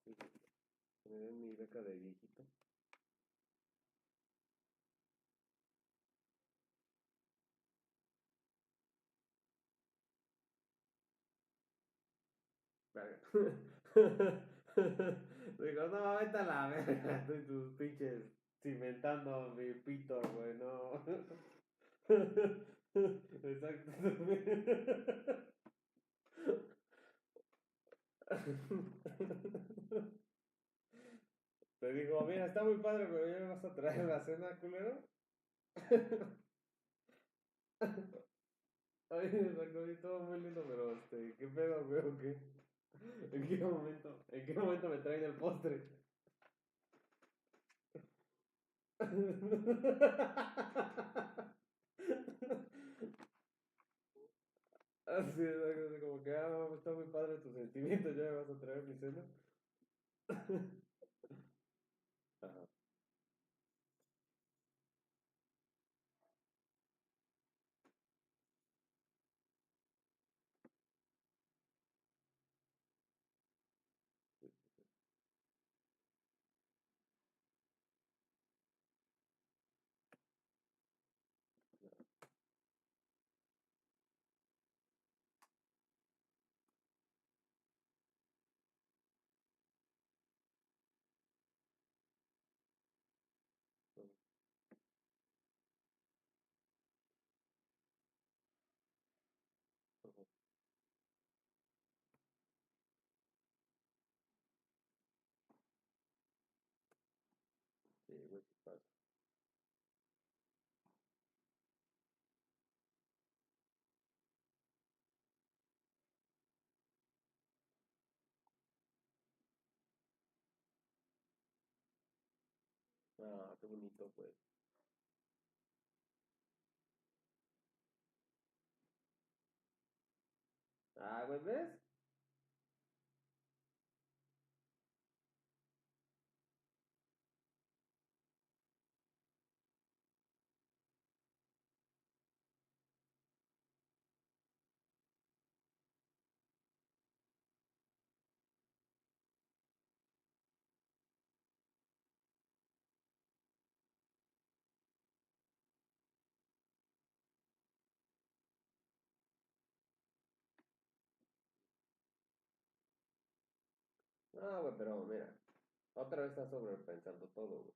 Me den mi beca de viejito. Verga. Digo, no, vete a la verga. Estoy tus pinches cimentando mi pito, güey, no. Exacto. Te digo, mira, está muy padre, pero ya me vas a traer la cena, culero. Ay, exacto, sí, todo muy lindo, pero ¿qué pedo, güey, o qué? ¿En qué momento me traen el postre? Así, así como que, está muy padre tu sentimiento, ya me vas a traer mi cena. Ajá, sí, sí, sí. Ajá, ajá. Sí, güey, sí pasa. Ah, qué bonito, güey. Ah, güey, ¿ves? Ah, güey, pero mira, otra vez estás sobrepensando todo, güey.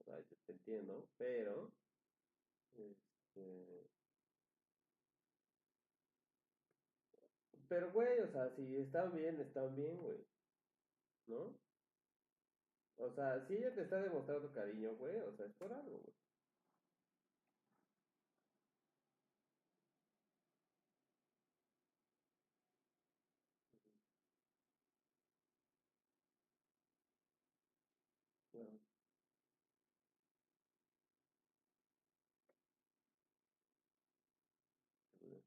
O sea, yo te entiendo, este, pero, güey, o sea, si están bien, güey, ¿no? O sea, si ella te está demostrando cariño, güey, o sea, es por algo, güey. Claro. Ujú,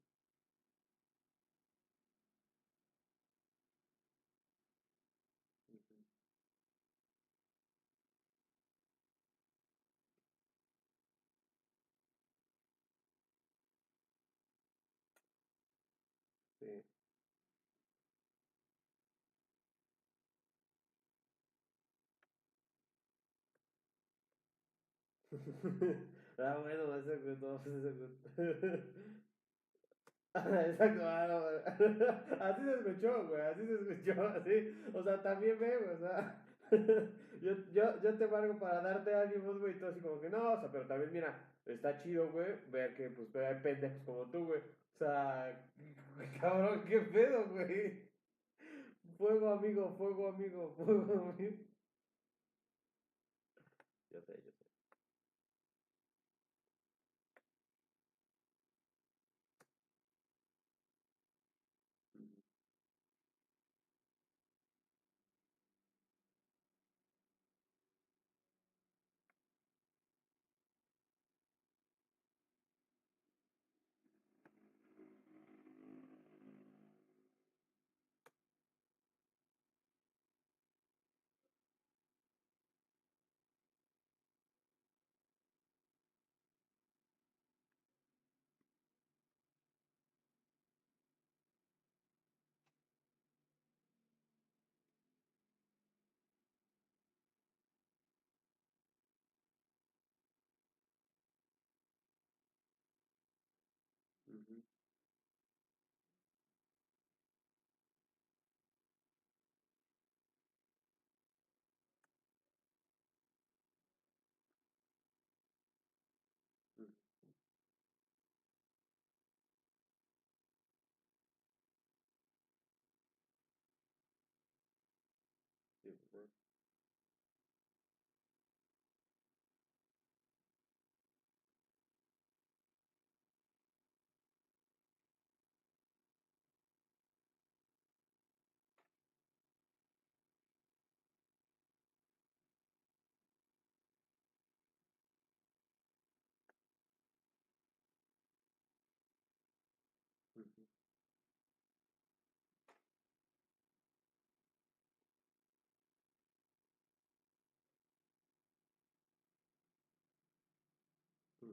sí. Ah, bueno, ese güey, no, pues ese güey. Exacto, así se escuchó, güey, así se escuchó, así, o sea, también ve, güey, o sea, yo te valgo para darte ánimos, güey, y todo así como que no, o sea, pero también, mira, está chido, güey, ver que, pues, hay pendejos como tú, güey, o sea, cabrón, qué pedo, güey, fuego, amigo, fuego, amigo, fuego, amigo, yo sé, yo sé. Ujú,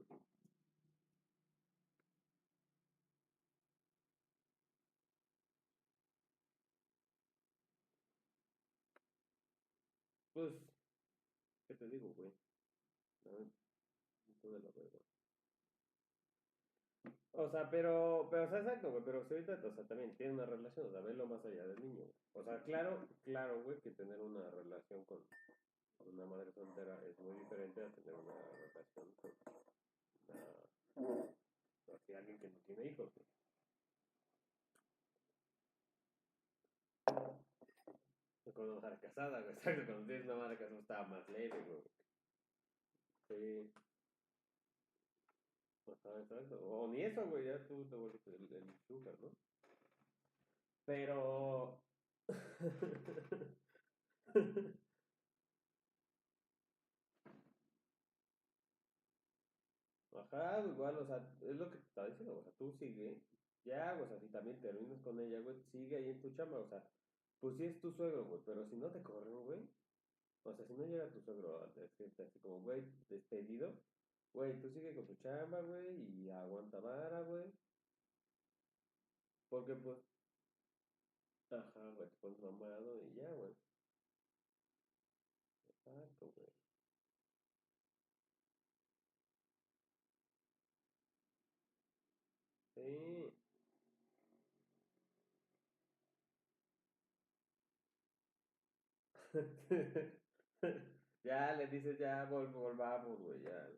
Ujú. Pues, ¿qué te digo, güey? No, tú de la verga. O sea, pero, o sea, exacto, güey, pero si ahorita, o sea, también tiene una relación, o sea, velo más allá del niño, güey. O sea, claro, claro, güey, que tener una relación con una madre soltera es muy diferente a tener una relación con una, así, alguien que no tiene hijos, güey. O con una mujer casada, güey, exacto, cuando tienes una madre casada está más leve, güey. Sí, ajá, exacto. O ni eso, güey, ya tú te vuelves el sugar, ¿no? Pero... Ajá, igual, o sea, es lo que te estaba diciendo, o sea, tú sigue, ya, o sea, si también terminas con ella, güey, sigue ahí en tu chamba, o sea, pues sí es tu suegro, güey, pero si no te corren, güey, o sea, si no llega tu suegro a decirte así como, güey, despedido, güey, tú sigue con tu chamba, güey, y aguanta vara, güey, porque pues, ajá, güey, te pones mamado y ya, güey, exacto, güey, sí. Ya le dices, ya, volvamos, güey, ya.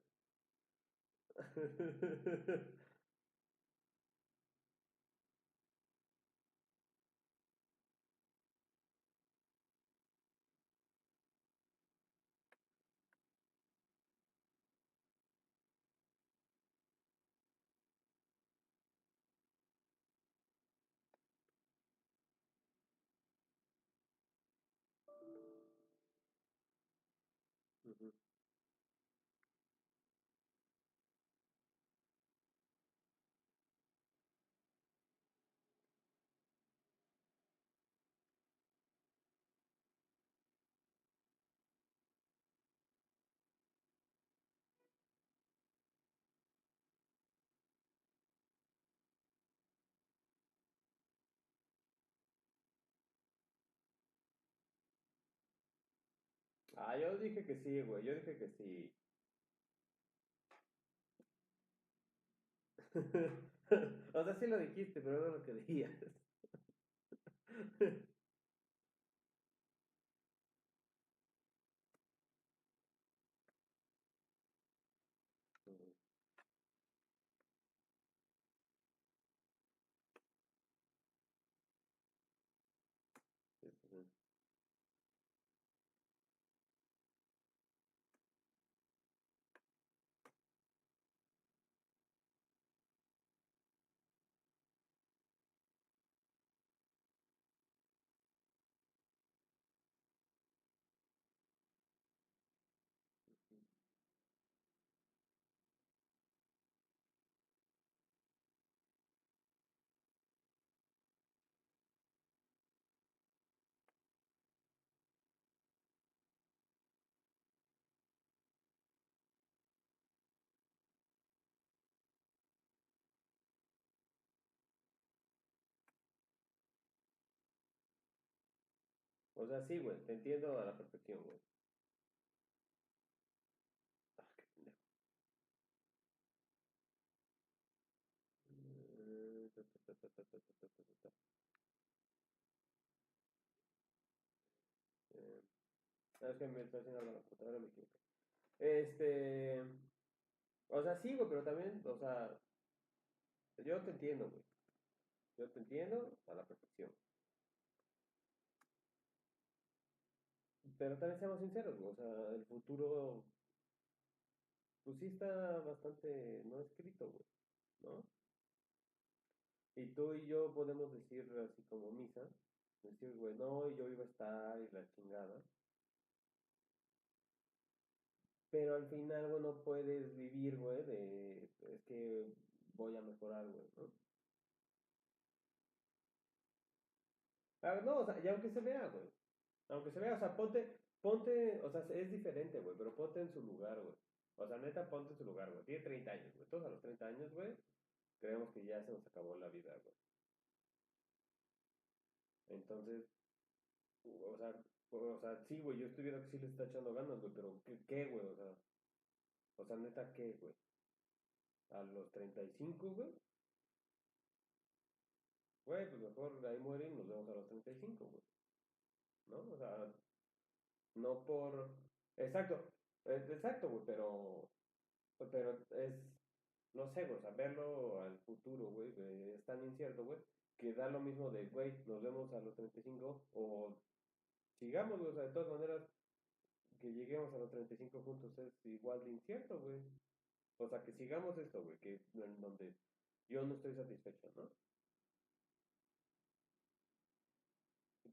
Ujú. Ah, yo dije que sí, güey. Yo dije que sí. O sea, sí lo dijiste, pero no lo querías. O sea, sí, güey. Te entiendo a la perfección, güey. Ah, qué pendejo. Eh, es que me está haciendo la computadora, me equivoqué. Este. O sea, sí, güey, pero también, o sea, yo te entiendo, güey. Yo te entiendo a la perfección. Pero también seamos sinceros, güey. O sea, el futuro, pues sí está bastante no escrito, güey, ¿no? Y tú y yo podemos decir así como misa, decir, güey, no, yo iba a estar y la chingada. Pero al final, güey, no puedes vivir, güey, es que voy a mejorar, güey, ¿no? Ah, no, o sea, y aunque se vea, güey. Aunque se vea, o sea, ponte, o sea, es diferente, güey, pero ponte en su lugar, güey. O sea, neta, ponte en su lugar, güey. Tiene 30 años, güey. Todos a los 30 años, güey, creemos que ya se nos acabó la vida, güey. Entonces, sí, güey, yo estoy viendo que sí le está echando ganas, güey, pero ¿qué, güey? O sea, neta, ¿qué, güey? A los 35, güey. Güey, pues mejor ahí muere y nos vemos a los 35, güey. ¿No? O sea, no por... Exacto, exacto, güey, pero no sé, güey, o sea, verlo al futuro, güey, es tan incierto, güey, que da lo mismo de, güey, nos vemos a los 35 o sigamos, güey, o sea, de todas maneras, que lleguemos a los 35 juntos es igual de incierto, güey. O sea, que sigamos esto, güey, que en donde yo no estoy satisfecho, ¿no?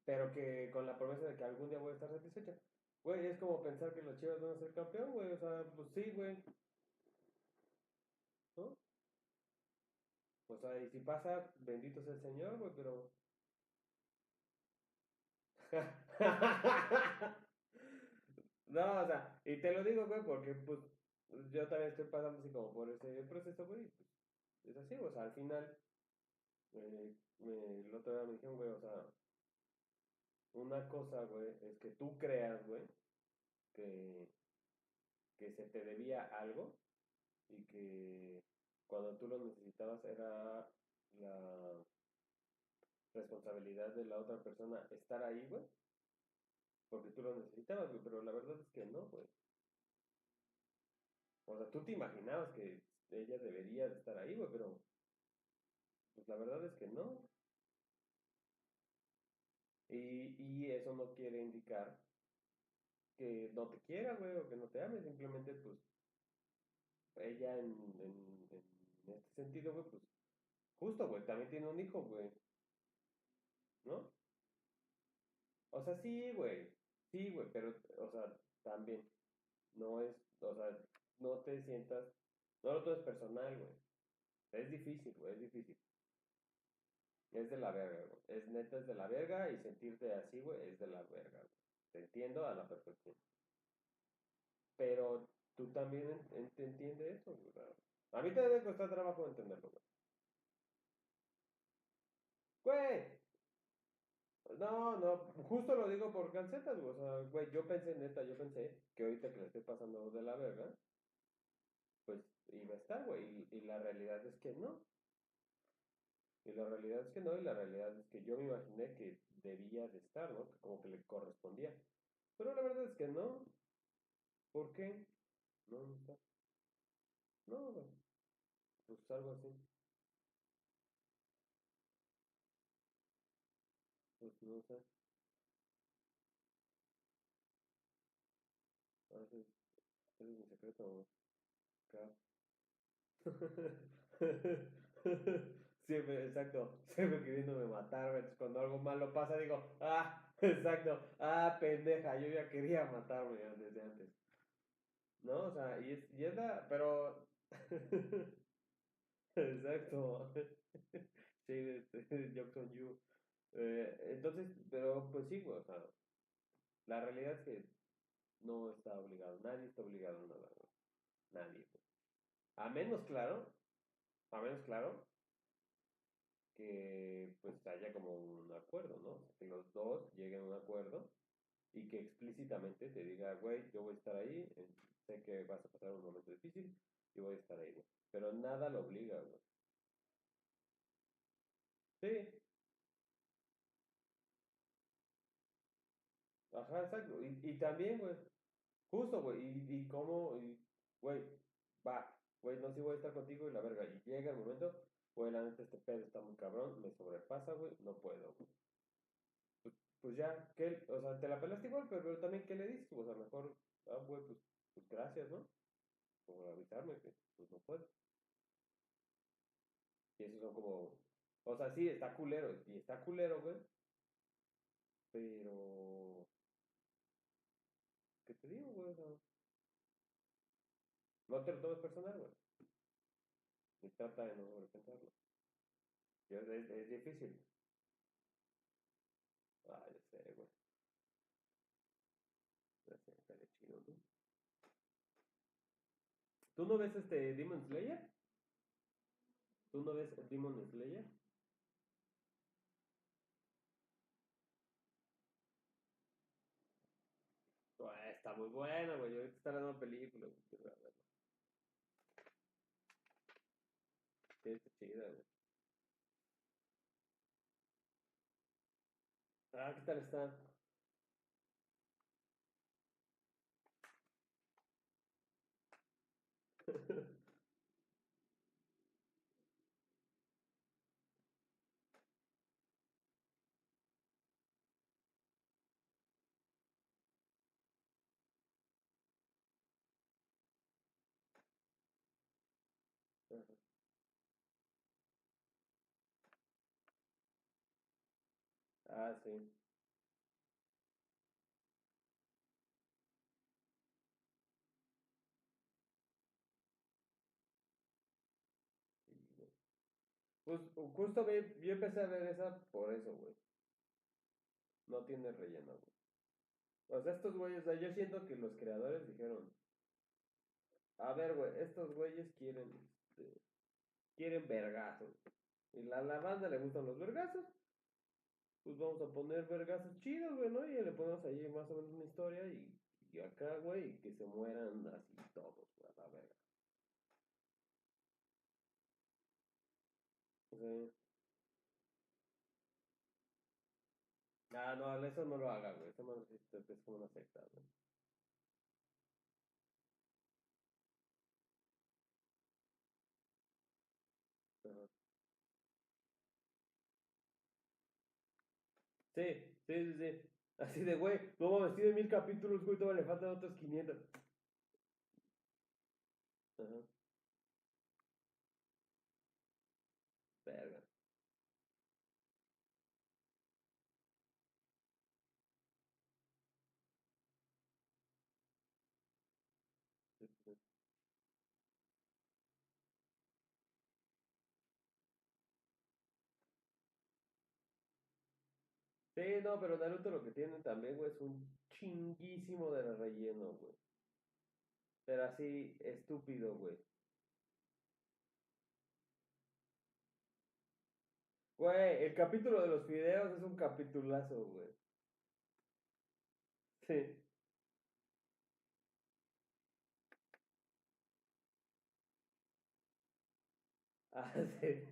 Pero que con la promesa de que algún día voy a estar satisfecha. Güey, es como pensar que los Chivas van a ser campeón, güey, o sea, pues sí, güey, ¿no? O sea, y si pasa, bendito sea el Señor, güey, pero... No, o sea, y te lo digo, güey, porque pues yo también estoy pasando así como por ese proceso, güey, y, pues, es así, o sea, al final, el otro día me dijeron, güey, o sea, una cosa, güey, es que tú creas, güey, que, que se te debía algo y que cuando tú lo necesitabas era la responsabilidad de la otra persona estar ahí, güey, porque tú lo necesitabas, güey, pero la verdad es que no, güey. O sea, tú te imaginabas que ella debería de estar ahí, güey, pero pues la verdad es que no. Y eso no quiere indicar que no te quiera, güey, o que no te ame, simplemente, pues, ella en este sentido, güey, pues, justo, güey, también tiene un hijo, güey, ¿no? O sea, sí, güey, pero, o sea, también, no es, o sea, no te sientas, no lo tomes personal, güey. Es difícil, güey, es difícil. Es de la verga, güey. Es neta, es de la verga y sentirte así, güey, es de la verga, güey. Te entiendo a la perfección. Pero tú también te entiendes eso, güey. A mí también me cuesta trabajo entenderlo, güey. Güey, no, no, justo lo digo por calcetas, güey. O sea, güey, yo pensé, neta, yo pensé que ahorita que le estoy pasando de la verga, pues iba a estar, güey. Y la realidad es que no. Y la realidad es que no, y la realidad es que yo me imaginé que debía de estar, ¿no? Que como que le correspondía. Pero la verdad es que no. ¿Por qué? No, no está. No, güey. Pues algo así. Pues no sé. A veces es mi secreto, güey. Siempre, exacto, siempre queriéndome matar, güey. Entonces, cuando algo malo pasa, digo, exacto, pendeja, yo ya quería matarme desde antes. ¿No? O sea, y es pero, exacto, sí, jokes on you. Entonces, pero pues sí, güey, o sea, la realidad es que no está obligado, nadie está obligado a nada, güey. Nadie, güey. A menos, claro, a menos, claro, que pues haya como un acuerdo, ¿no? O sea, que los dos lleguen a un acuerdo y que explícitamente te diga, güey, yo voy a estar ahí, sé que vas a pasar un momento difícil y voy a estar ahí, güey. Pero nada lo obliga, güey. Sí, ajá, exacto. Y también, güey, justo, güey, y cómo, güey, güey, no, sí voy a estar contigo y la verga. Y llega el momento, güey, la neta, este pedo está muy cabrón, me sobrepasa, güey, no puedo, güey. Pues ya, o sea, te la pelaste igual, pero también, ¿qué le dices? O sea, mejor, güey, pues gracias, ¿no? Por avisarme que, pues no puedo. Y esos son como, o sea, sí, está culero, y está culero, güey, pero, ¿qué te digo, güey? O sea, no te lo tomes personal, güey, y trata de no sobrepensarlo. Es difícil. Ya sé, güey, ya sé, está chido, ¿no? ¿Tú no ves Demon Slayer? ¿Tú no ves Demon Slayer? Está muy buena, güey. Ahorita está la nueva película, güey. Quiero verla. Sí, está chida, güey. Ah, ¿qué tal está? Ajá. Ah, sí. Sí, güey. Pues justo yo empecé a ver esa por eso, güey. No tiene relleno, güey. O sea, estos güeyes, o sea, yo siento que los creadores dijeron, a ver, güey, estos güeyes quieren vergazos. Y la banda le gustan los vergazos, pues vamos a poner vergazos chidos, güey, ¿no? Y le ponemos ahí más o menos una historia y acá, güey, que se mueran así todos, güey, a la verga. Sí. Ah, no, eso no lo haga, güey. Eso no es como una secta, güey. Ajá. Sí, sí, sí, sí. Así de, güey, no mames, tiene 1000 capítulos, güey, todavía le faltan otros 500. Ajá, verga. Sí, sí, sí. Sí, no, pero Naruto lo que tiene también, güey, es un chinguísimo de relleno, güey. Pero así, estúpido, güey. Güey, el capítulo de los fideos es un capitulazo, güey. Sí. Ah, sí.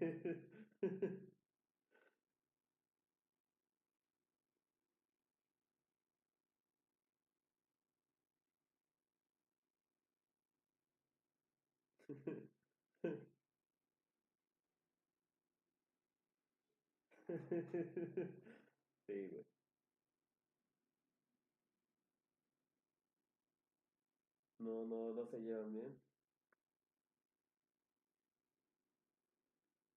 Sí, güey. No, no, no se llevan bien.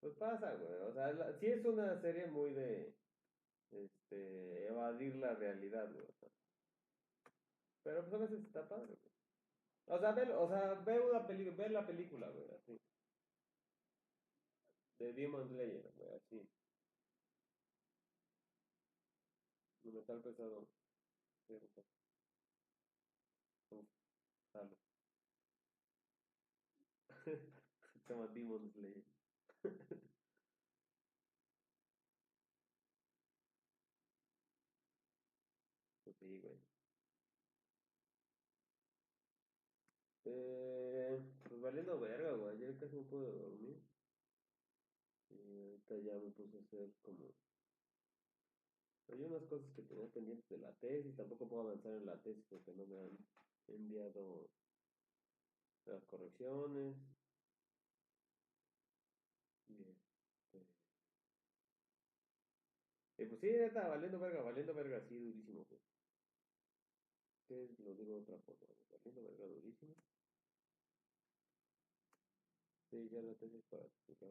Pues pasa, güey. O sea, sí es una serie muy de, evadir la realidad, güey. O sea, pero pues a veces está padre, güey. O sea, ve la película, güey, así. De Demon Slayer, güey, así. Un metal pesado. Sí, uf, jalo. Se llama Demon Slayer. Pues sí, güey. Pues valiendo verga, güey. Ayer casi no pude dormir. Y ahorita ya me puse a hacer como. Hay unas cosas que tenía pendientes de la tesis. Tampoco puedo avanzar en la tesis porque no me han enviado las correcciones. Y pues sí, neta, valiendo verga, así durísimo, güey. Que lo digo de otra forma, güey. Valiendo verga durísimo. Sí, ya la tesis para explicar.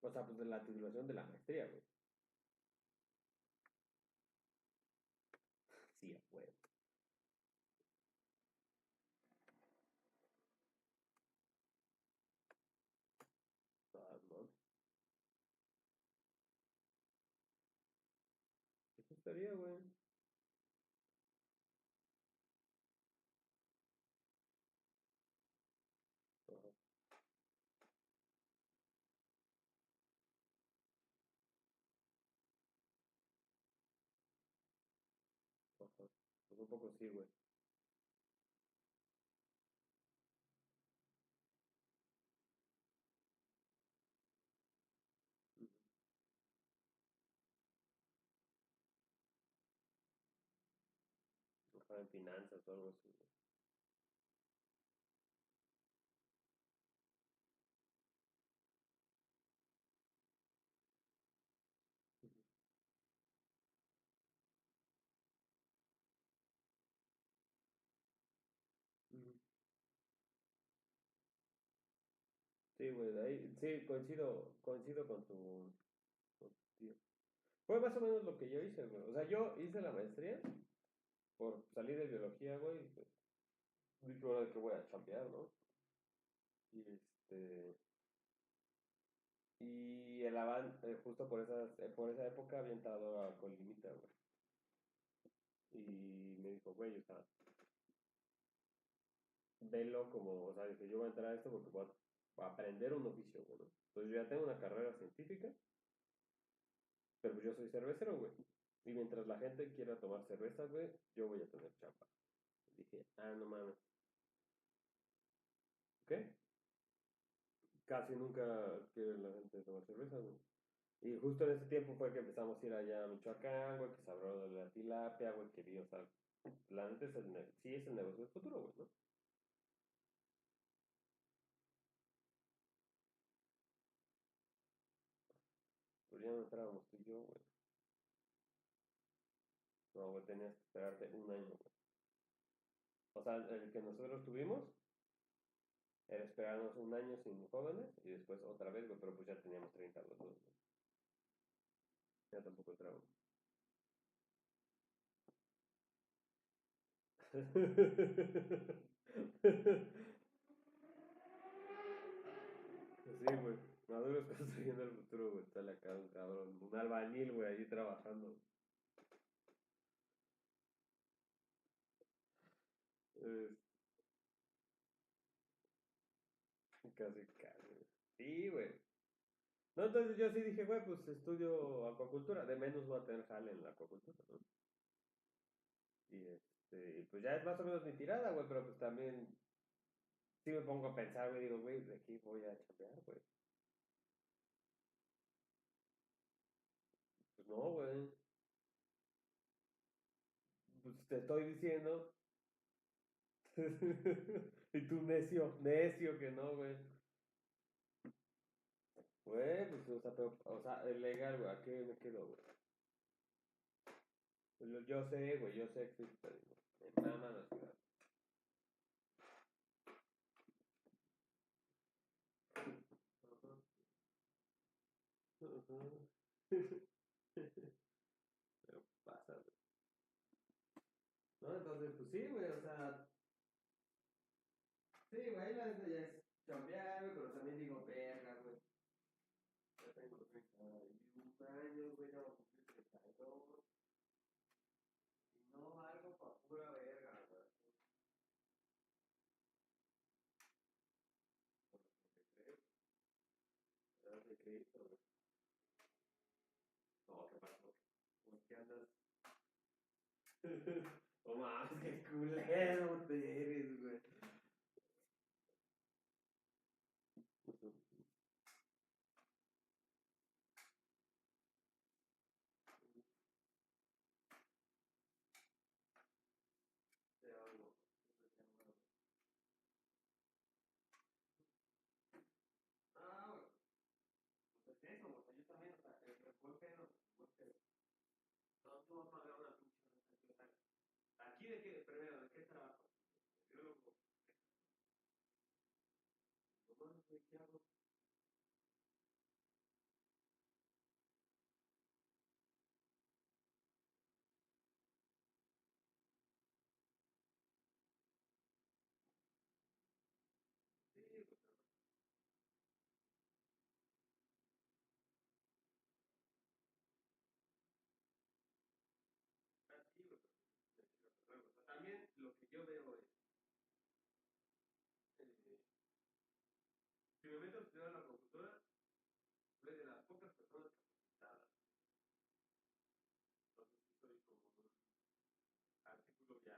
O sea, pues de la titulación de la maestría, güey. Sí, güey. Ah, no. Eso estaría, güey. Pues un poco sí, güey. Ujú. Ojalá en finanzas o algo así, güey. Ujú. Ujú. Sí, güey, de ahí, sí, coincido con tu tío. Fue más o menos lo que yo hice, güey. O sea, yo hice la maestría por salir de biología, güey, y pues dije, ahora de qué voy a chambear, ¿no? Y y el Avant, justo por esa época había entrado a Colimita, güey. Y me dijo, güey, o sea, velo como, o sea, dije, yo voy a entrar a esto porque voy a aprender un oficio, güey, ¿no? Entonces yo ya tengo una carrera científica, pero pues yo soy cervecero, güey. Y mientras la gente quiera tomar cerveza, güey, yo voy a tener chamba. Dije, ah, no mames. ¿Qué? Casi nunca quiere la gente tomar cerveza, güey. Y justo en ese tiempo fue que empezamos a ir allá a Michoacán, güey, que se abrió de la tilapia, güey, que vi, o sea, la neta sí es el negocio del futuro, güey, ¿no? Pero ya no entrábamos tú y yo, güey. No, güey, tenías que esperarte un año, güey. O sea, el que nosotros tuvimos era esperarnos un año sin jóvenes y después otra vez, güey, pero pues ya teníamos 30 los dos, güey. Ya tampoco entrábamos. Sí, güey. Maduro es construyendo el futuro, güey. Está acá un cabrón. Un albañil, güey, ahí trabajando. Es casi, casi. Sí, güey. No, entonces yo sí dije, güey, pues estudio acuacultura. De menos voy a tener jale en la acuacultura, ¿no? Y pues ya es más o menos mi tirada, güey, pero pues también sí me pongo a pensar, güey, digo, güey, ¿de aquí voy a chambear, güey? Pues no, güey. Pues te estoy diciendo. Y tú necio que no, güey. Güey, pues, o sea, o sea, es legal, güey, ¿a qué me quedo, güey? Pues yo sé, güey, yo sé que existe, digo, me mama la ciudad. Ajá, ajá. Pero pasa, güey. ¿No? Entonces, pues sí, güey, o sea, sí, güey, la neta ya es cambiar, güey, pero también digo, verga, güey. Ya tengo 31 años, güey, ya voy a cumplir 32. Y no valgo pa' pura verga, güey. Por lo que crees, ¿verdad? De crédito, güey. No, ¿qué pasó? ¿Por qué andas? No mames, qué culero te eres, güey. Te amo, siempre te amo. Ah, güey. Pues es eso, güey. Yo también, o sea, el buen pedo, buen pedo. No, tú vas a pagar una pinche renta aquí, o sea, aquí de qué, primero, ¿de qué trabajo? Biólogo. No mames, güey, ¿qué hago? Sí, güey, pero sí, güey, pero o sea, también lo que yo veo es, eh, si me meto a estudiar la computadora, soy de las pocas personas capacitadas. Entonces sí soy como un artículo viable.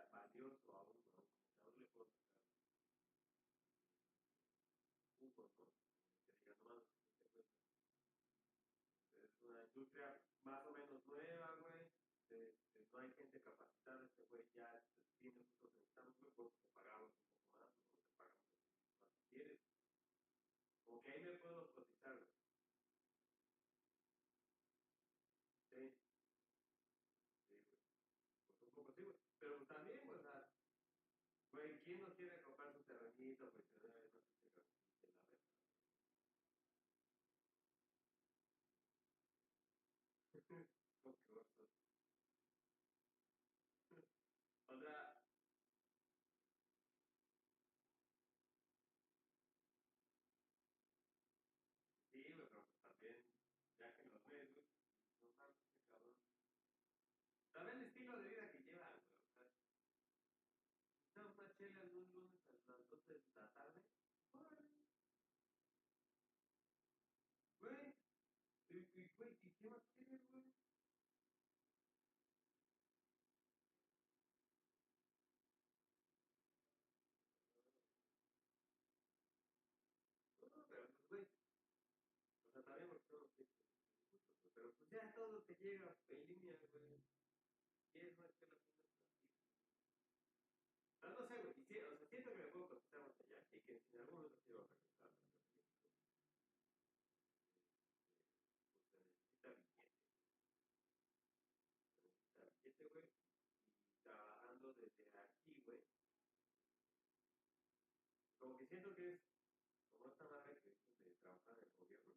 ¿no? Como que digan, no mames, este güey es una industria más o menos nueva, güey. No hay gente capacitada, este güey ya tiene nosotros necesitamos, güey, pues te pagamos un poco más, ¿no? Te pagamos un poquito más si quieres. Como que ahí me puedo cotizar, güey. Sí, sí, güey. Pues un poco sí, güey. Pero pues también, güey, o sea, güey, ¿quién no quiere comprar su terrenito, güey? Que no se tenga en la renta. Como que gordos. O sea, sí, güey, pero pues también, ya que los ves, güey, no mames, este cabrón. También el estilo de vida que llevan, güey. O sea, echar una chela en un lunes a las 12 de la tarde. Órale, güey. Güey, ¿y qué más quieres, güey? No, pero pues, güey. O sea, también porque todos tienen sus gustos, güey. Pero pues ya todo te llega en línea, güey. ¿Quieres una chela así? No te la pides. No, no sé, güey. O sea, siento que me puedo cotizar más allá y que si en algún momento quiero regresar a México, pues se necesita billete. Se necesita billete, güey. Y trabajando desde aquí, güey. Como que siento que es como esta madre que dicen de trabajar en el gobierno,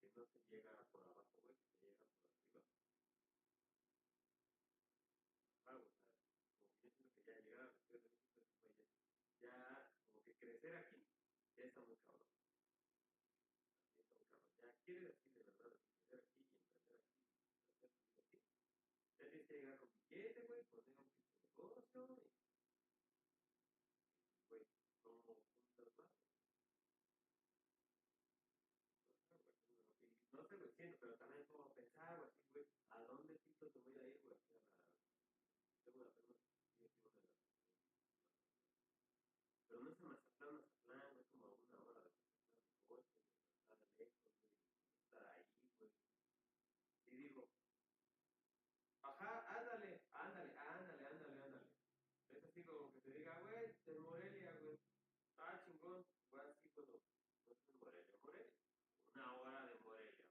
que no te llega por abajo, güey, que te llega por arriba. Ajá, o sea, como que yo siento que ya llegar a la Ciudad de México es, güey, ya, como que crecer aquí ya está muy cabrón. Ya está muy cabrón. Ya quieres aquí de verdad, así, crecer aquí y emprender aquí, y hacer tu vida aquí. Ya tienes que llegar con billete, güey, poner un pinche negocio y, güey, ¿cómo juntas más? Y no sé, güey, siento, pero también como pensar, güey, así, güey, ¿a dónde pito te voy a ir, güey? Aquí a la... Tengo una prima que vive aquí en una de las ciudades. Pero no es en Mazatlán, Mazatlán, es como a una hora de Mazatlán en coche, güey, está de lejos, güey, estar ahí, güey. Y digo, ajá, ándale, ándale, ándale, ándale, ándale. Es así como que te diga, güey, de Morelia, güey. Ah, chingón, güey, así, bueno, no es en Morelia, Morelia. Una hora de Morelia, güey.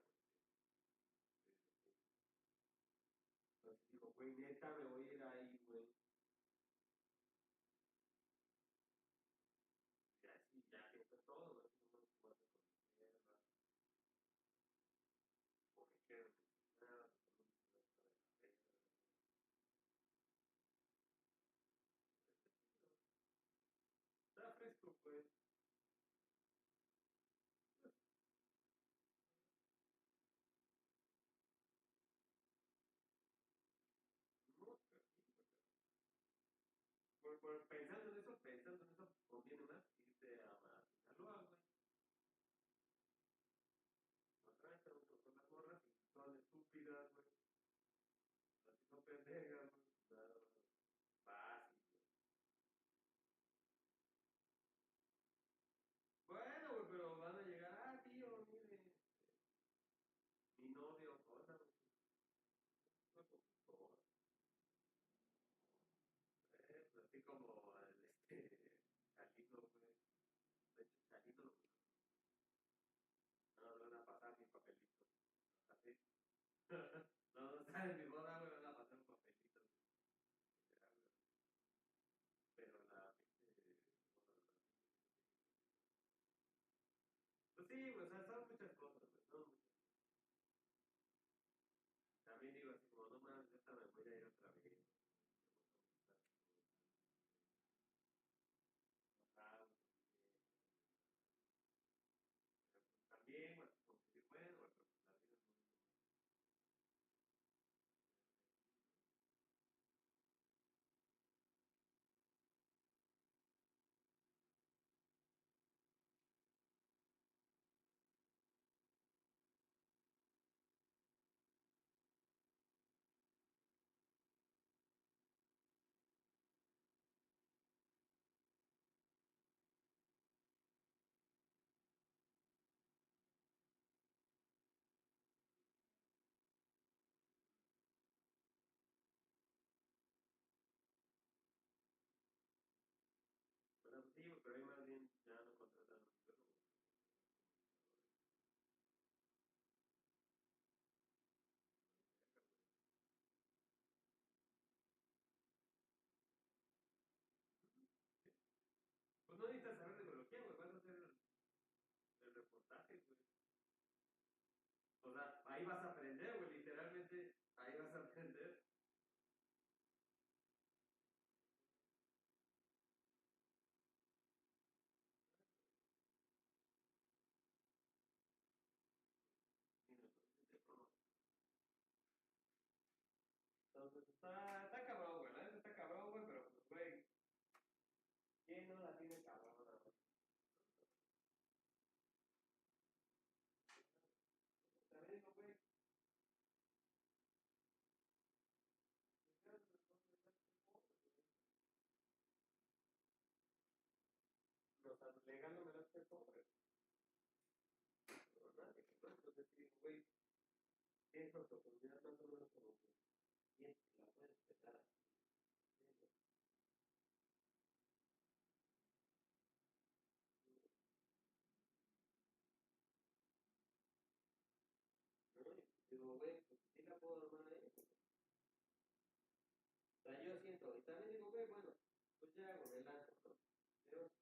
Sí, sí, sí. Entonces digo, güey, neta, me voy a ir ahí, güey. Y así ya piensas todo, ¿no? Así nomás que vas a conocerla, o me quedo en Ensenada, porque no me está de la verga. Está chido. Está fresco, pues. No, pero sí, güey. Pensando en eso, conviene más irte a Sinaloa, güey. Acá estamos con las morras y son estúpidas, güey. Así son pendejas, güey. Nada más fácil, güey. Bueno, güey, pero van a llegar, ah, tío, mire, mi novio, hola, güey. Una computadora. Pues así como el, Chalino, güey. De hecho, Chalino, no, no van a pasar mi papelito. Así. No, no sabes mi boda, güey, van a pasar un papelito. Literal, güey. Pero la pinche boda, la pinche pues sí, güey, o sea, son muchas cosas, güey, son muchas cosas. También digo así como, no mames, esta me voy a ir otra vez, güey. Me gusta mucho estar así como enojado con mi vieja, pero pues también, güey, como que digo, bueno, güey, pero pues la vida no es nomás quedarse aquí, ¿no? ahí vas a aprender, güey, literalmente, ahí vas a aprender. Entonces está cabrón, güey, la neta está cabrón, güey, pero pues, güey, ¿quién no la tiene cabrona, güey? También digo, güey, o sea, legal no me das que pobre. No, nadie, ¿no? Entonces sí digo, güey, tienes oportunidad más o menos como que sientes que la puedes pegar así. Sí, ¿no? Y digo, güey, pues sí la puedo armar ahí. O sea, yo siento, y también digo, güey, bueno, pues ya hago, me lanzo, ¿no? Pero, bueno,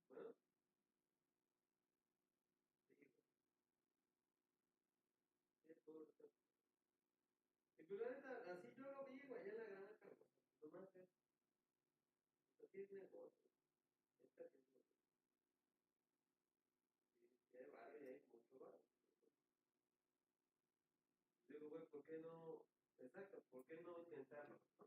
sí, güey, sí, todo eso. Y pues la neta, así yo lo vi, güey, allá en la granja, güey. Nomás es, pues así es negocio. Esta sí es negocio. Sí, sí hay barrio y hay mucho barrio. Digo, güey, ¿por qué no? Exacto, ¿por qué no intentarlo? ¿No?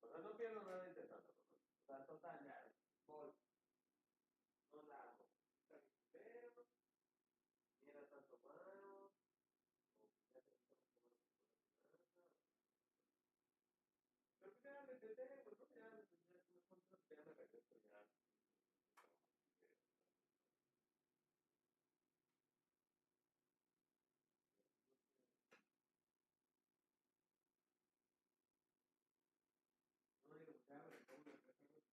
O sea, no pierdo nada intentándolo, ¿no? O sea, total, ya, voy, no la hago. Está mi culero, ni era tanto malo, o ya te quitamos como una persona. Pero pues ya me intenté, pues no, ya me intenté hacer unas cuantas, ya me regreso ya. No digo, pues ya me pongo una persona.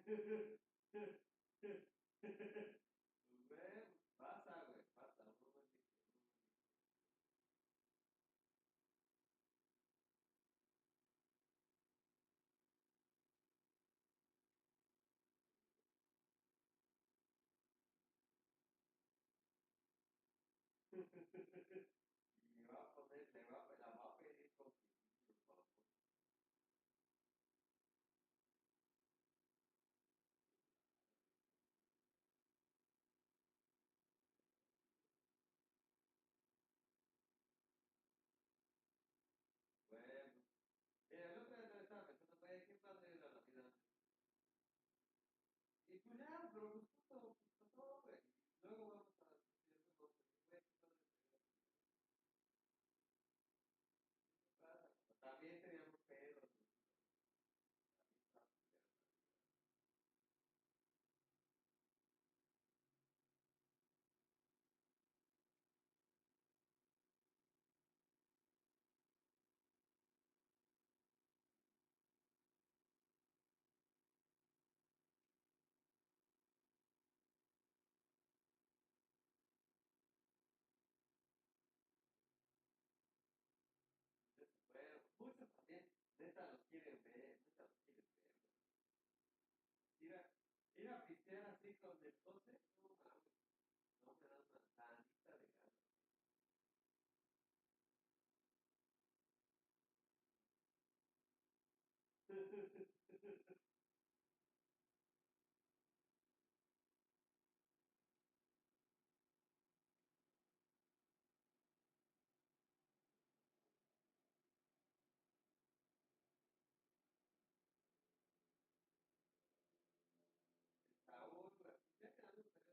Güey, pasa, güey, pasa, uno no elige, uno no elige. Y me va a poner, la va a pedir con pitillo, por favor. Güey, mira, el otro día también estaba pensando, güey, qué padre era la vida antes. Y pues ya, pero pues justo, pues pasó, güey. Y luego vamos a decir, vamos a decir, güey, qué padre sería tu vida. ¿Qué pasa? También teníamos pedos, güey. También estaba culera la vida. Bueno, muchos también, neta los quieren ver, neta los quieren ver, güey. Ir a pistear así con el coche, no mames, no me dan una tantita de ganas. El Saúl, güey, pues ya que no me gustaría comer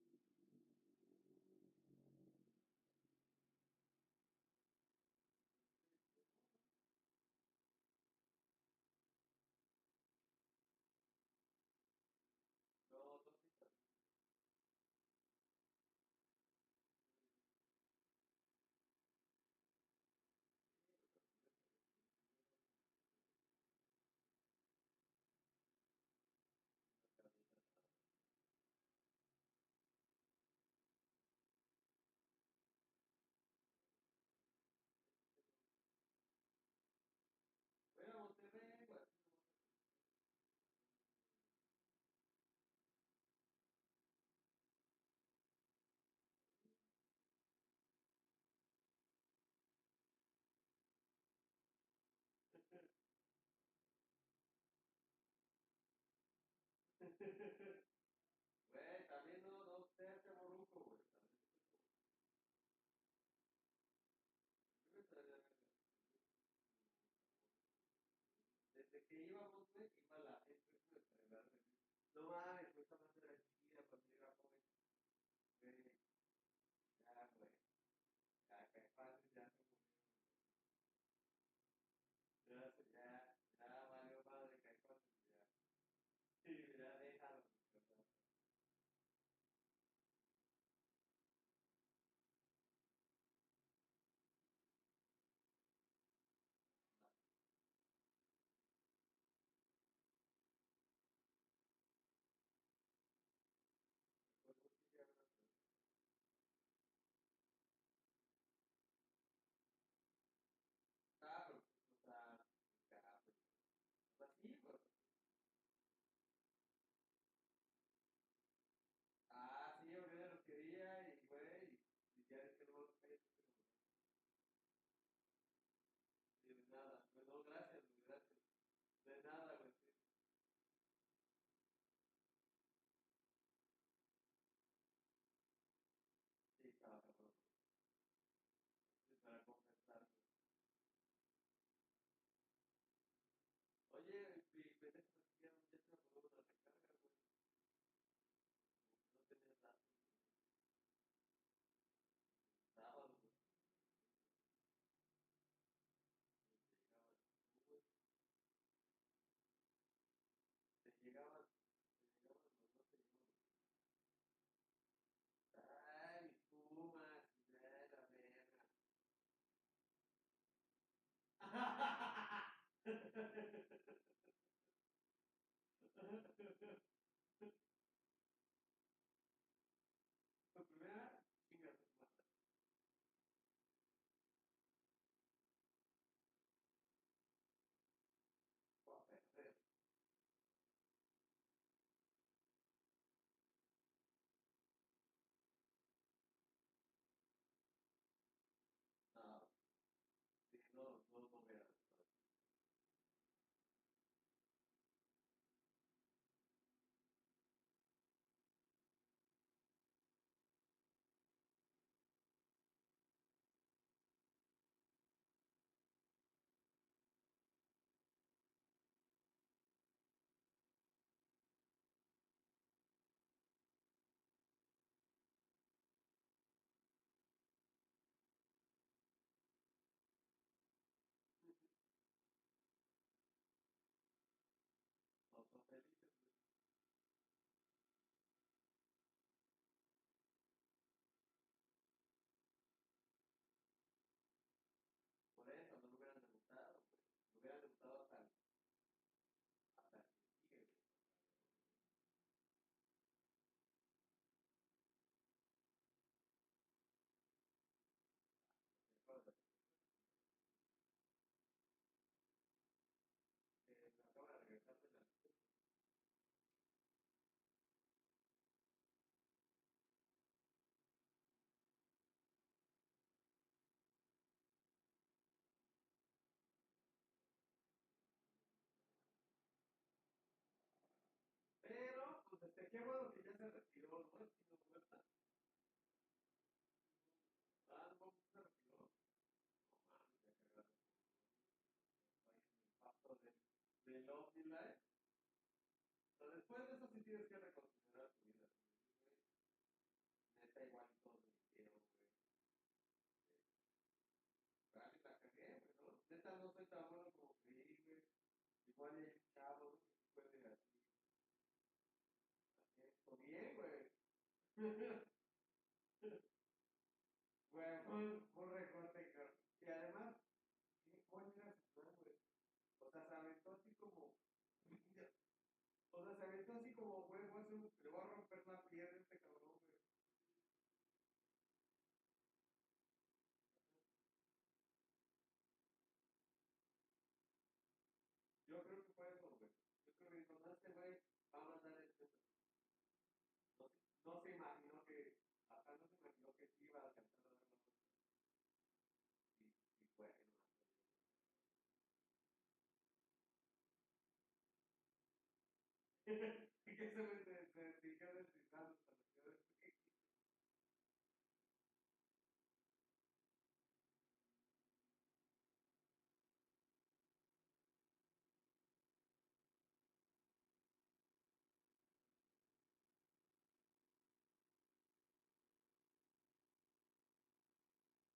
que uno de tu vida, el Saúl, güey. No, dos citas. Voy a Monterrey, güey, así no vas a conocer. Güey, también no seas chavorruco, güey, también no seas chavorruco. A mí me traería verga. Desde que íbamos, güey, iba la gente de celebrar. No mames, esa banda era chida cuando yo era joven. Güey, ya, güey. Ya, Caifanes ya se murieron, güey. Ya valió madre Caifanes, ya. Sí, ya déjalo, ¿verdad? Mejor no sigue hablando. Tu primera, chinga tu madre. Voy a perder. No, sí, no veas. No son felices, güey. Por eso no me hubieran debutado, güey. Me hubieran debutado hasta el que sigue, güey. Acaba de regresar de la lesión. Pero, pues, qué bueno que ya se retiró, ¿no? El Chino Huerta. Ah, no, se retiró. No mames, ya cagaron. Está ahí en el pasto del OmniLife. Pero después de eso sí tienes que reconsiderar tu vida. Güey. Neta, igual y todos me dijeron, güey. Vale, la cagué, güey, ¿no? Neta, no soy tan bueno como creí, güey. Igual hay un chavo, ¿no? Que sí puede así. Así esto bien, güey. Güey, fue un recorte, cabrón. Y además, ¿cuál era su plan, güey? O sea, se aventó así como. O sea, se aventó así como, güey, le voy a romper la pierna a este cabrón, güey. Yo creo que fue eso, güey. Yo creo que dijo, no, este güey va a mandar el centro. No, no se imaginó que, hasta no se imaginó que sí iba a alcanzar a dar la vuelta. Y fue, no más. Y que se me dirigió deslizando hasta la ciudad de México.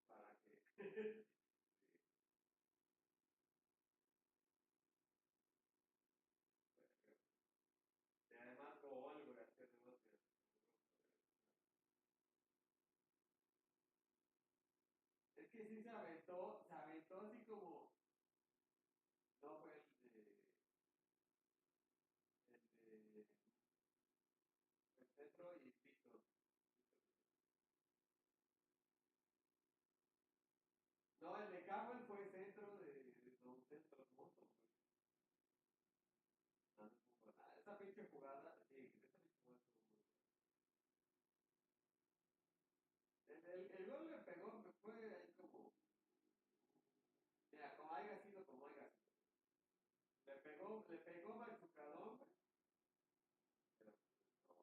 Para que. Sí, pues, y además, gol, güey, así además, mira. Es que sí se aventó así como. No fue el de el centro y Víctor. No, el de Campbell fue centro de un centro hermoso, güey. No, no fue nada. Esa pinche jugada, sí, esa pinche jugada estuvo muy buena. El gol le pegó, me fue ahí como. Mira, como haya sido, como haya sido. Le pegó machucadón, güey. Pero no.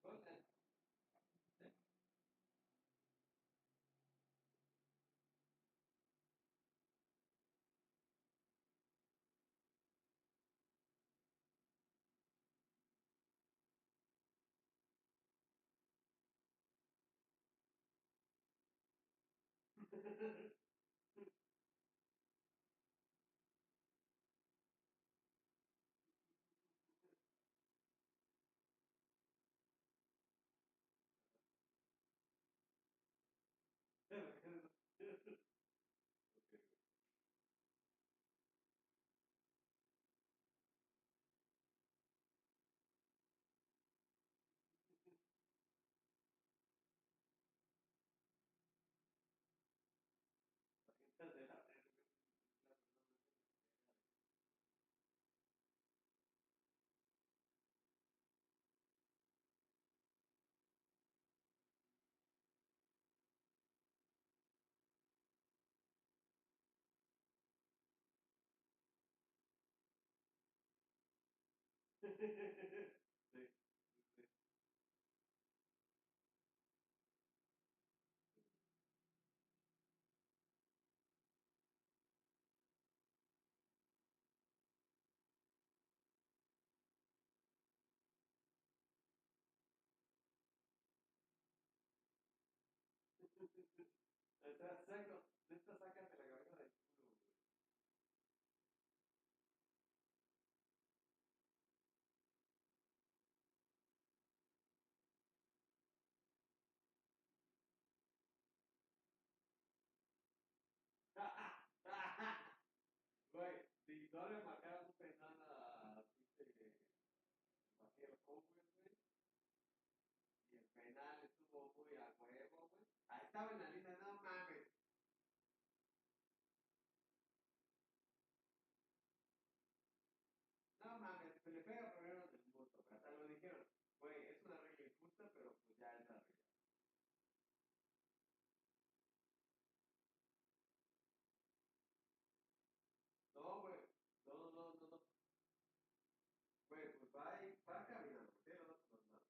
El gol, ok, güey. Sí, sí. Exacto, neta, sácate la cabeza del culo, güey. Güey, si no le marcaron un penal a pinche Vaquero Cowboys, güey, y el penal estuvo muy a huevo, güey. Ahí estaba en la línea, no mames. No mames, se le pega primero del gusto, pero hasta lo dijeron. Güey, es una regla injusta, pero pues ya es la regla. No, güey, no. Güey, pues va caminando, tiene los dos en las manos.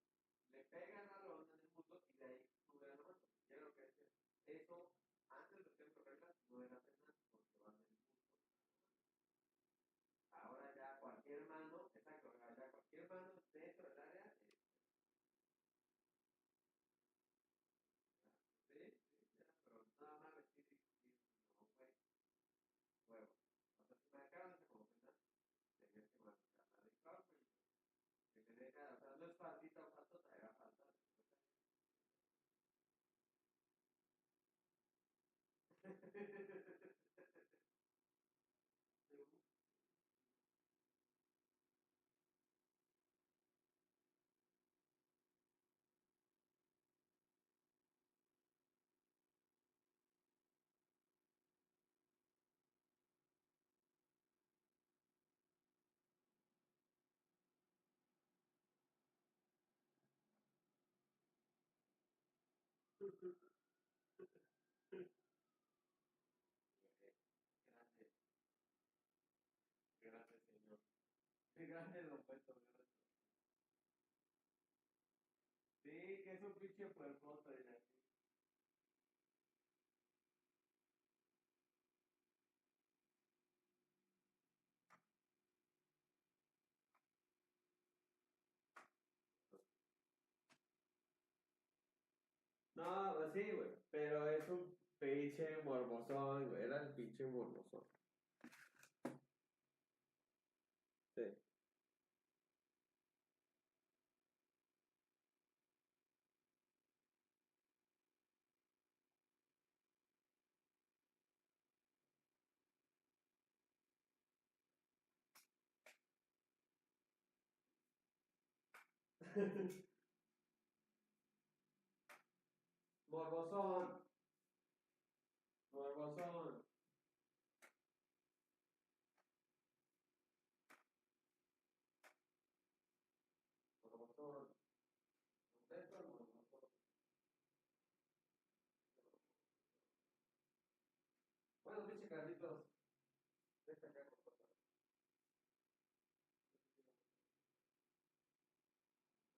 Le pega el balón en el muslo y de ahí sube la mano. Ya lo que decía. Eso, antes de tiempo reglas, no era penal porque va del muslo a la mano. Ahora ya cualquier mano, exacto, ya cualquier mano dentro del área, sí, ya, pero nada más sí, no, güey, huevo. O sea, si marcaron ese como penal, tenías que marcar la de Cowboys, que te deja, o sea, no es faltita o faltota, era falta de grande, grande señor. Grande don Beto, grande. Sí, que es un pinche puercote de aquí. No, pues sí, güey, pero es un pinche morbosón, güey, era el pinche morbosón. Sí. Morbosón, morbosón, morbosón. Esto es morbosón. Bueno, pinche Carlitos, deja acá con cosas.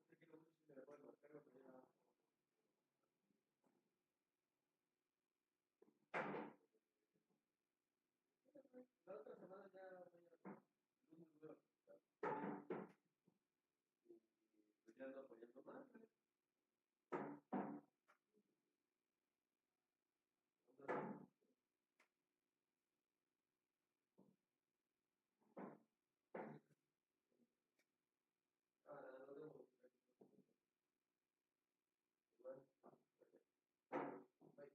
No sé qué no sé si se le puede marcar, pero ya. La otra semana ya voy a lunes voy al hospital. Y pues ya ando apoyando más, güey. Ah, no debo. Igual. Bye.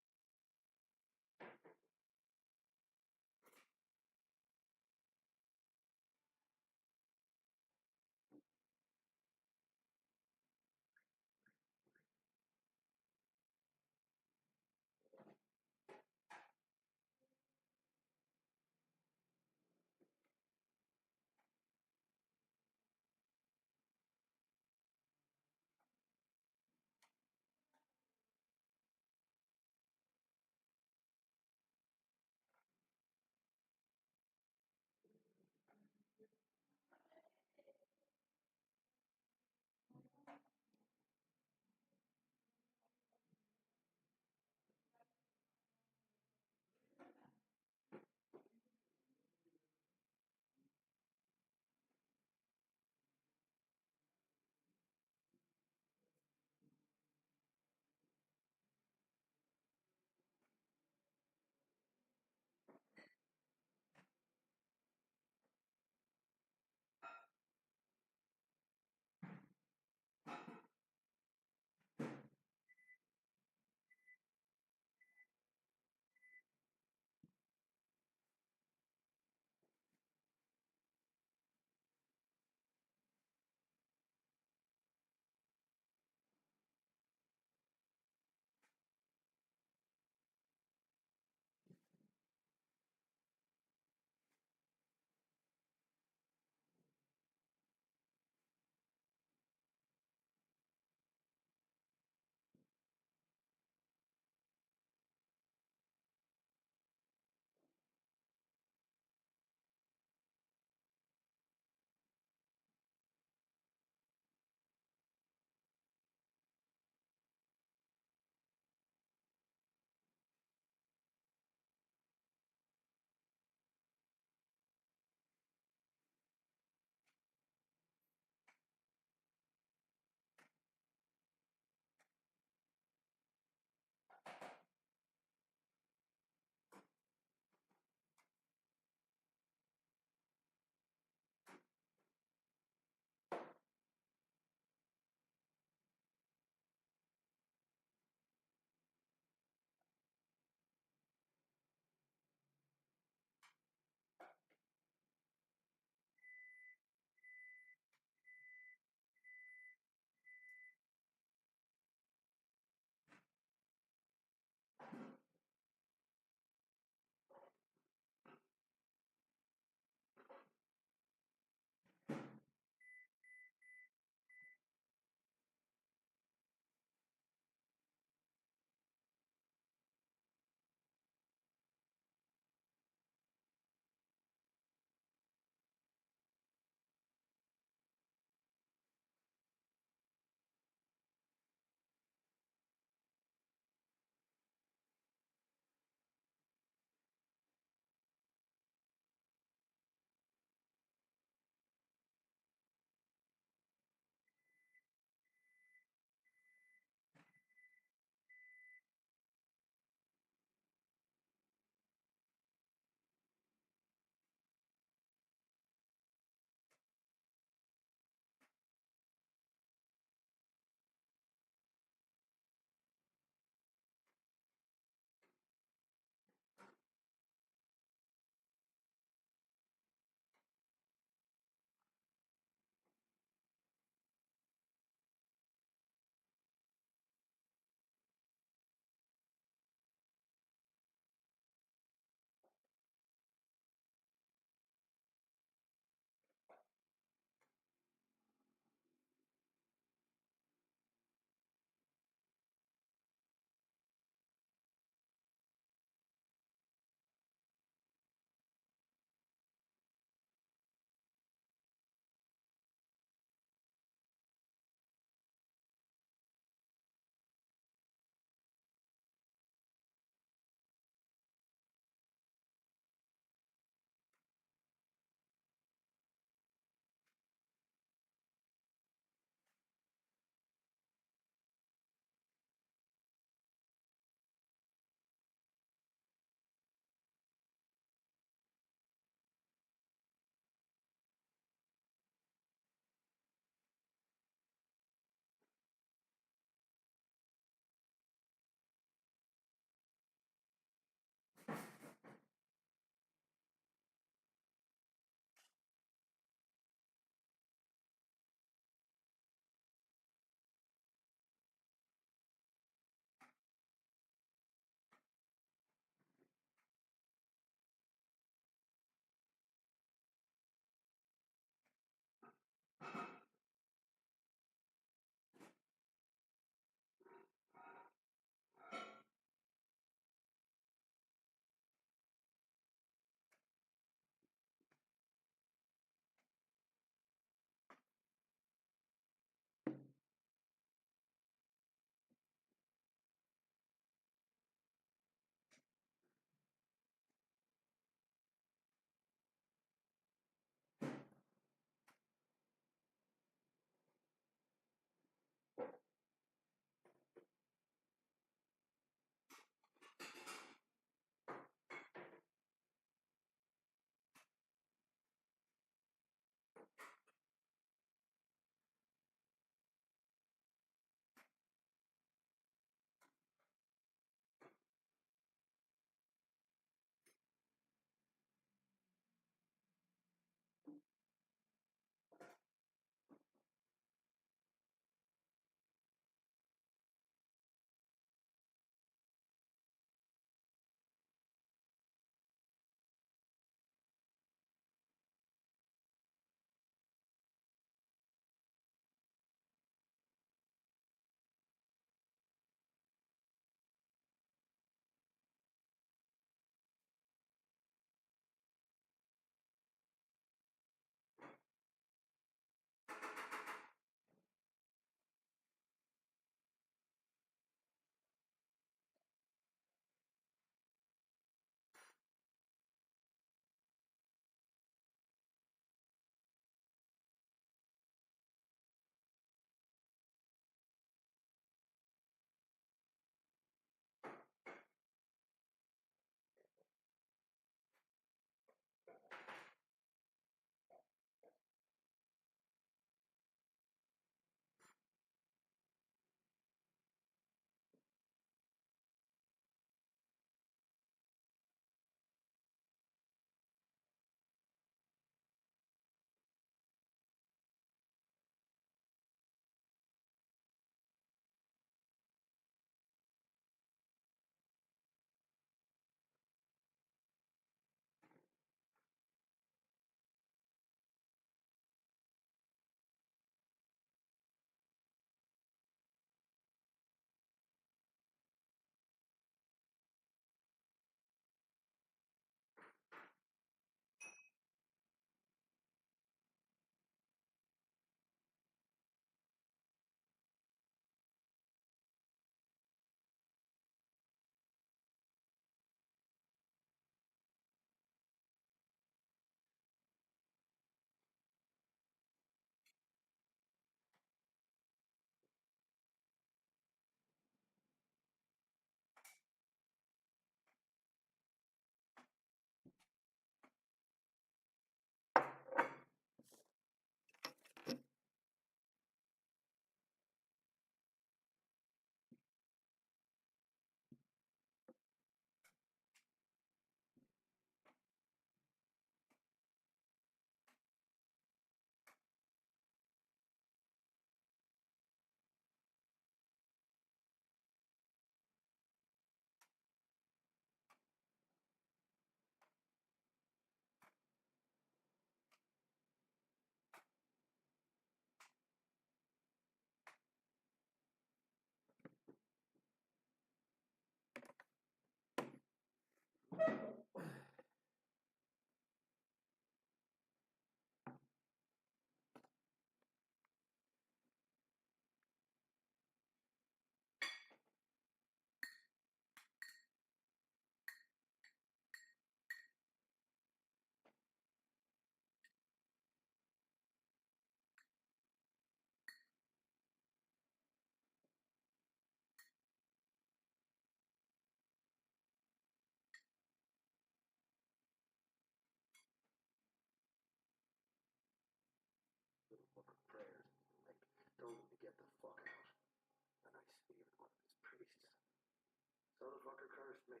So the fucker cursed me.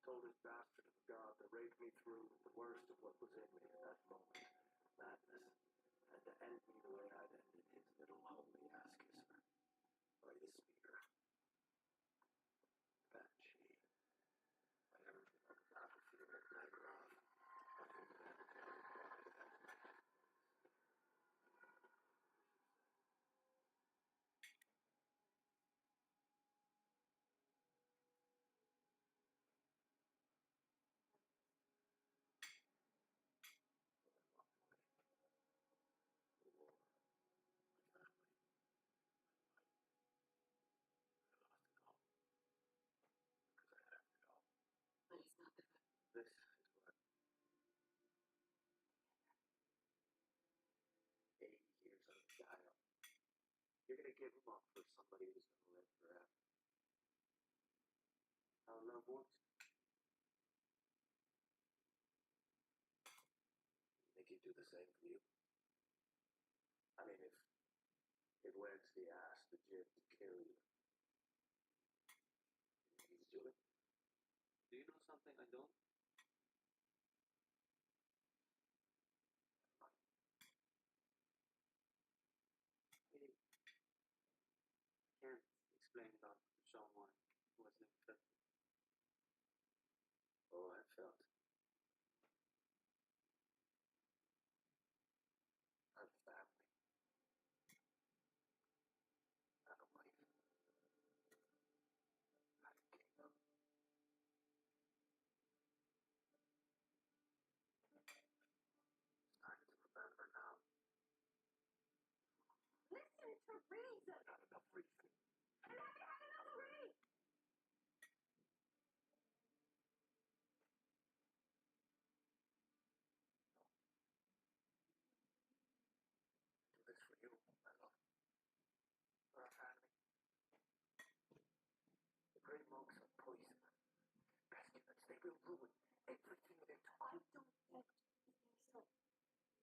Told his bastard of a god to rake me through with the worst of what was in me at that moment. Madness. And to end me the way I'd ended his little holy ass kisser. By the spear. Banshee. I heard on the battlefield at Nagrov. But it's not that. This is what 80 years of exile. You're gonna give him up for somebody who's gonna live forever. How love works. You think he'd do the same for you? I mean, if it went to the ass, the jib to kill you. You think he'd do it? Do you know something I don't? I can't explain that to someone who has never felt it. Oh, I felt. I have a family. I have a wife. I have a kingdom. It's time to remember now. Listen to reason. Not enough reason. I never had another reason. Do this for you, my love. For our family. The great monks are poison. Pestilence. They will ruin everything they I touch. don't want to be so.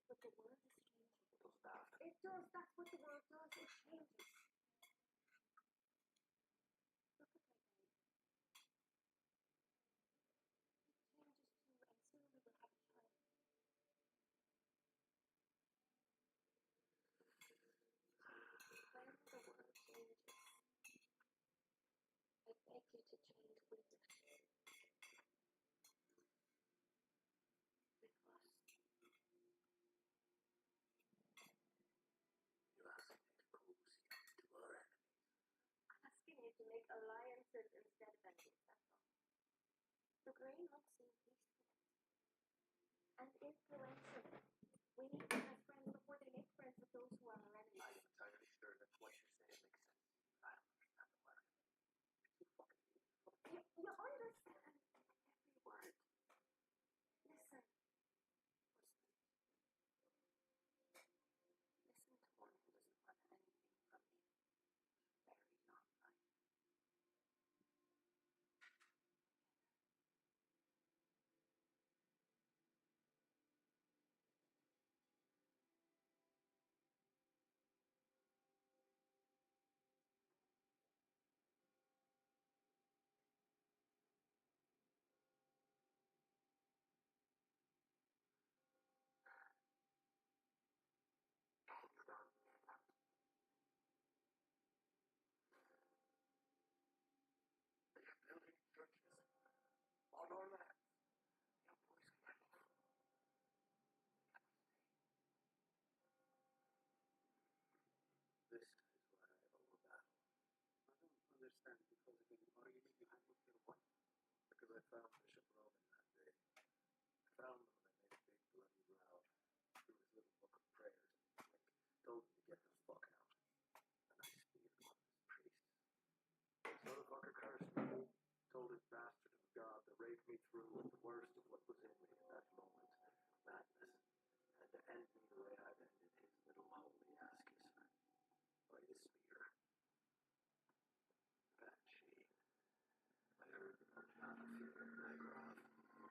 But the world is changing. It does that. It does. That's what the world does. It changes. Look at my baby. It changes too, and soon we will have a child. When the world changes, I beg you to change with it. With us. You ask me to co-see to our enemies. I'm asking you to make alliances instead of enemies, that's all. The grey monks seem peaceful and influential. We need them as friends before they make friends with those who are our enemies. I'm entirely sure that what you're saying makes sense. I don't understand the word. You're too fucking beautiful. You understand every word. Listen. Listen to one who doesn't want anything from you. Very long life. They are building churches on our land. Your boys can have This is why I owe a battle. I don't understand because again, are you behind with your wife? Because I found Bishop Roman that day. I found him and I made a big bloody row. Threw his little book of prayers in his wake. Told him to get the fuck out. And I speared one of his priests. So the fucker cursed me. Told his bastard of a god to rake me through with the worst of what was in me at that moment. Madness. And to end me the way I'd ended his little holy ass kisser. By the spear. Banshee. I heard on the battlefield at Nagrov. By the spear.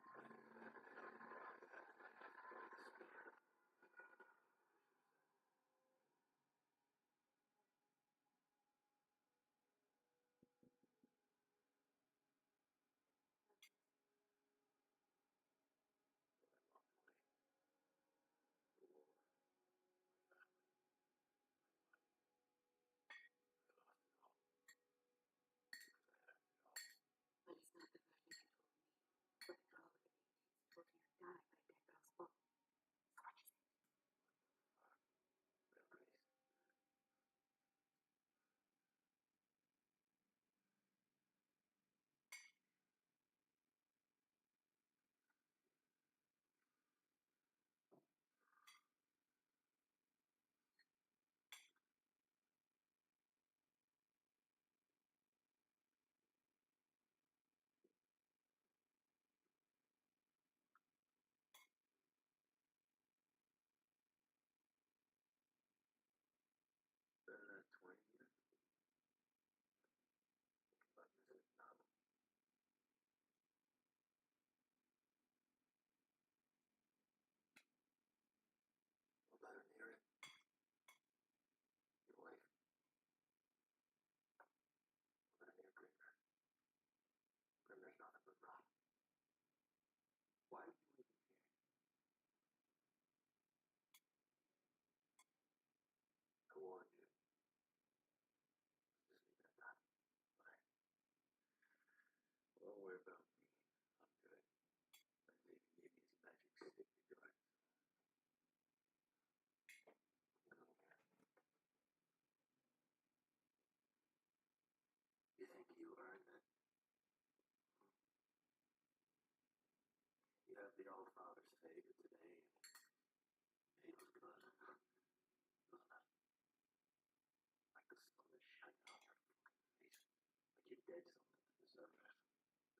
edge something to the surface.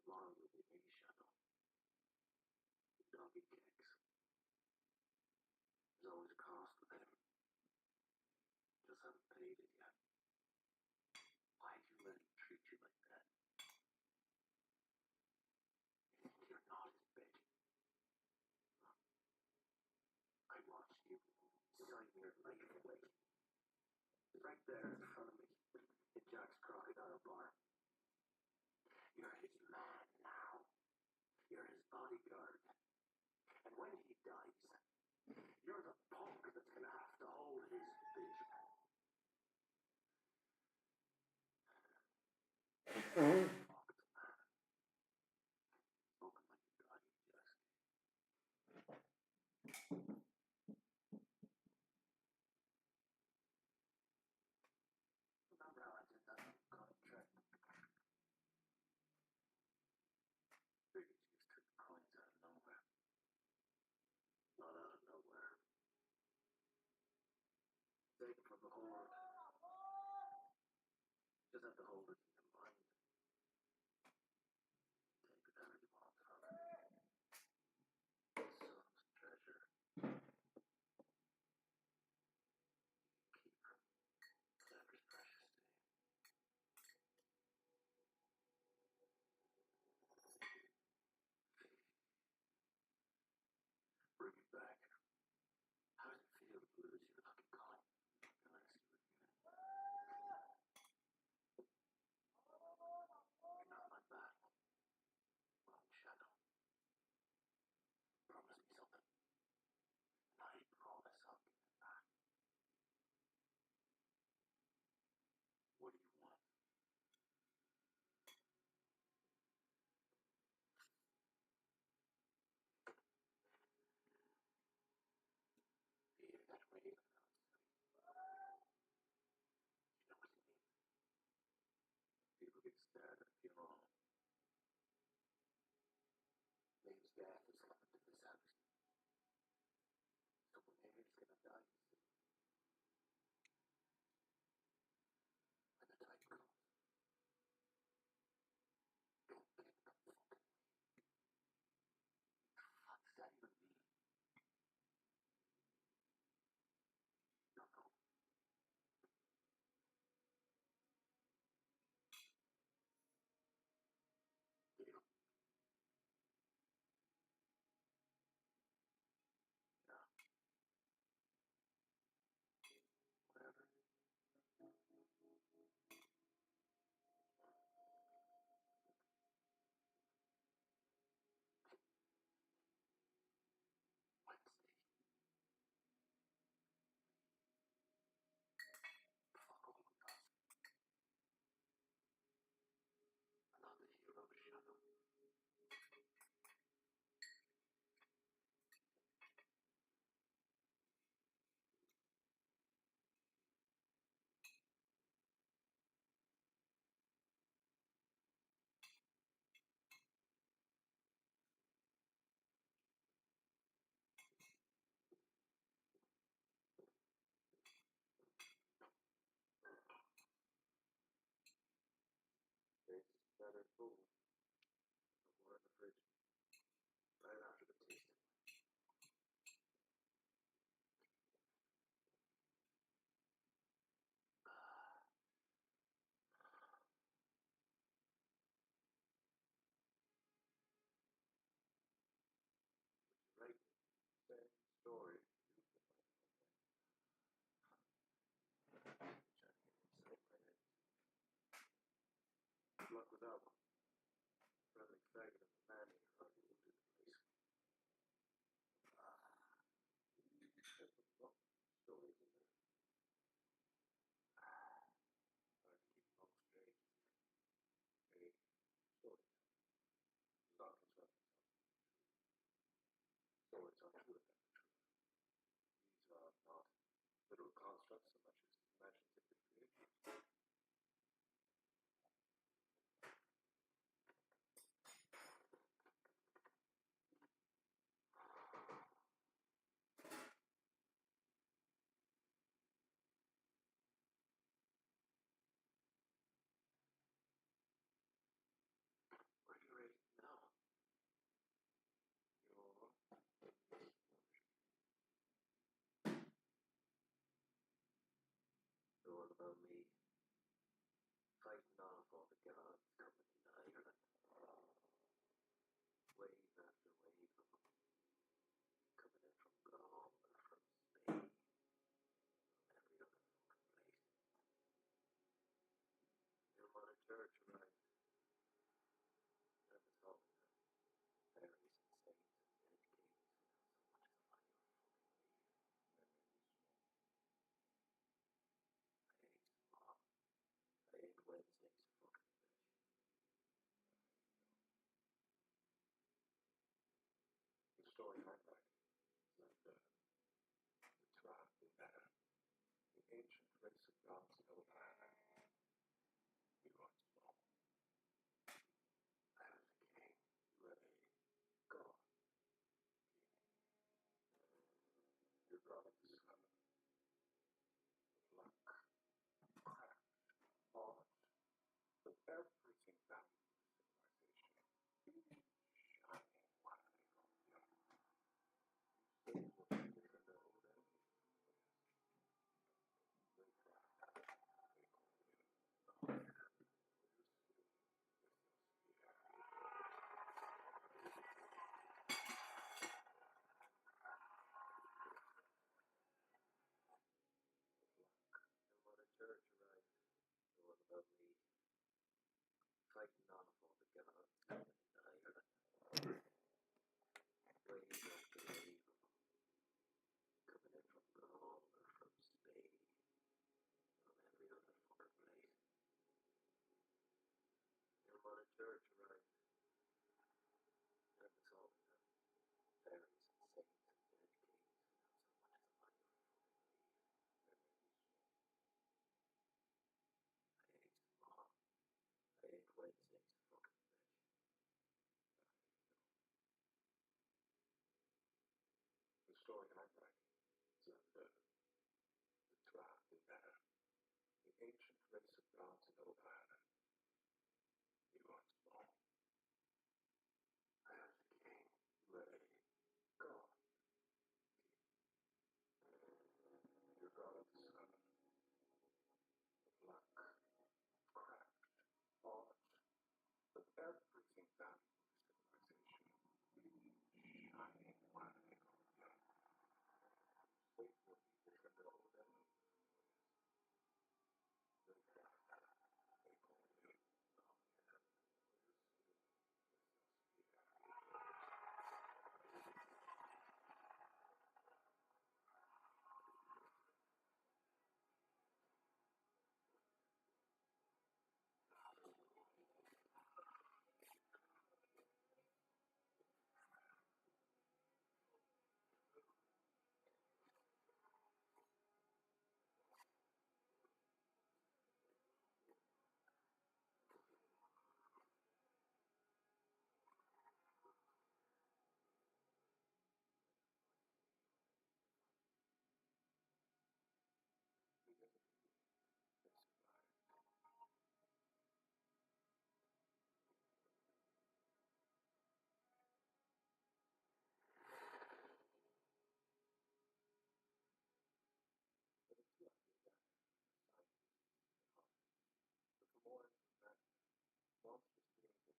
Tomorrow you'll be me, Shadow. Doggy kicks. There's always a cost with him. Just haven't paid it yet. Why'd you let him treat you like that? You think you're not his bitch? I watched you sign your life away. Right there in front of me, in Jack's Crocodile Bar. You're his man now. You're his bodyguard. And when he dies, you're the punk that's gonna have to hold his vision. Fucked man. Spoken like a guy, Jesse. Remember how I did that contract? Figures just took coins out of nowhere. Not out of nowhere. Take it from the horde. Just have to hold it in your mind. Take whatever you want from it. Son's treasure. Keep whatever's precious to you. Bring it back. How does it feel to lose your lucky coin? Can I ask you again? You're not my battle. Well, Shadow. Promise me something. And I promise I'll give it back. What do you want? Be it that way or not. You know what I mean? People get stabbed at a funeral. Name's death is coming to this house. Someone here is gonna die soon. When the time comes, don't get in the fucking way. What's that even mean? No, no. Deal. Yeah. Whatever. Wednesday. Fuck all of us. Another hero, Shadow. Tastes better full. No more in the fridge. Right after the tasting. Right? Same story. Trying to get insight right in. Good luck with that one. Friendly faggot of a man here already looted the place. There's some book stories in there. Hard to keep them all straight. Hey, story. Not constructed. Stories are true than the truth. These are not literal constructs so much as imaginative creations. Wednesday's a fucking bitch. The story I write is that the tribe, the ancient race of gods in old Ireland, we once saw. I was a king, you were a god. Your god of the sun, of luck, craft, art, of everything valuable to civilization, shining wildly from the earth. You saved what people from their old enemies. They cried out, they called you. Will you soon with your spear? And Mother Church arrived. The one about me fighting off all the gods in Ireland. Wave after wave of them, coming in from Gaul or from Spain, from every other fucking place. And Mother Church arrived. And it was all the fairies and saints and dead kings without so much as a line of fucking leave. And then you small. I ate small. I ate Wednesday's a fucking bitch. The story I write is of the tribe, the ancient race of gods in old Ireland. We once saw. I was a king, you were a god. Your god of the sun, of luck, craft, art, of everything valuable to civilization, shining wildly from the earth. Saved your people from their old enemies. They cried out, they called you. Oh yeah, will you soon with your spear? They survived. But it's lucky that scientists and art. But for more than that, monstrous beings that came from under the sea, under the ground, under the surface of things. I remember it now. The land came from your father's father. One night fell on the morning.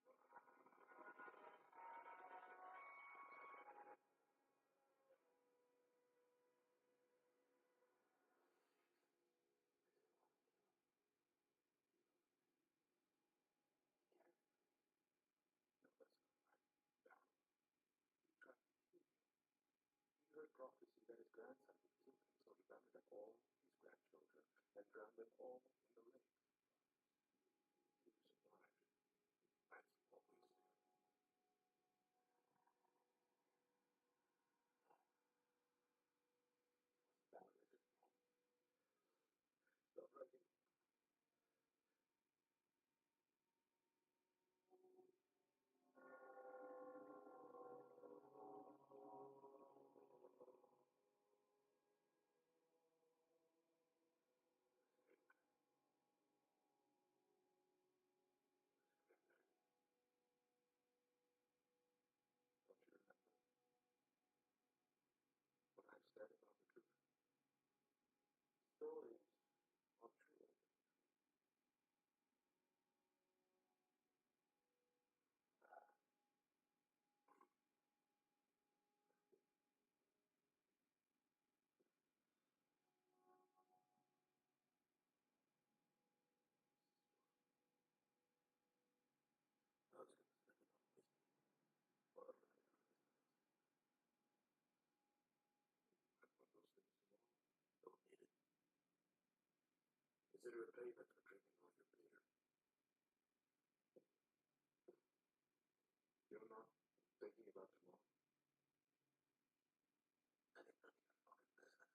No, that's not right. Down. He tried to kill you. He heard prophecy that his grandson would kill him, so he rounded up all his grandchildren and drowned them all in the lake. You survived. That's what we said. About it. Stop writing. payment for drinking all your beer. You're not thinking about tomorrow? That ain't none of your fucking business.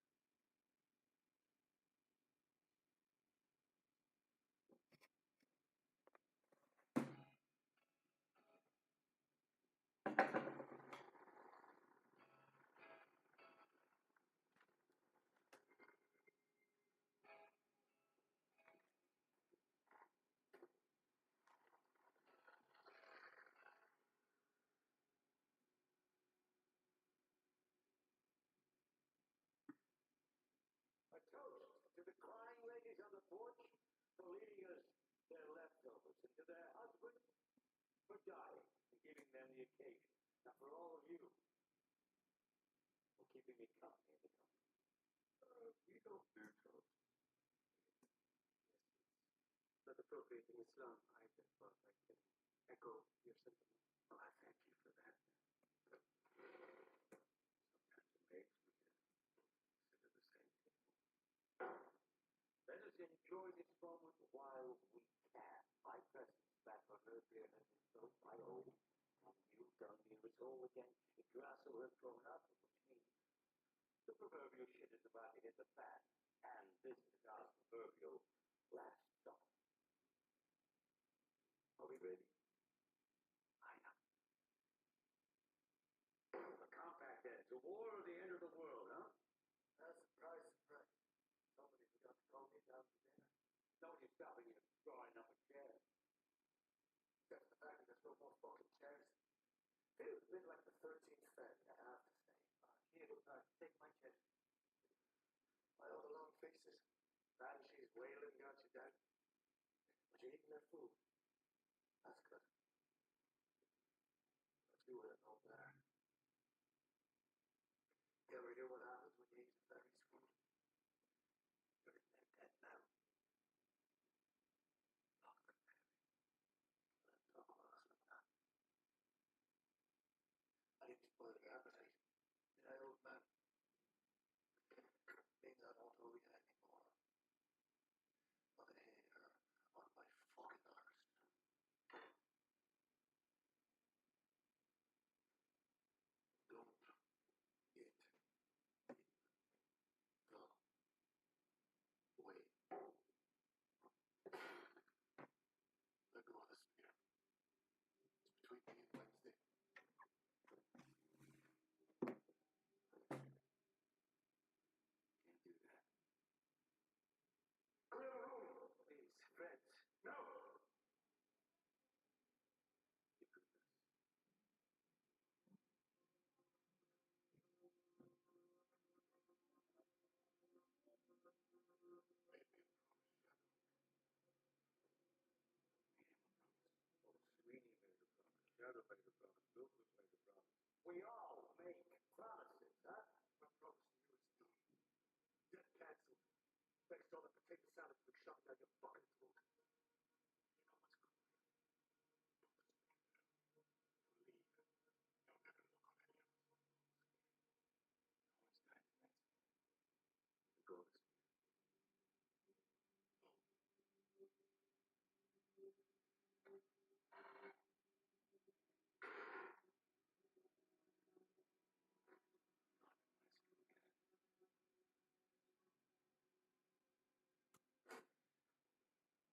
A toast to the crying ladies on the porch for leading us their leftovers, and to their husbands for dying and giving them the occasion. Now for all of you for keeping me company in the company. We don't do toast. Not appropriate in Islam either, but I can echo your sentiment. Well, I thank you for that. Sometimes it makes me sit at the same table. Let us enjoy this moment while we can. My presence back on Earth here has been felt by old, and you done me with all again. The grass will have grown up, which means the proverbial shit is about to hit the fan, and this is our proverbial last stop. Are we ready? I am. A compact then. To war or the end of the world, huh? Surprise, surprise. Somebody forgot to call me down to dinner. Nobody's stopping you drawing up a chair. Except for the fact that there's no more fucking chairs. Feels a bit like the 13th Fed, I have to say. Here, take my chair. By all the long faces. Banshees wailing got you down. But you're eating their food. That's good. But you would have known better. You ever hear what happens when you eat the fairy's food? You're in their dead now. Not good, baby. Let's talk about us like that. I didn't spoil your appetite. Did I, old man? Means I won't owe you anymore. Of a hair on my fucking arse. Don't get the way. Let go of the spear. It's between me and Wednesday. Can't do that. Clear the room, please, friends. No! You could this. Sweeney made a promise. Shadow made a promise. Milkwood made a promise. We all make promises, huh? My promise to you is done. Debt cancelled. Thanks to all the potato salad we've shoved down your fucking throat. You know what's good for you? Don't listen to them. You leave. Don't ever look on any of us. No one's dying next. The goal is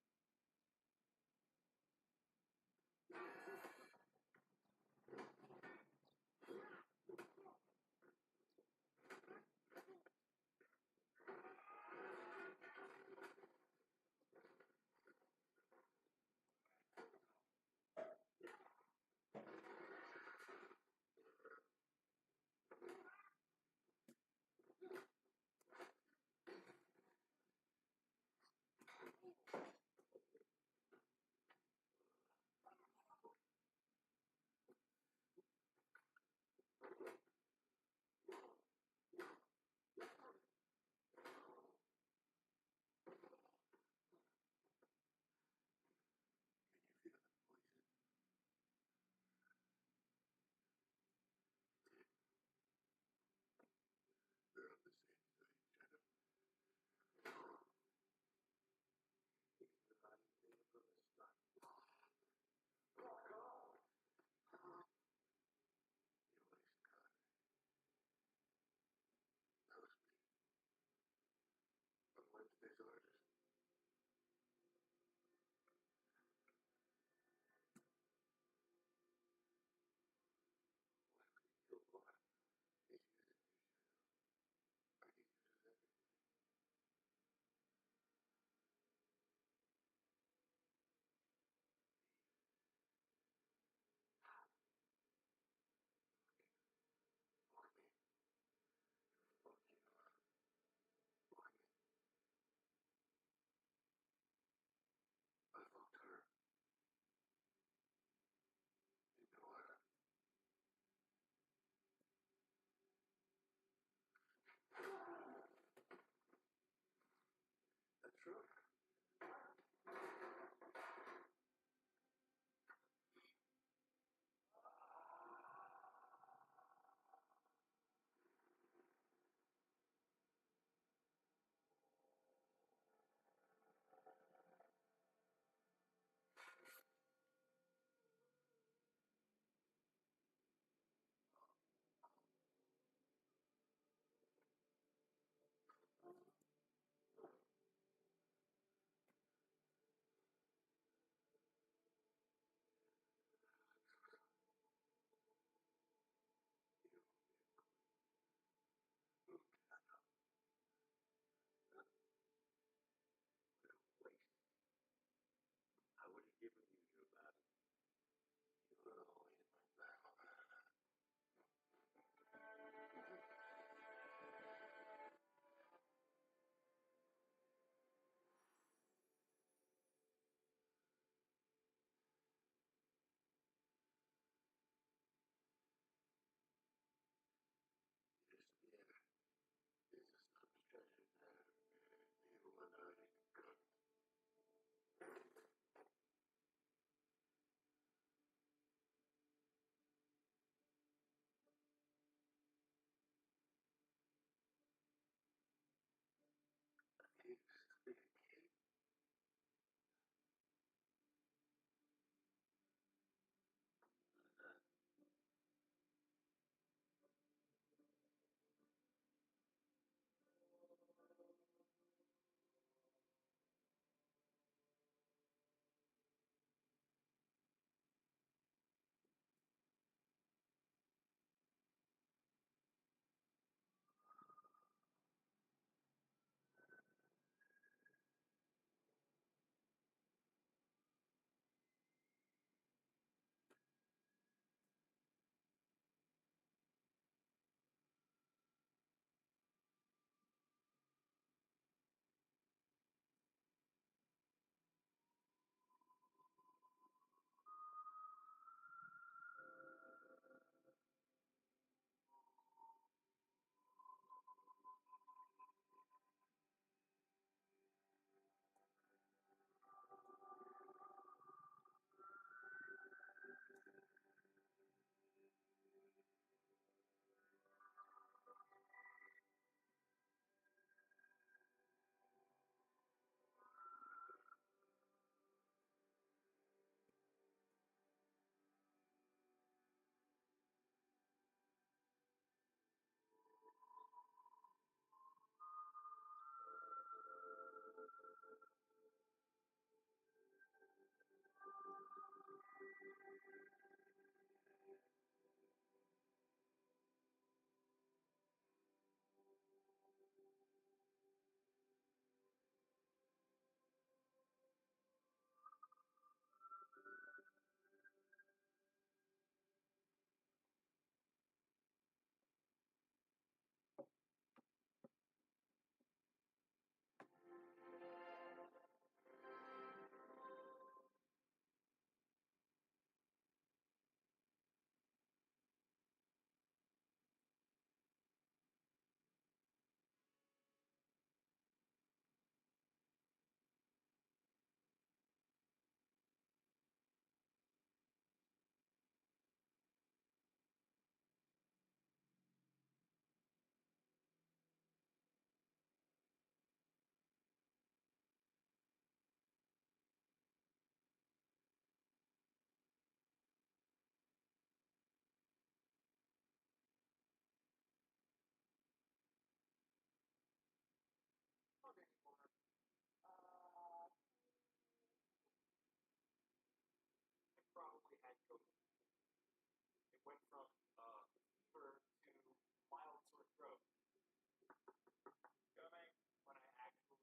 Probably had COVID. It went from fever to mild sore throat. When I actually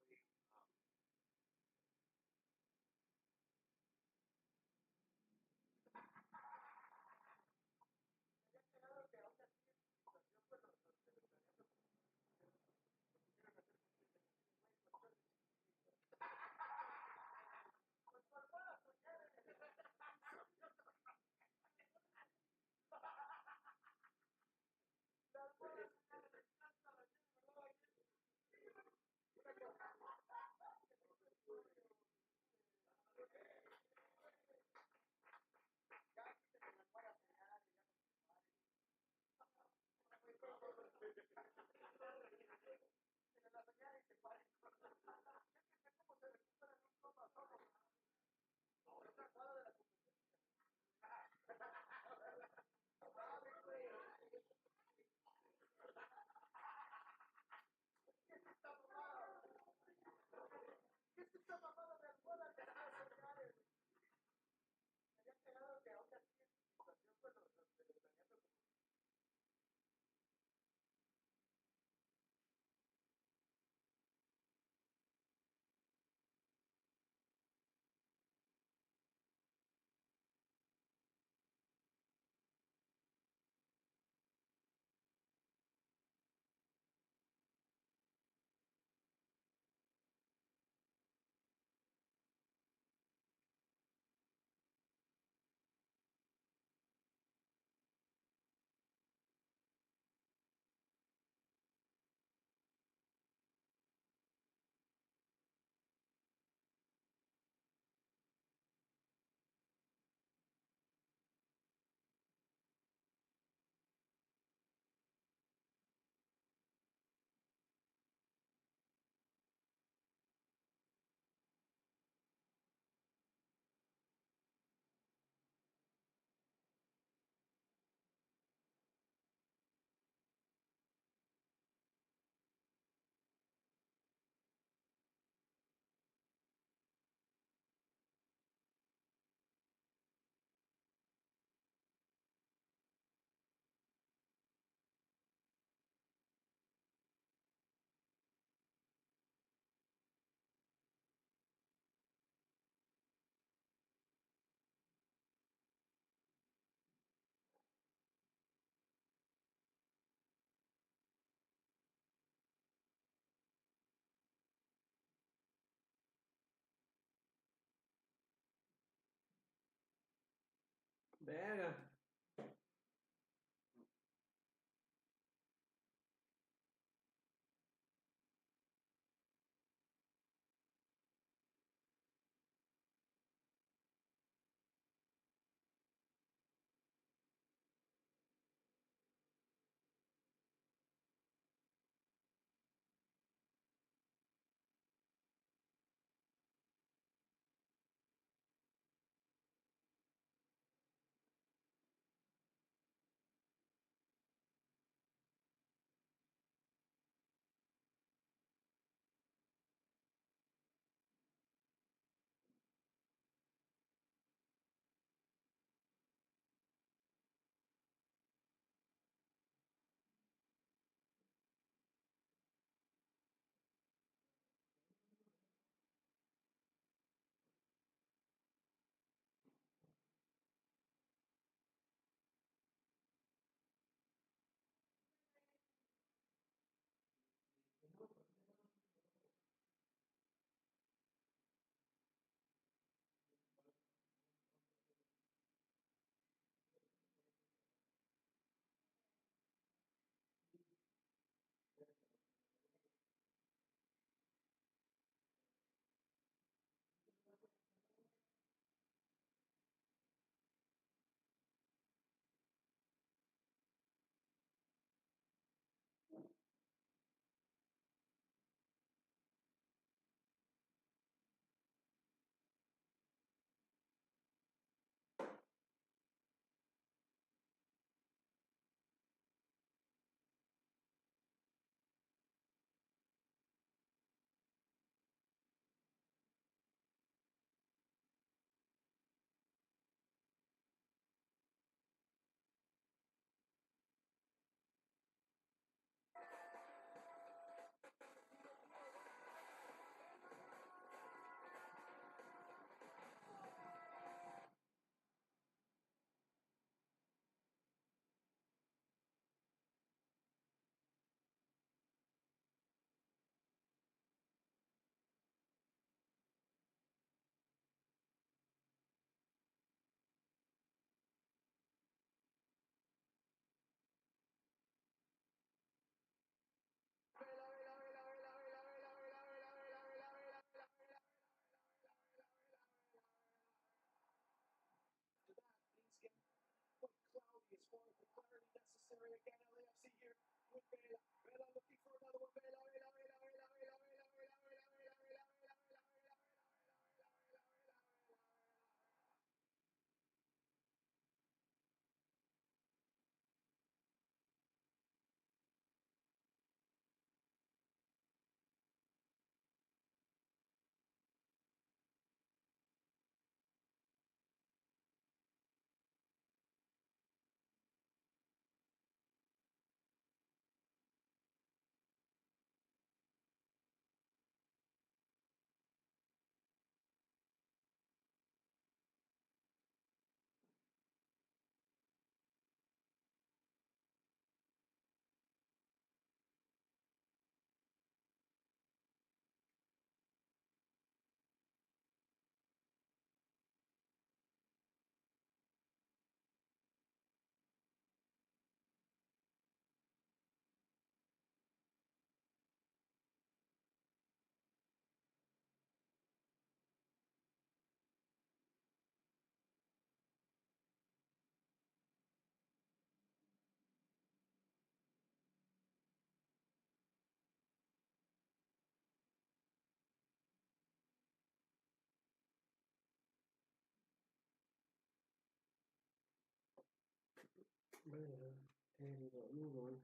Verga. with Vela. Vela looking for another one. Vela, Vela, Vela, Vela, Vela, Vela, Vela, Vela, Vela, Vela, Vela, Vela, Vela, Bueno, move on.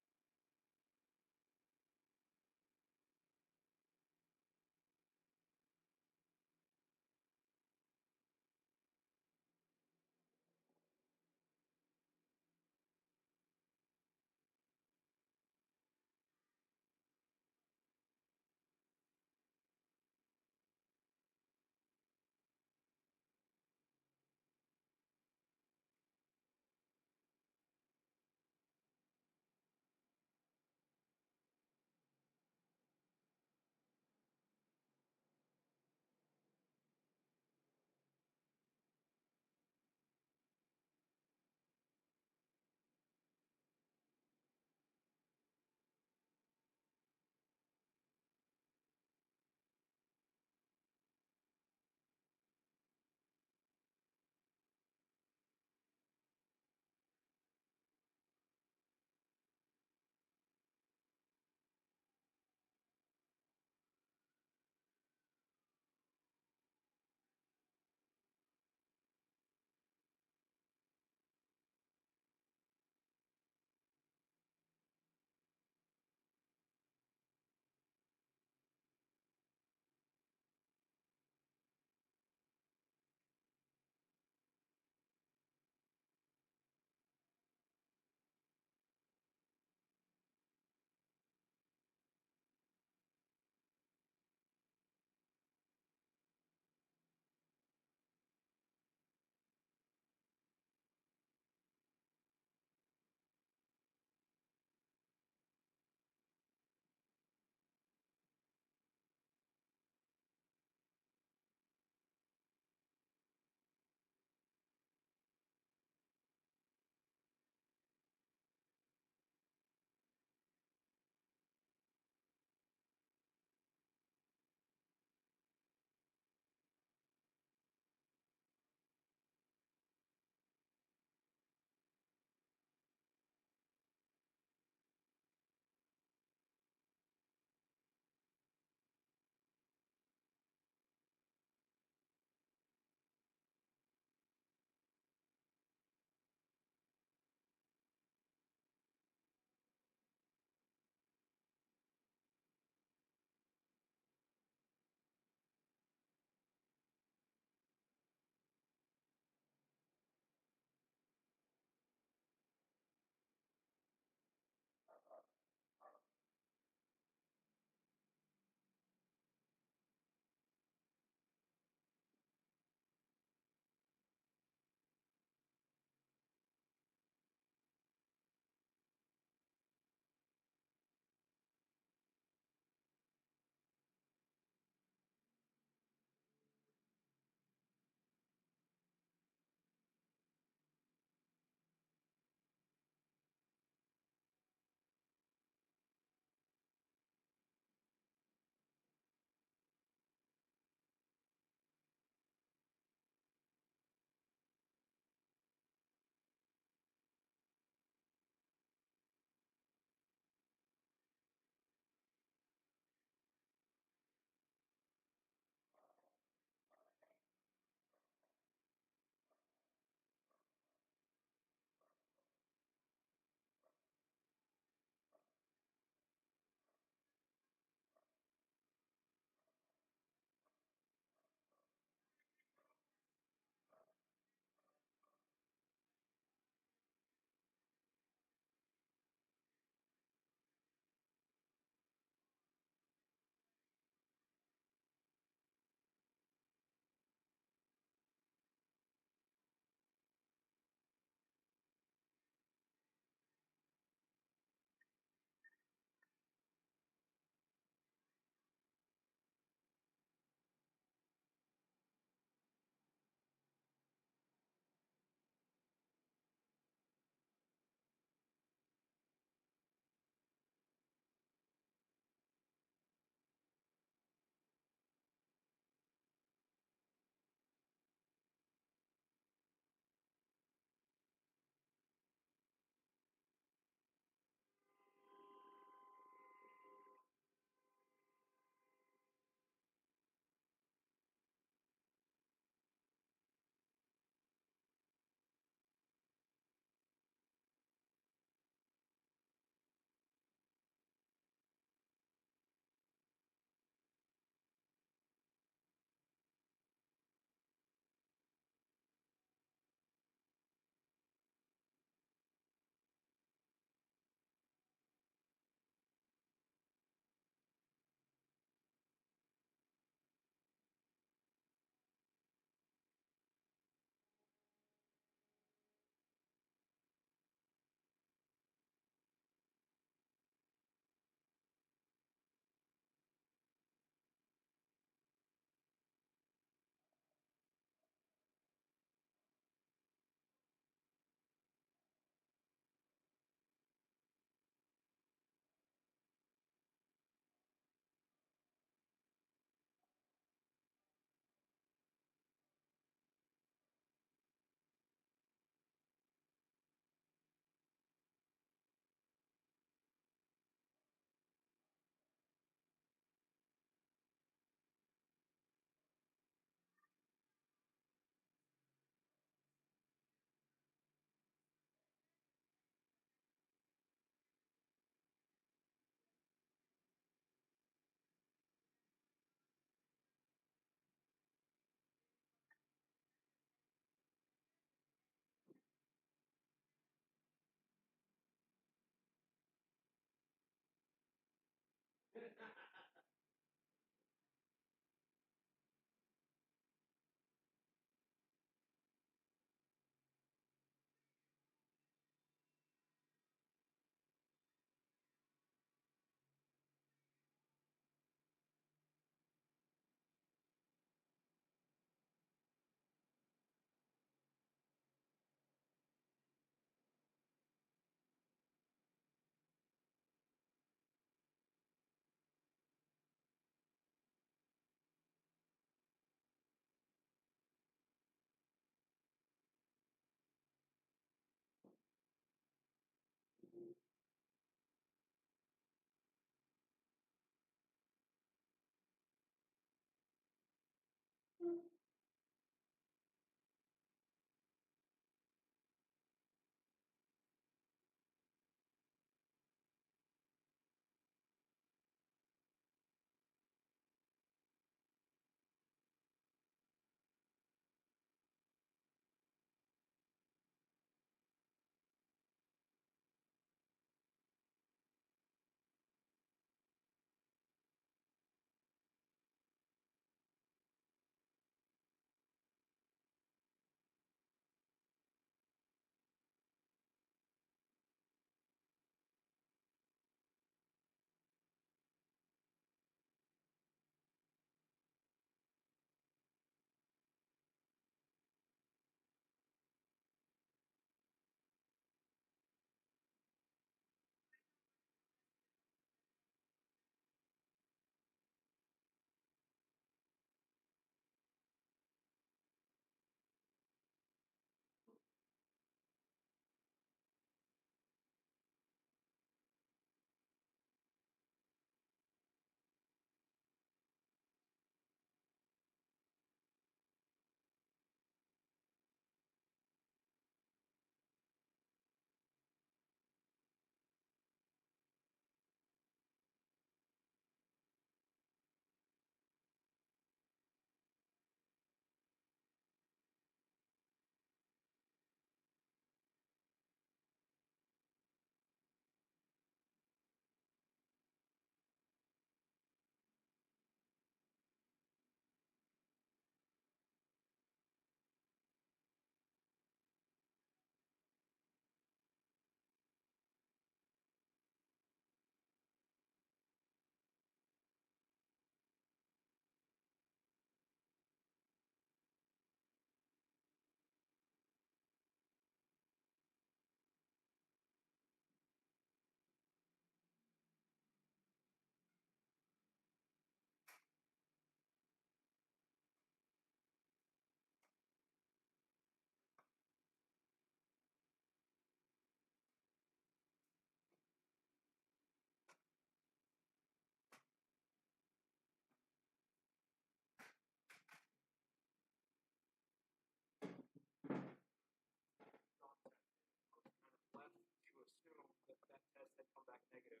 back negative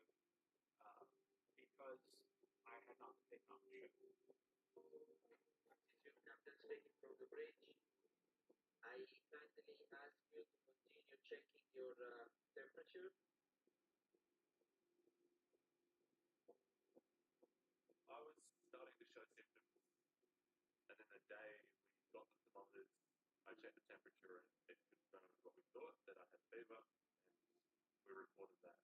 because I had not been taken off the ship. This is your captain speaking from the bridge. I kindly ask you to continue checking your temperature. I was starting to show symptoms, and then the day we got the thermometers, I checked the temperature and it confirmed what we thought, that I had fever, and we reported that.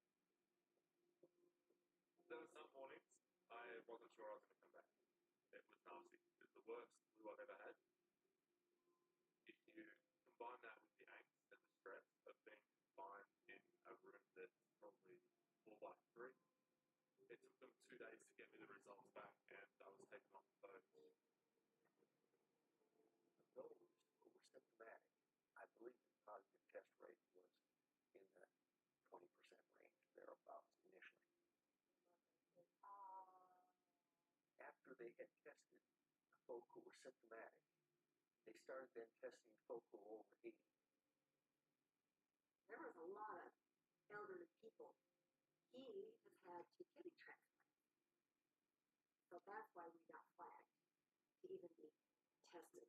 There were some mornings I wasn't sure I was going to come back. It was nasty. It was the worst flu I've ever had. If you combine that with the angst and the stress of being confined in a room that's probably 4x3, it took them 2 days to get me the results back, and I was taken off the boat. Those who were symptomatic, I believe the positive test rate was in the 20% range, thereabouts, initially. After they had tested the folk who were symptomatic, they started then testing folk who were over 80. There was a lot of elderly people. He has had 2 kidney transplants. So that's why we got flagged to even be tested.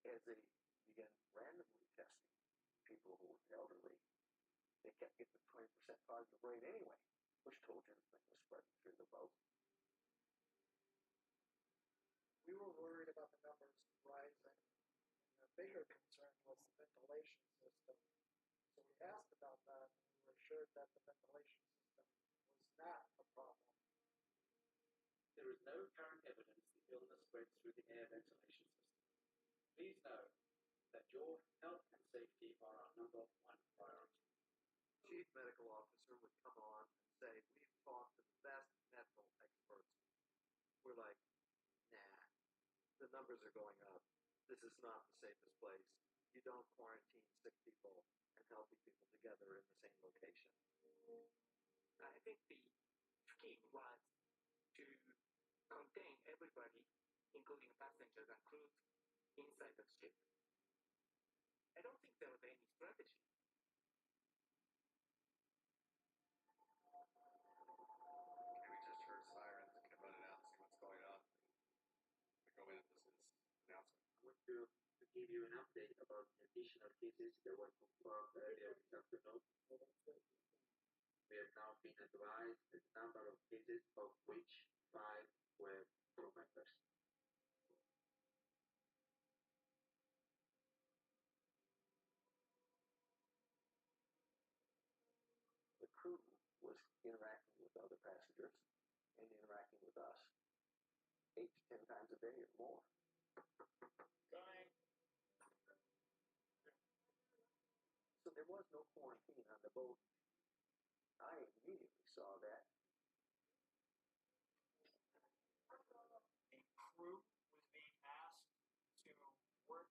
As they began randomly testing people who were elderly, they kept getting the 20% positive rate anyway, which told you the thing was spreading through the boat. We were worried about the numbers rising, and the bigger concern was the ventilation system. So we asked about that, and we were assured that the ventilation system was not a problem. There is no current evidence the illness spreads through the air ventilation system. Please know that your health and safety are our number one priority. Chief medical officer would come on and say, we've talked to the best medical experts. We're like, nah, the numbers are going up. This is not the safest place. You don't quarantine sick people and healthy people together in the same location. I think the scheme was to contain everybody, including passengers and crew, inside the ship. I don't think there was any strategy. Okay, we just heard sirens. Can I run it out and see what's going on? We go in at this announcement. I want to give you an update about the additional cases that were confirmed earlier this afternoon. We have now been advised the number of cases, of which 5 were crew members. The crew was interacting with other passengers and interacting with us 8 to 10 times a day or more. So there was no quarantine on the boat. I immediately saw that. The crew was being asked to work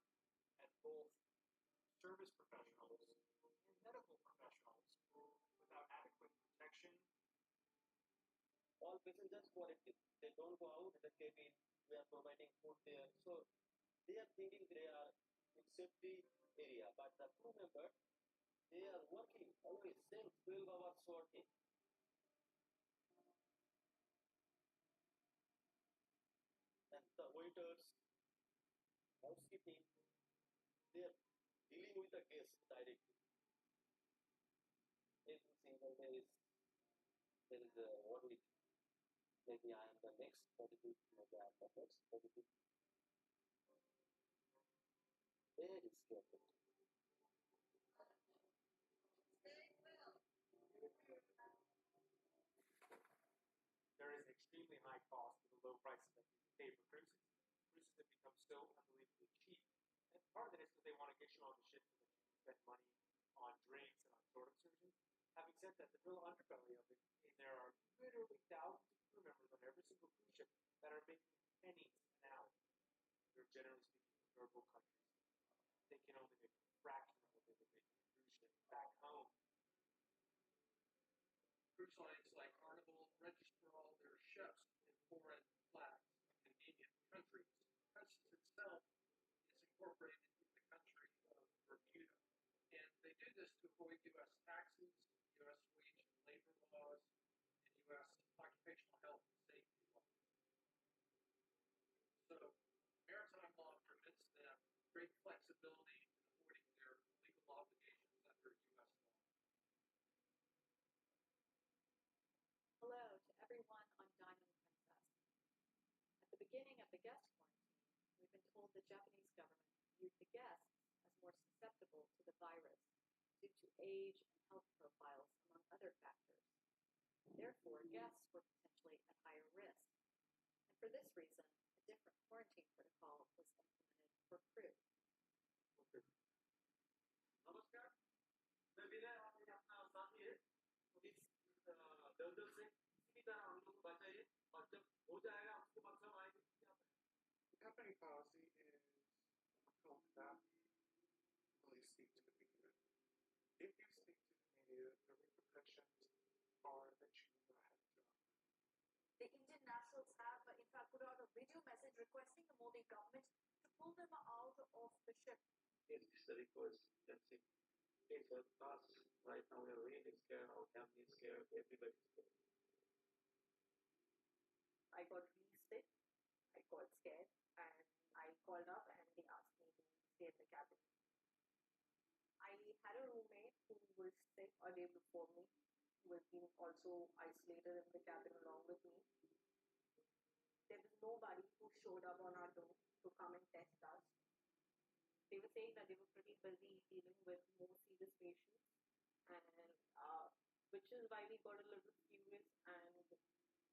as both service professionals and medical professionals without adequate protection. All passengers quarantine. They don't go out of the cabin. We are providing food there. So they are thinking they are in safety area, but the crew member, they are working always same 12 hours working. And the waiters, housekeeping, they are dealing with the guests directly. Every single day there is a 1 week. Maybe I am the next positive, maybe I am the next positive. Very skillful. There is an extremely high cost for the low prices that you pay for cruises. Cruises have become so unbelievably cheap. And part of it is because they want to get you on the ship so that you can spend money on drinks and on sword excursions. Having said that, the real underbelly of it is there are literally thousands of crew members on every single cruise ship that are making pennies an hour. They're generally speaking from third world countries. They can only make a fraction of what they would make on a cruise ship back home. Cruise lines like Carnival register all their ships in foreign flags of convenient countries. Customs itself is incorporated in the country of Bermuda. And they do this to avoid U.S. taxes, U.S. wage and labor laws, and U.S. occupational health and safety laws. So maritime law permits them great flexibility in avoiding their legal obligations under U.S. law. Hello to everyone on Diamond Princess. At the beginning of the guest quarantine, we've been told the Japanese government viewed the guests as more susceptible to the virus due to age and health profiles, among other factors. Therefore, guests were potentially at higher risk. And for this reason, a different quarantine protocol was implemented for crew. नमस्कार मैं विनय और मेरे अपना साथी है तो इस दलदल से किसी तरह हम लोग को बचाइए और जब हो जाएगा उसके बाद सब आएंगे क्या The company policy is don't stop until you speak to the media. If you speak to the media, the repercussions are that you have a job. The Indian nationals have, in fact, put out a video message requesting the Modi government to pull them out of the ship. Yes, it's the request. That's it. Please help us. Right now we are really scared. Our family is scared. Everybody's scared. I got really sick. I got scared, and I called up, and they asked me to stay in the cabin. I had a roommate who was sick a day before me, who was being also isolated in the cabin along with me. There was nobody who showed up on our door to come and test us. They were saying that they were pretty busy dealing with more serious patients, and which is why we got a little curious, and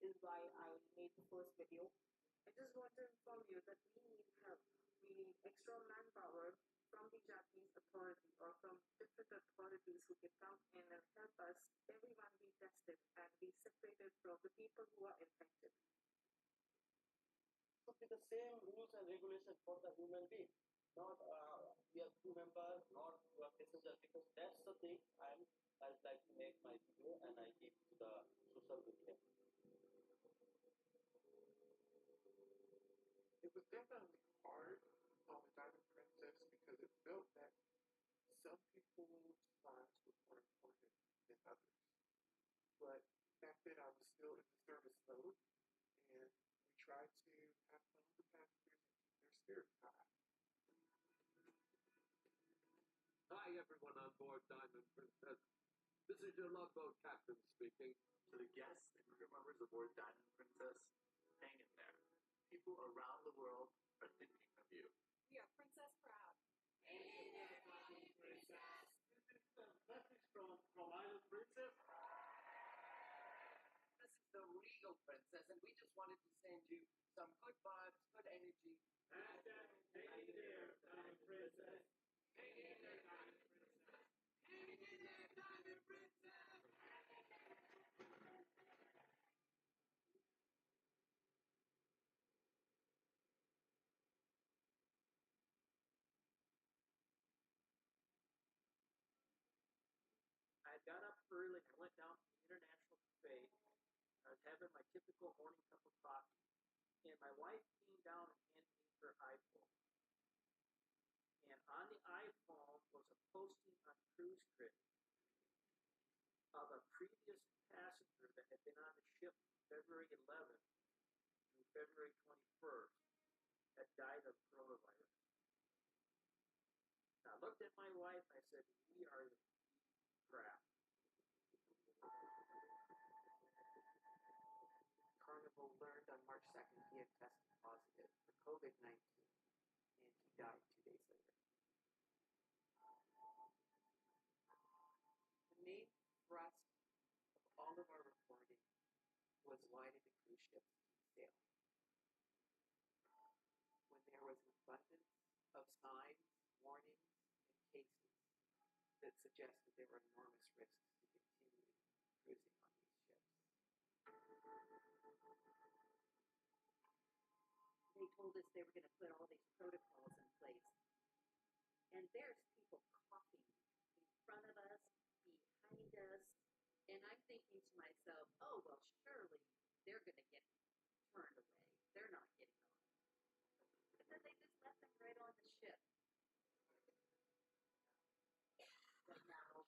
is why I made the first video. I just want to inform you that we need help. We need extra manpower from the Japanese authority or from different authorities who can come in and help us, everyone be tested and be separated from the people who are infected. should be the same rules and regulations for the human being, not we are crew member, not you are passenger, because that's the thing I'd like to make my video and I give to the social media. It was definitely hard on the Diamond Princess because it felt that some people's lives were more important than others. But back then I was still in the service mode, and we tried to have fun with the passengers and keep their spirits high. Hi, everyone on board Diamond Princess. This is your lugboat captain speaking. To the guests and crew members aboard Diamond Princess, hang in there. People around the world are thinking of you. We are Princess Proud. This is the message from Island Princess. This is the real princess, and we just wanted to send you some good vibes, good energy. Hashtag hang in there, Diamond Princess. Hang in there, Diamond Princess. Hang in there, Diamond Princess. I got up early and went down to the International Cafe. I was having my typical morning cup of coffee, and my wife came down and handed me her iPhone. And on the iPhone was a posting on Cruise Critic of a previous passenger that had been on the ship from February 11th through February 21st that died of coronavirus. And I looked at my wife, I said, we are the crap. Carnival learned on March 2nd he had tested positive for COVID-19, and he died 2 days later. The main thrust of all of our reporting was why did the cruise ship keep sailing? When there was an abundance of signs, warnings, and cases that suggested there were enormous risks to continue cruising on these ships. They told us they were going to put all these protocols in place. And there's people coughing in front of us, behind us, and I'm thinking to myself, oh, well, surely they're going to get turned away. They're not getting on. But then they just left them right on the ship. But now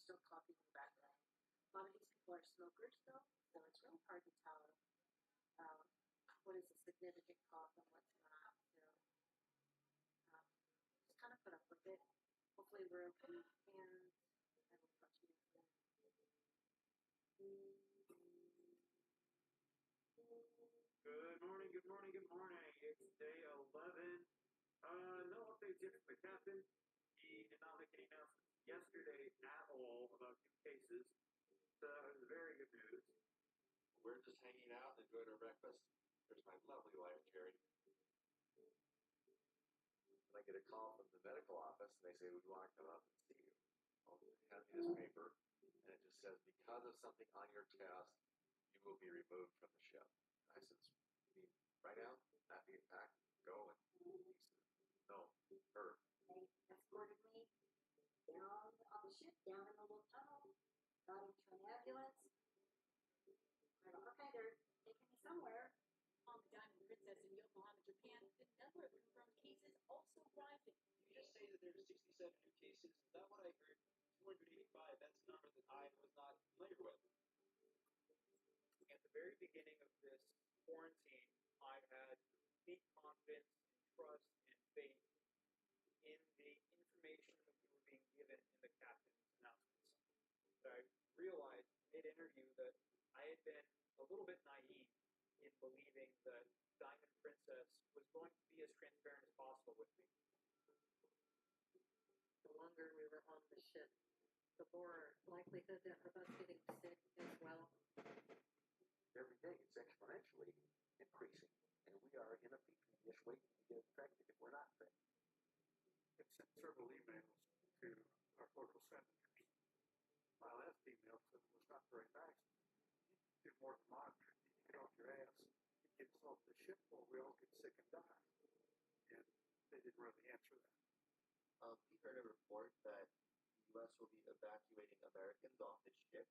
still coughing in the background. A lot of these people are smokers, though, so it's really hard to tell what is a significant cough and what's not. So just kind of put up with it. Hopefully, we're okay, and I will talk to you later. Good morning, good morning, good morning. It's day 11. No updates yet from the captain. He did not make any announcements yesterday at all about new cases. So it was very good news. We're just hanging out and enjoying our breakfast. There's my lovely wife, Jerry. And I get a call from the medical office, and they say, we want to come up and see you. Well, they hand me this paper, and it just says, because of something on your chest, you will be removed from the ship. And I said, you mean right now? Not being packed, go. And he said, no, her. They escorted me down on the ship, down in the little tunnel, got into an ambulance. I go, okay, they're taking me somewhere. On the Diamond Princess in Yokohama, Japan, the number of confirmed cases also rising. You just say that there's 67 new cases. Is that what I heard? 285. That's a number that I was not familiar with. At the very beginning of this quarantine, I had complete confidence and trust and faith in the information that we were being given in the captain's announcements. But I realized mid-interview that I had been a little bit naive in believing that Diamond Princess was going to be as transparent as possible with me. The longer we were on the ship, the more likelihood of us getting sick as well. Every day it's exponentially increasing, and we are in a petri dish waiting to get infected if we're not infected. It sent several emails to our local senators. My last email said it was not very nice. You do more than monitoring. You get off your ass and get us off the ship or we all get sick and die. And they didn't really answer that. We heard a report that the U.S. will be evacuating Americans off this ship.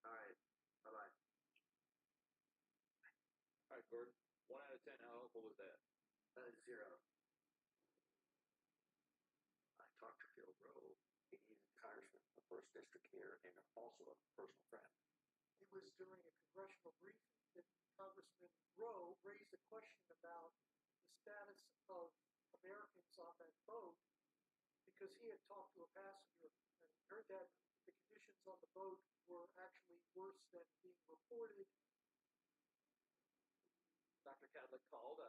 All right, bye-bye. All right, Gordon. 1 out of 10, how helpful was that? 0. I talked to Phil Rowe. He's a congressman, a first district here, and also a personal friend. It was during a congressional briefing that Congressman Rowe raised a question about the status of Americans on that boat because he had talked to a passenger and heard that the conditions on the boat were actually worse than being reported. Dr. Cadlick called.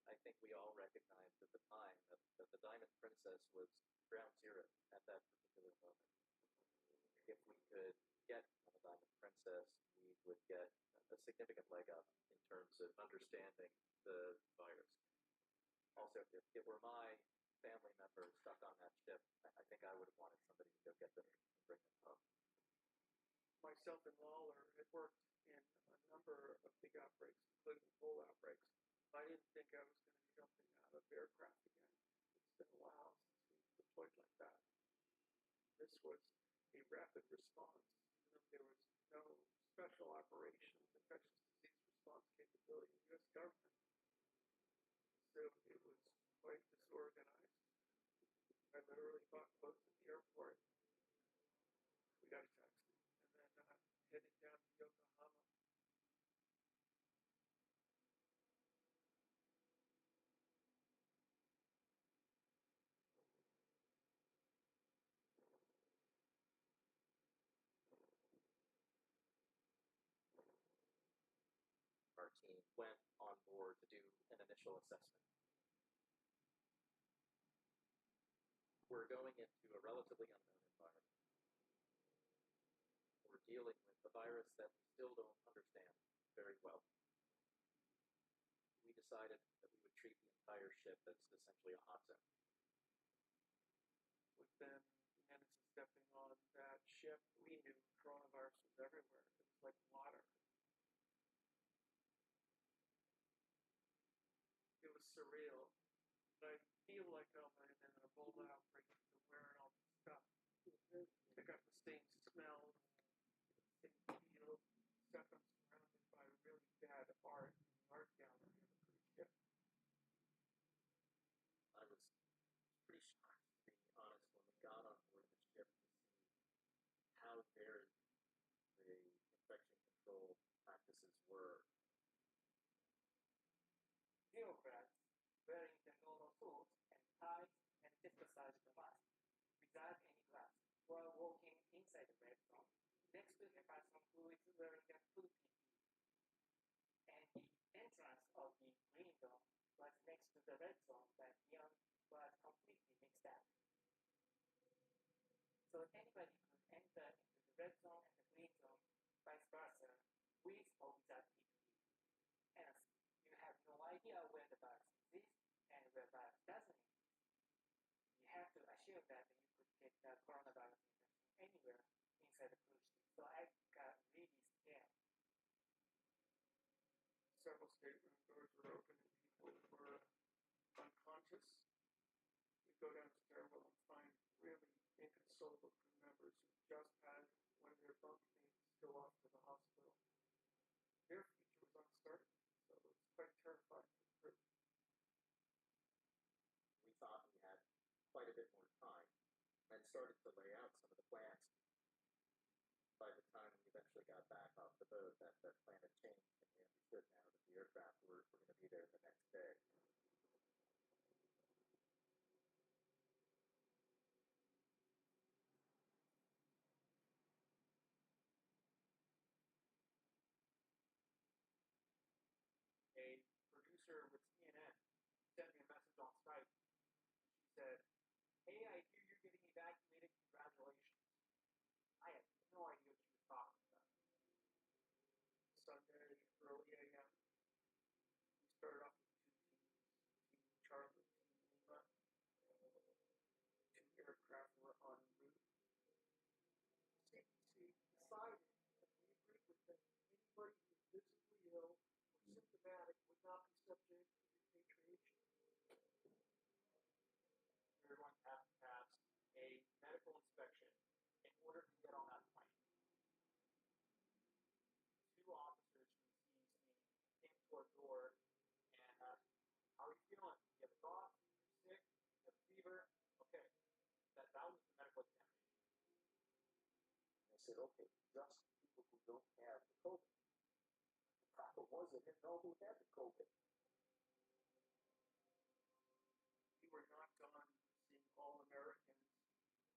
I think we all recognized at the time that the Diamond Princess was ground zero at that particular moment. If we could get on the Diamond Princess, we would get a significant leg up in terms of understanding the virus. Also, if it were my family member stuck on that ship, I think I would have wanted somebody to go get them and bring them home. Myself and Lawler had worked in a number of big outbreaks, including Ebola outbreaks. I didn't think I was going to be jumping out of aircraft again. It's been a while since we've deployed like that. This was a rapid response, even though there was no special operations, infectious disease response capability in the U.S. government. So it was quite disorganized. I literally bought clothes at the airport. We got a taxi and then headed down to Yokohama. Our team went on board to do an initial assessment. We're going into a relatively unknown environment. We're dealing with a virus that we still don't understand very well. We decided that we would treat the entire ship as essentially a hot zone. Within minutes of stepping on that ship, we knew coronavirus was everywhere. It was like water. It was surreal. But I feel like I'm in an Ebola outbreak because I'm wearing all this stuff. I got the same smell, same feel, except I'm surrounded by really bad art in the art gallery of a cruise ship. medical practices were. Bureaucrats wearing the normal suits and ties and synthesized the mask without any gloves while walking inside the red zone next to the person who is wearing the full PPE. And the entrance of the green zone was next to the red zone, but neon was completely mixed up. So anybody could enter into the red zone and the green zone, vice versa, with or without PPE. Hence, you have no idea where the virus exists and where virus doesn't exist. You have to assume that you could get the coronavirus infection anywhere inside the cruise ship. So I got really scared. Several stateroom doors were open and people were unconscious. We go down the stairwell and find really inconsolable crew members who just had one of their bunk mates go off to the hospital. Their future was uncertain, so it was quite terrifying for the crew. We thought we had quite a bit more time and started to lay out some of the plans. By the time we eventually got back off the boat, that plan had changed, and we understood now that the aircraft were going to be there the next day. A producer with CNN sent me a message on Skype. She said, "Hey, I hear you're getting evacuated. Congratulations." I had no idea what she was talking about. Sunday, early AM, we started off with two teams, Team Charlie, Team Lima. Two aircraft were en route. CDC decided, and we agreed with them, anybody who was visibly ill or symptomatic would not be subject to repatriation. We were going to have to pass a medical inspection in order to get on that plane. Two officers from CDC came to our door and asked, "How are you feeling? Do you have a cough? Are you sick? Do you have a fever?" Okay, that was the medical examination. And I said, okay, just people who don't have the COVID. The problem was they didn't know who had the COVID. We were not done seeing all Americans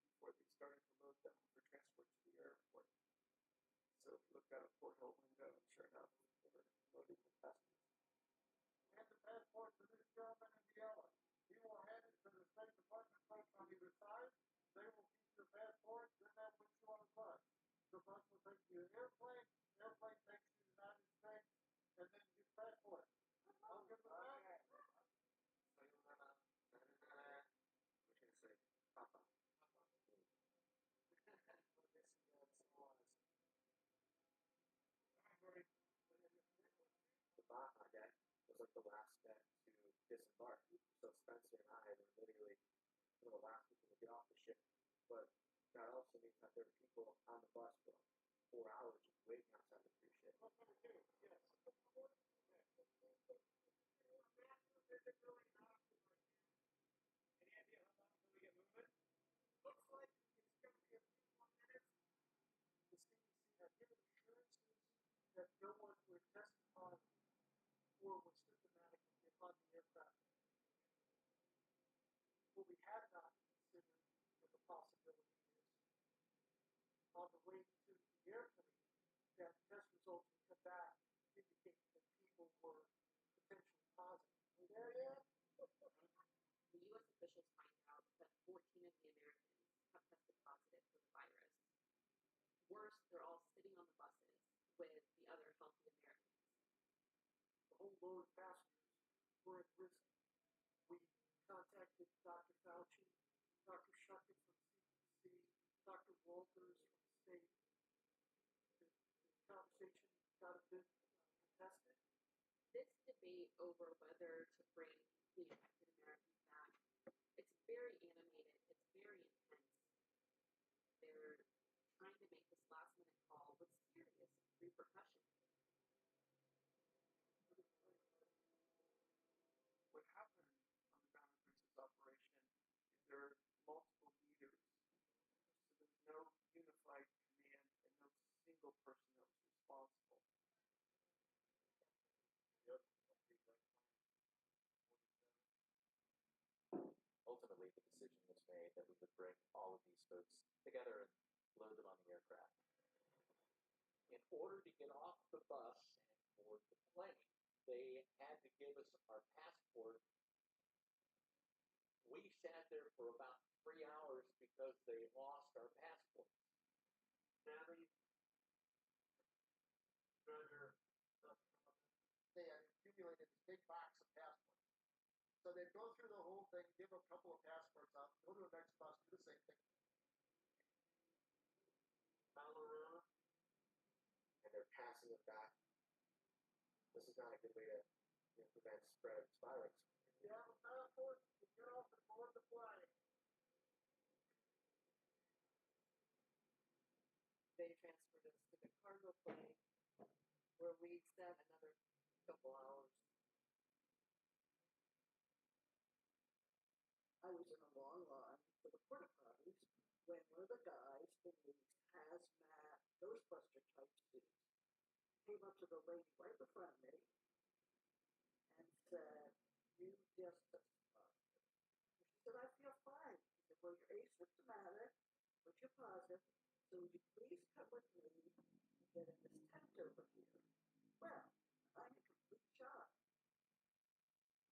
before they started to load them for transport to the airport. So we looked out a porthole window, and sure enough, they were loading the passengers. Hand the passport to this gentleman in the yellow. He will hand it to the State Department folks on either side. They will keep your passport, then that puts you on the bus. The bus will take you to the airplane. The airplane takes you to the United States, and then you get passport. I'll give it back. Sayonara. What should I say? Papa. The Baja deck was like the last deck to disembark. So Spencer and I were literally one of the last people to get off the ship. But that also means that there were people on the bus for 4 hours just waiting outside the cruise ship. Any idea how long until we get moving? Looks like it's going to be a few more minutes. The CDC had given assurances that no one would test positive or was symptomatic and get on the aircraft. What we had not considered as a possibility is on the way to the airplane, that test results would come back indicating that people were potentially positive. Yeah. The U.S. officials find out that 14 of the Americans have tested positive for the virus. Worse, they're all sitting on the buses with the other healthy Americans. The whole load of passengers were at risk. We contacted Dr. Fauci, Dr. Shuckett from CDC, Dr. Walters from the state. The conversation got a bit contested. This debate over whether to bring the infected Americans back, it's very animated, it's very intense. They're trying to make this last minute call with serious repercussions. What happened on the Diamond Princess operation is there are multiple leaders, so there's no unified command and no single person that was responsible. bring all of these folks together and load them on the aircraft. In order to get off the bus and board the plane, they had to give us our passport. We sat there for about 3 hours because they lost our passport. Natalie, treasure, They had accumulated this big box of passports. So they'd go through the whole thing, give a couple of passports out, go to the next bus, do the same thing. Alarona, And they're passing it back. This is not a good way to prevent spread of this virus. If you have a passport, you get off and board the plane. They transferred us to the cargo plane where we sat another couple hours. I was in a long line for the porta potties when one of the guys in these hazmat Ghostbuster type suits came up to the lady right in front of me and said, "You just tested positive." And she said, "I feel fine." He said, "Well, you're asymptomatic, but you're positive, so would you please come with me and get in this tent over here?" Well, I'm in complete shock.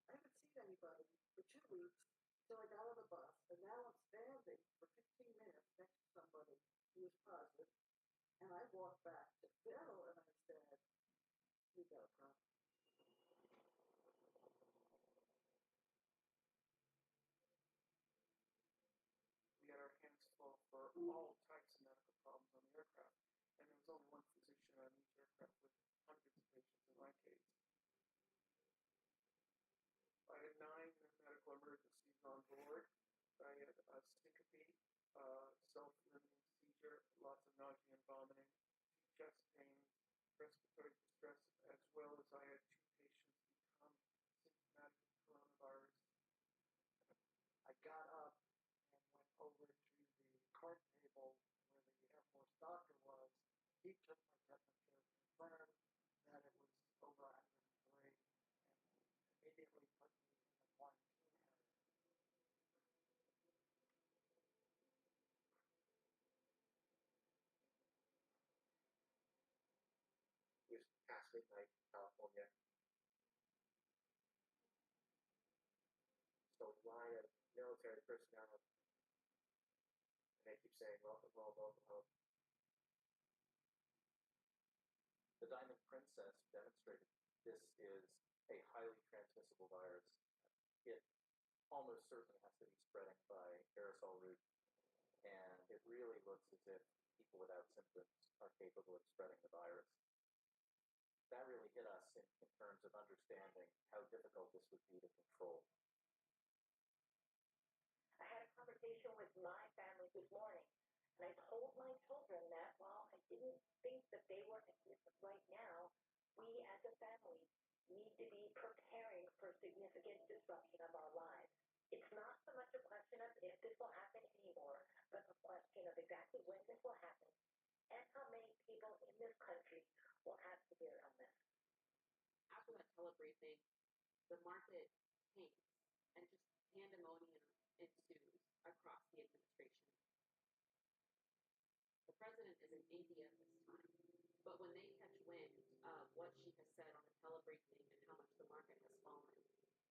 I haven't seen anybody for 2 weeks, so I got on the bus, and now I'm standing for 15 minutes next to somebody who was positive, and I walked back to Phil and I said, "We got a problem." We had our hands full for all types of medical problems on the aircraft, and there was only one physician on each aircraft with hundreds of patients in my case. I had 9 medical emergencies on board. I had a syncope, self-limiting seizure, lots of nausea and vomiting, chest pain, respiratory distress, as well as I had 2 patients become symptomatic of coronavirus. I got up and went over to the card table where the Air Force doctor was. He took my temperature, confirmed that it was over 103, and immediately put me in the quarantine area. It was past midnight in California. So a line of military personnel, and they keep saying, "Welcome home, welcome home." The Diamond Princess demonstrated this is a highly transmissible virus. It almost certainly has to be spreading by aerosol route, and it really looks as if people without symptoms are capable of spreading the virus. That really hit us in terms of understanding how difficult this would be to control. I had a conversation with my family this morning, and I told my children that while I didn't think that they were at risk right now, we as a family need to be preparing for significant disruption of our lives. It's not so much a question of if this will happen anymore, but a question of exactly when this will happen and how many people in this country will have severe illness. After that telebriefing, the market tanked and just pandemonium ensues across the administration. The president is in India at this time, but when they catch wind of what she has said on the telebriefing and how much the market has fallen,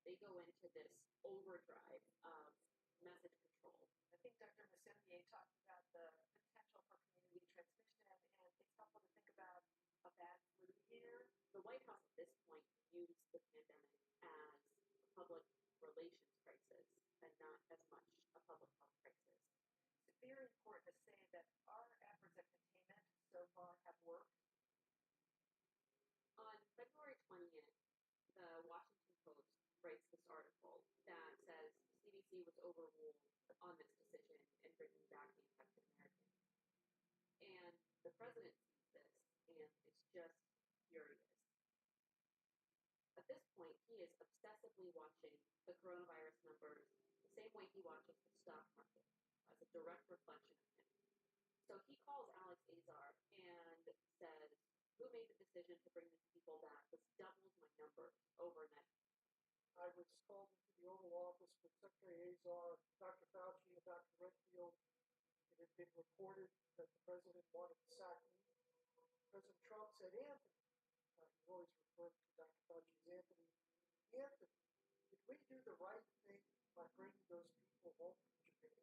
they go into this overdrive of message control. I think Dr. Messonnier talked about the potential for community transmission, and it's helpful to think about a bad flu year. The White House at this point views the pandemic as a public relations crisis and not as much a public health crisis. It's very important to say that our efforts at containment so far have worked. On February 20th, the Washington Post writes this article that says CDC was overruled on this decision in bringing back the infected Americans. And the president sees this and is just furious. At this point, he is obsessively watching the coronavirus numbers the same way he watches the stock market, as a direct reflection of him. So he calls Alex Azar and says, "Who made the decision to bring these people back? This doubles my numbers overnight." I was called into the Oval Office with Secretary Azar, Dr. Fauci, and Dr. Redfield. It had been reported that the president wanted to sack me. President Trump said, Anthony, he always referred to Dr. Fauci as Anthony, Anthony, did we do the right thing by bringing those people home from Japan?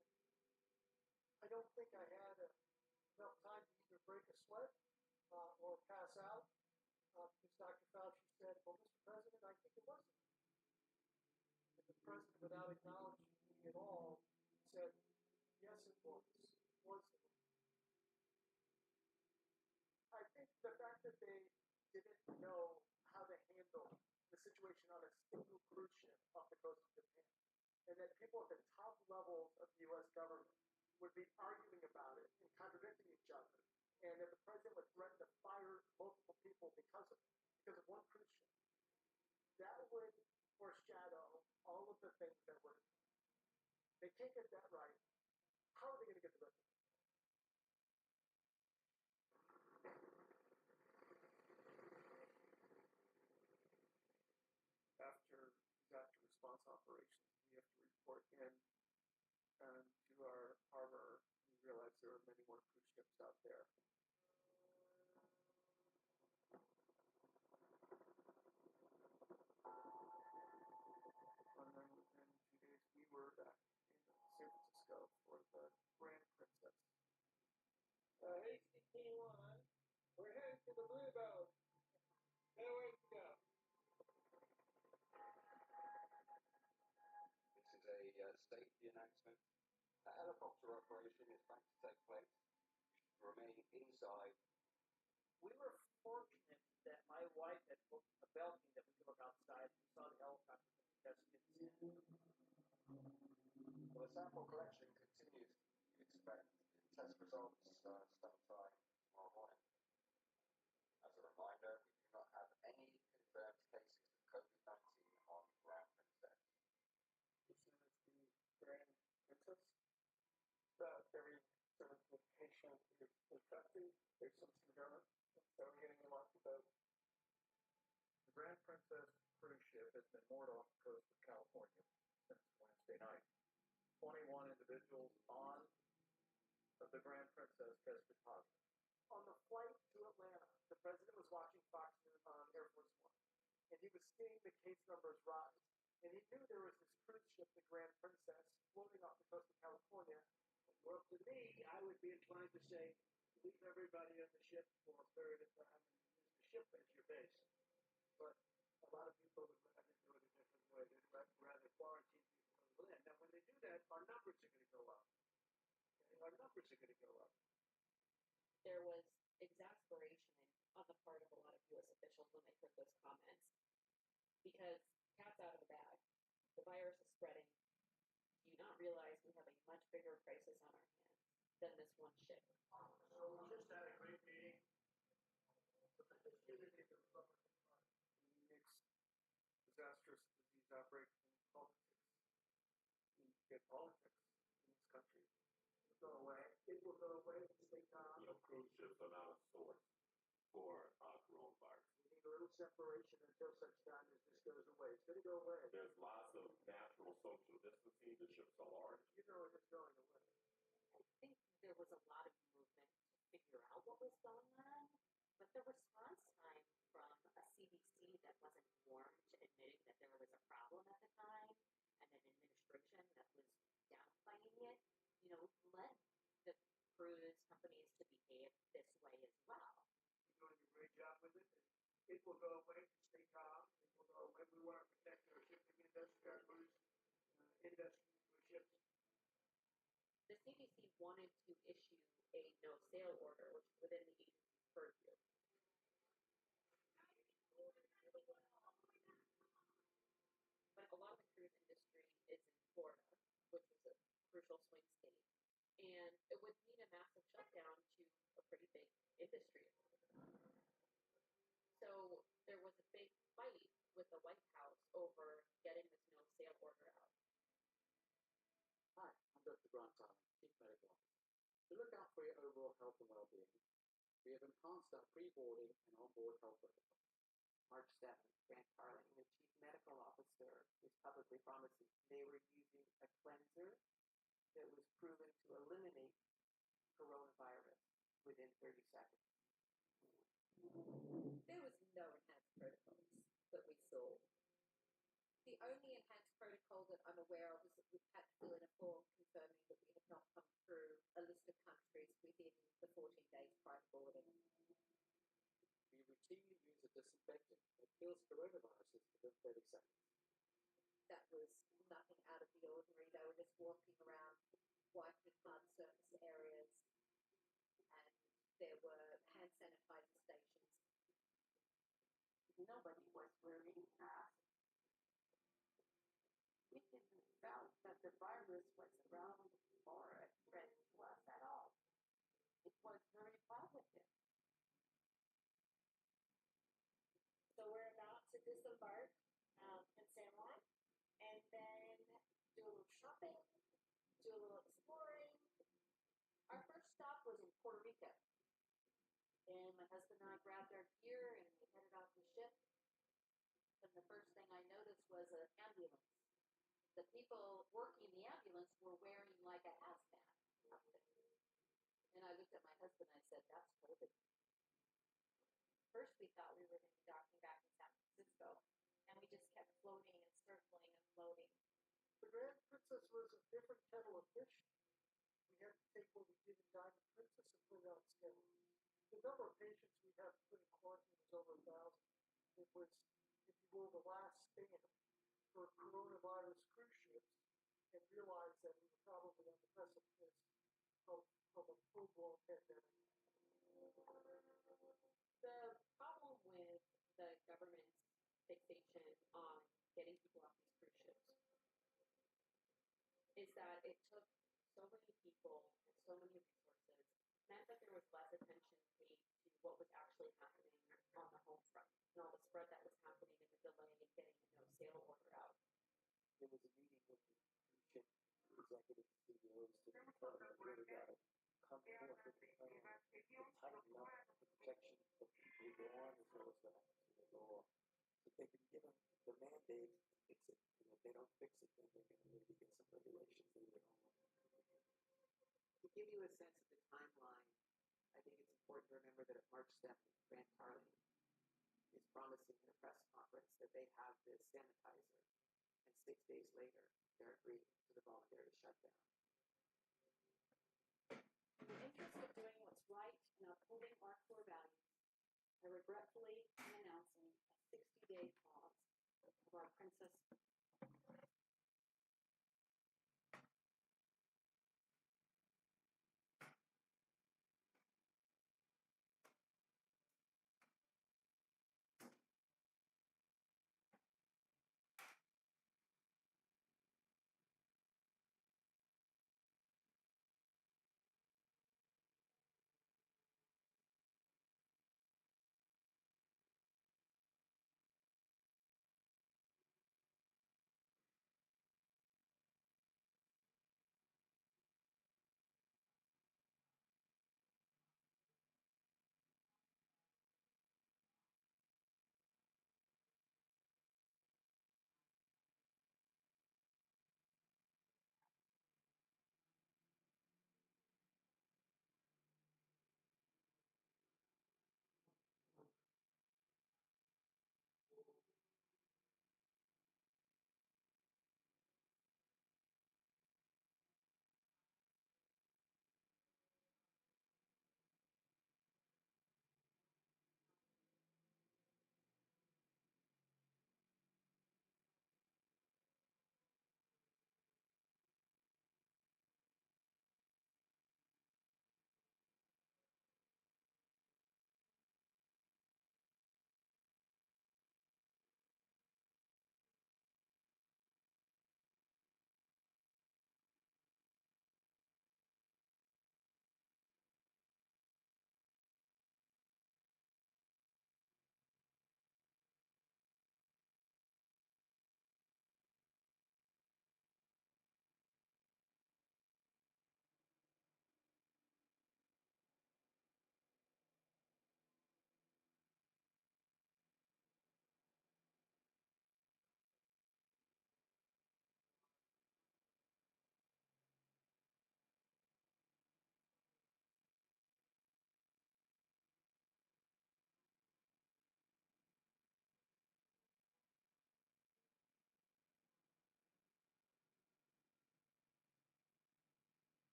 I don't think I had enough time to either break a sweat or pass out because Dr. Fauci said, well, Mr. President, I think it was enough. And the president, without acknowledging me at all, said, yes, it was enough. I think the fact that they didn't know how to handle the situation on a single cruise ship off the coast of Japan, and that people at the top levels of the U.S. government would be arguing about it and contradicting each other, and that the president would threaten to fire multiple people because of one cruise ship, that would foreshadow all of the things that were to come. They can't get that right. How are they going to get the rest of it? After disaster response operations, we have to report in to our harbor. We realized there were many more cruise ships out there. And then within 2 days, we were back in San Francisco for the Grand Princess. HCT1, we're headed to the Blue Boat. No way to go. This is a safety announcement. A helicopter operation is about to take place. You should remain inside. We were fortunate that my wife had booked a balcony that we could look outside and saw the helicopters and the test kits. Well, the sample collection continues. You expect test results sometime tomorrow morning. As a reminder, we do not have any confirmed cases of COVID-19 on Grand Princess. This is the Grand Princess. Every 17th patient is infected. There's some syndrome. So we're getting them off the boat. The Grand Princess cruise ship has been moored off the coast of California since Wednesday night. 21 individuals on the Grand Princess tested positive. On the flight to Atlanta, the president was watching Fox News on Air Force One, and he was seeing the case numbers rise. And he knew there was this cruise ship, the Grand Princess, floating off the coast of California. Well, to me, I would be inclined to say, leave everybody on the ship for a period of time and use the ship as your base. But a lot of people would rather do it a different way. They'd rather quarantine people in. Now, when they do that, our numbers are going to go up. Okay? Our numbers are going to go up. There was exasperation on the part of a lot of U.S. officials when they heard those comments. Because cat's out of the bag. The virus is spreading. Do you not realize we have a much bigger crisis on our hands than this one ship? So we just had a great meeting. But let's just get into the Republican Party. We mix disastrous disease outbreaks and politics. We get politics in this country. It'll go away. It will go away. Stay calm. You know, cruise ships are not a source for coronavirus. We need a little separation until such time as this goes away. It's going to go away. There's lots of natural social distancing. The ships are large. You know it's going away. I think there was a lot of movement to figure out what was going on, but the response time from a CDC that wasn't warm to admitting that there was a problem at the time, and an administration that was downplaying it, led the cruise companies to behave this way as well. You're doing a great job with it. It will go away. Stay calm. It will go away. We want to protect our shipping industry, our cruise industry, cruise ships. The CDC wanted to issue a no-sale order, which is within the agency's purview. But a lot of the cruise industry is in Florida, which is a crucial swing state, and it would mean a massive shutdown to a pretty big industry. So there was a big fight with the White House over getting this no-sale order out. Hi, I'm Dr. Grant Allen, Chief Medical Officer. To look out for your overall health and well-being, we have enhanced our pre-boarding and on-board health protocols. March 7th, Grant Carling, the chief medical officer, is publicly promising they were using a cleanser that was proven to eliminate coronavirus within 30 seconds. There was no enhanced protocols that we saw. The only enhanced protocol that I'm aware of is that we've had to fill in a form confirming that we have not come through a list of countries within the 14 days prior to boarding. We routinely use a disinfectant that kills coronaviruses within 30 seconds. That was nothing out of the ordinary. They were just walking around, wiping hard surface areas, and there were hand sanitizer stations. Nobody was wearing masks. We didn't felt that the virus was around or a threat to us at all. It was very positive. So we're about to disembark in San Juan and then do a little shopping, do a little exploring. Our first stop was in Puerto Rico. And my husband and I grabbed our gear and we headed off the ship. And the first thing I noticed was an ambulance. The people working the ambulance were wearing like a hazmat outfit. And I looked at my husband and I said, that's COVID. First we thought we were going to be docking back in San Francisco. And we just kept floating and circling and floating. The Grand Princess was a different kettle of fish. We had to take what we did in Diamond Princess and put it on scale. The number of patients we had to put in quarantine was over 1,000. It was, if you will, the last stand for coronavirus cruise ships, and realized that we were probably on the precipice of a full-blown pandemic. The problem with the government's fixation on getting people off these cruise ships is that it took so many people and so many resources, meant that there was less attention paid to what was actually happening on the home front and all the spread that was happening and the delay in getting a no-sail order out. There was a meeting with the cruise ship executive CEOs to determine whether that come forth with a plan to tighten up the projections that they go on as well as the vaccines they go off. If they can give them the mandate to fix it, and if they don't fix it, then they're going to maybe get some regulations of their own. To give you a sense of the timeline, I think it's important to remember that at March 7th, Grant Carling is promising in a press conference that they have this sanitizer, and 6 days later, they're agreeing to the voluntary shutdown. In the interest of doing what's right and upholding our core values, I regretfully am announcing a 60-day pause of our Princess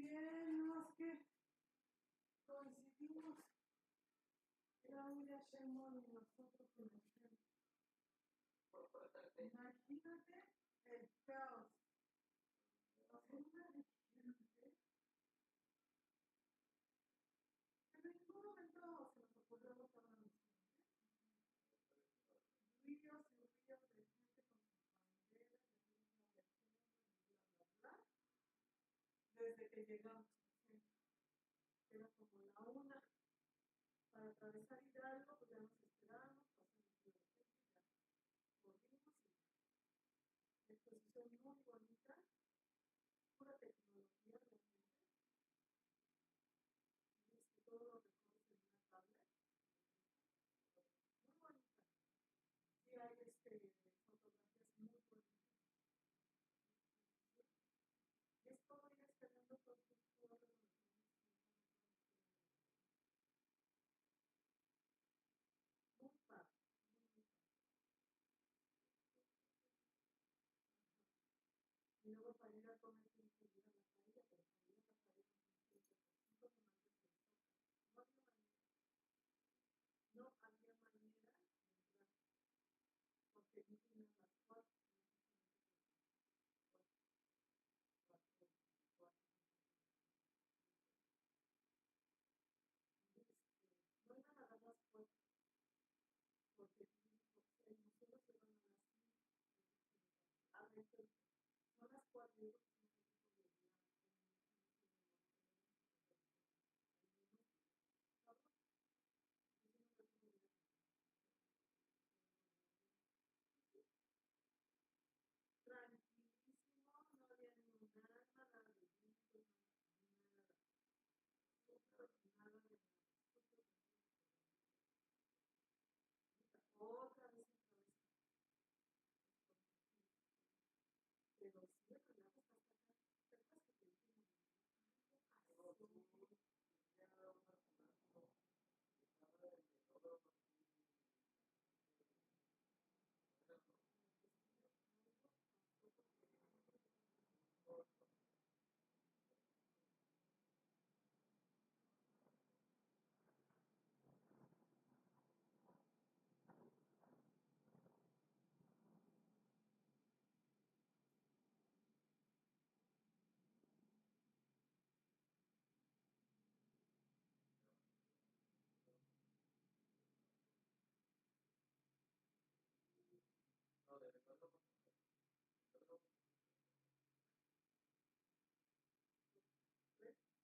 bien, no es que coincidimos. Claudia Sheinbaum y nosotros en el centro. Imagínate el caos. O sea, una de gente. Pero en ningún momento se nos ocurrió votar a nosotros. Ríos y ríos de gente con sus banderas, de bla, bla, bla. Desde que llegamos al centro. Era como la una. Para atravesar Hidalgo, pues ya nos esperábamos, pasamos el centro y ya corrimos y exposición muy bonita, pura tecnología realmente. Todos los recortes en una tablet, muy bonita. Y hay fotografías muy bonitas. Y es todo ir escalando por sus torres. Muy padre, muy padre. Y luego para ir a comer tienes que ir a la paella, pero para ir a la paella tienes que ir por 5 tomates de soja. No había manera de entrar, porque no tenían las 4, no eran nada más 4, porque el museo lo llevan a las 5, adentro, no las 4, yo creo que son otro tipo de tranquilísimo, no había ni un arma, nada de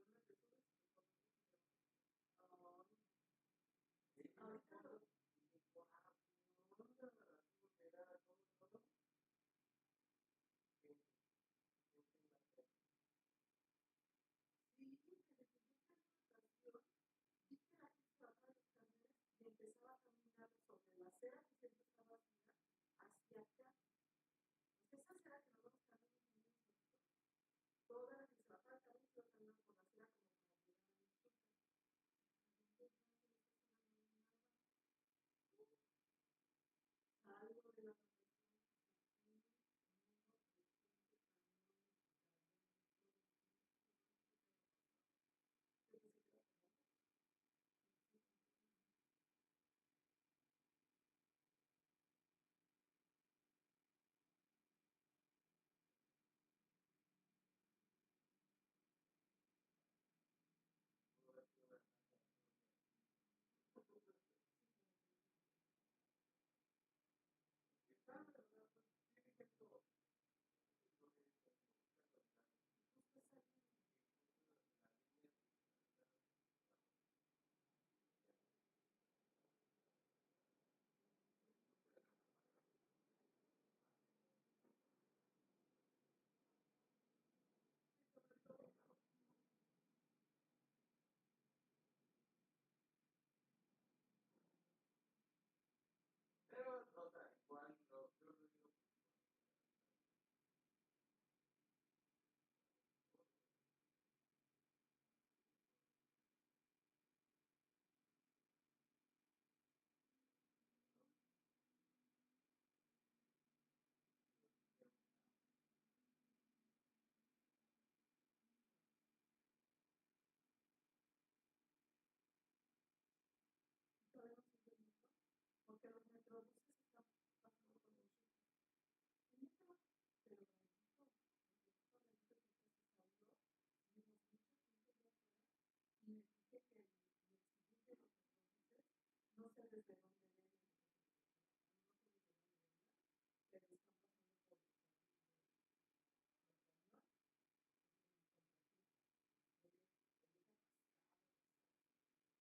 gritos, nada, súper, nada de nada, súper otra vez atravesar, pero sí el relajo está hasta acá. ¿Te acuerdas que te dije en algo pasó? Y empezaba a caminar sobre la acera que siempre estaba vacía hacia acá. Esa acera que nosotros caminamos en un puesto, toda la que se bajaba el camino iba caminando por la acera como para llegar a la fruta. Algo de la sé desde dónde vengan, no sé desde dónde vengan, pero están pasando por el camino de Roma,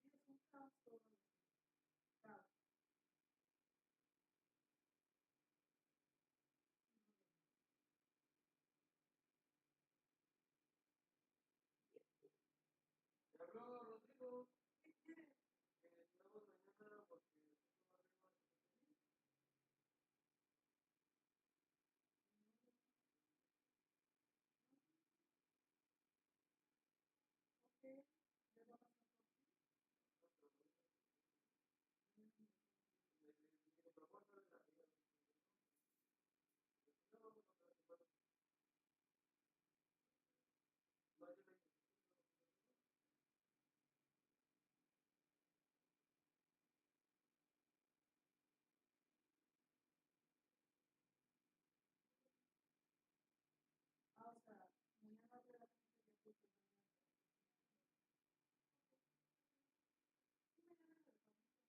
sí, es un caos todo lo que caos. Me habló Rodrigo. ¿Qué quieres? Que necesitamos mañana porque tengo arriba de pedir. Ok, ¿le va a pasar por ti? Mi propuesta de la vida. No, no, no, no. Más de 20. Ah, o sea, muy amable la gente que puso el baño. Sí, mañana me lo paso.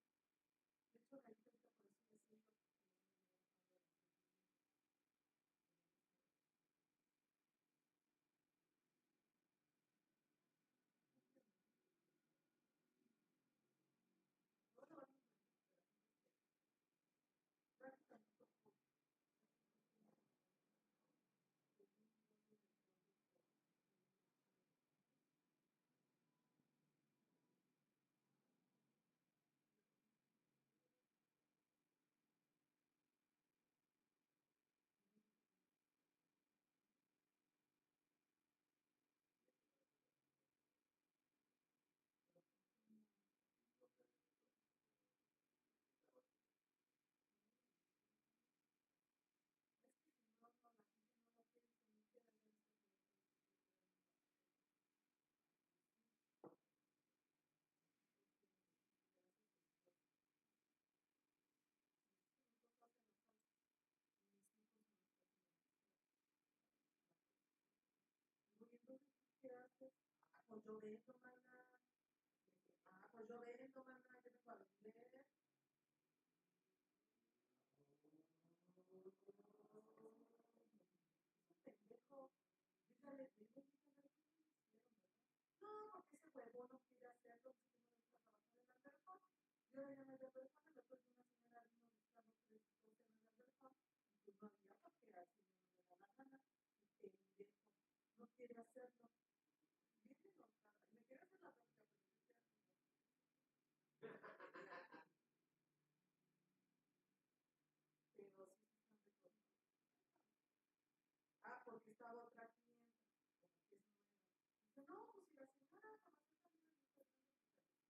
De hecho, la hice ahorita por eso decirlo, porque luego me llegan a hablar de no lo vamos a hacer, prácticamente por es que si no, no, la gente no lo quiere, como quiera, ya ahorita se va a tener que procurar un gracias por todo. Sí, no falta no falta. Mis hijos no están oye, entonces, ¿qué haces? Ah, pues yo vendo, mana. Ah, pues yo vendo, mana, yo vengo a vender. Pendejo, yo ya les vendo, dije, no hicieron, ¿verdad? No, porque ese huevo no quiere hacerlo, dice que no le gusta trabajar en Albercón. Yo le llamé de Albercón, el otro día una señora vino buscando créditos en el Albercón, y pues no había porque a ese no le da la gana, y pendejo, no quiere hacerlo. Bien enojada, y me quiere hacer la bronca, pero yo quiero pero sí se están reformando. Ah, porque estaba otra clienta, como que es nueva. Dice, no, pues si la señora jamás está bien, no está haciendo su servicio.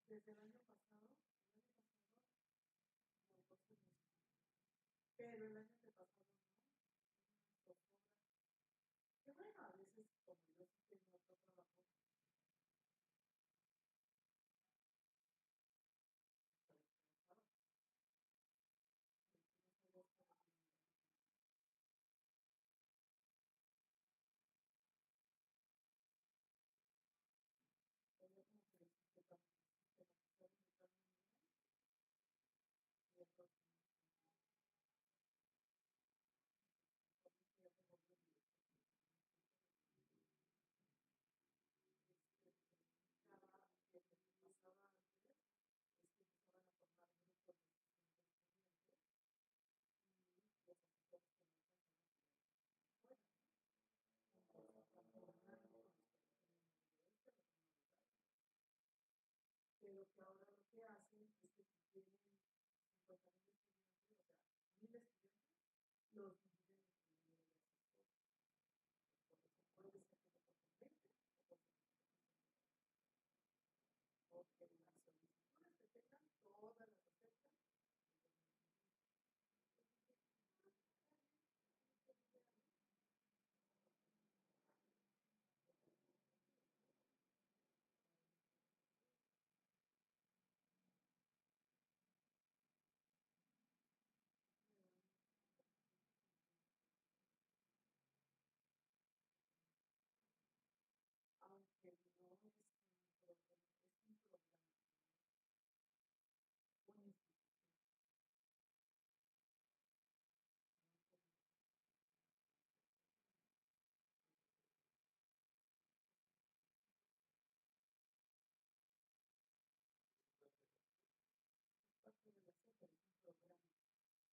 Desde el año pasado, como 12 meses. Pero el año antepasado no, zozobra. Que bueno, a veces como yo sí tengo otro trabajo, estaba descansada. No sabía hasta dónde me iba. Había como que se la quitaron de tal manera y el próximo ya se volvió directo. Cada que pasaba antes, es que empezaban a formar grupos de estudiantes y los oficiales que no alcanzaban fuera, ¿no? Entonces, tanto online como en el oeste, la zona rural. Pero que ahora lo que hacen es que si tienen 50,000 estudiantes, o sea, 1,000 estudiantes, los dividen en su número de asesores. Entonces, puede ser que se toquen 20 o puede ser que se toquen 50. Porque las solicitudes que tengan, todas las aceptan y los dividen. Aunque no es un programa, es un programa, una institución. Es parte de la SEP, es un programa.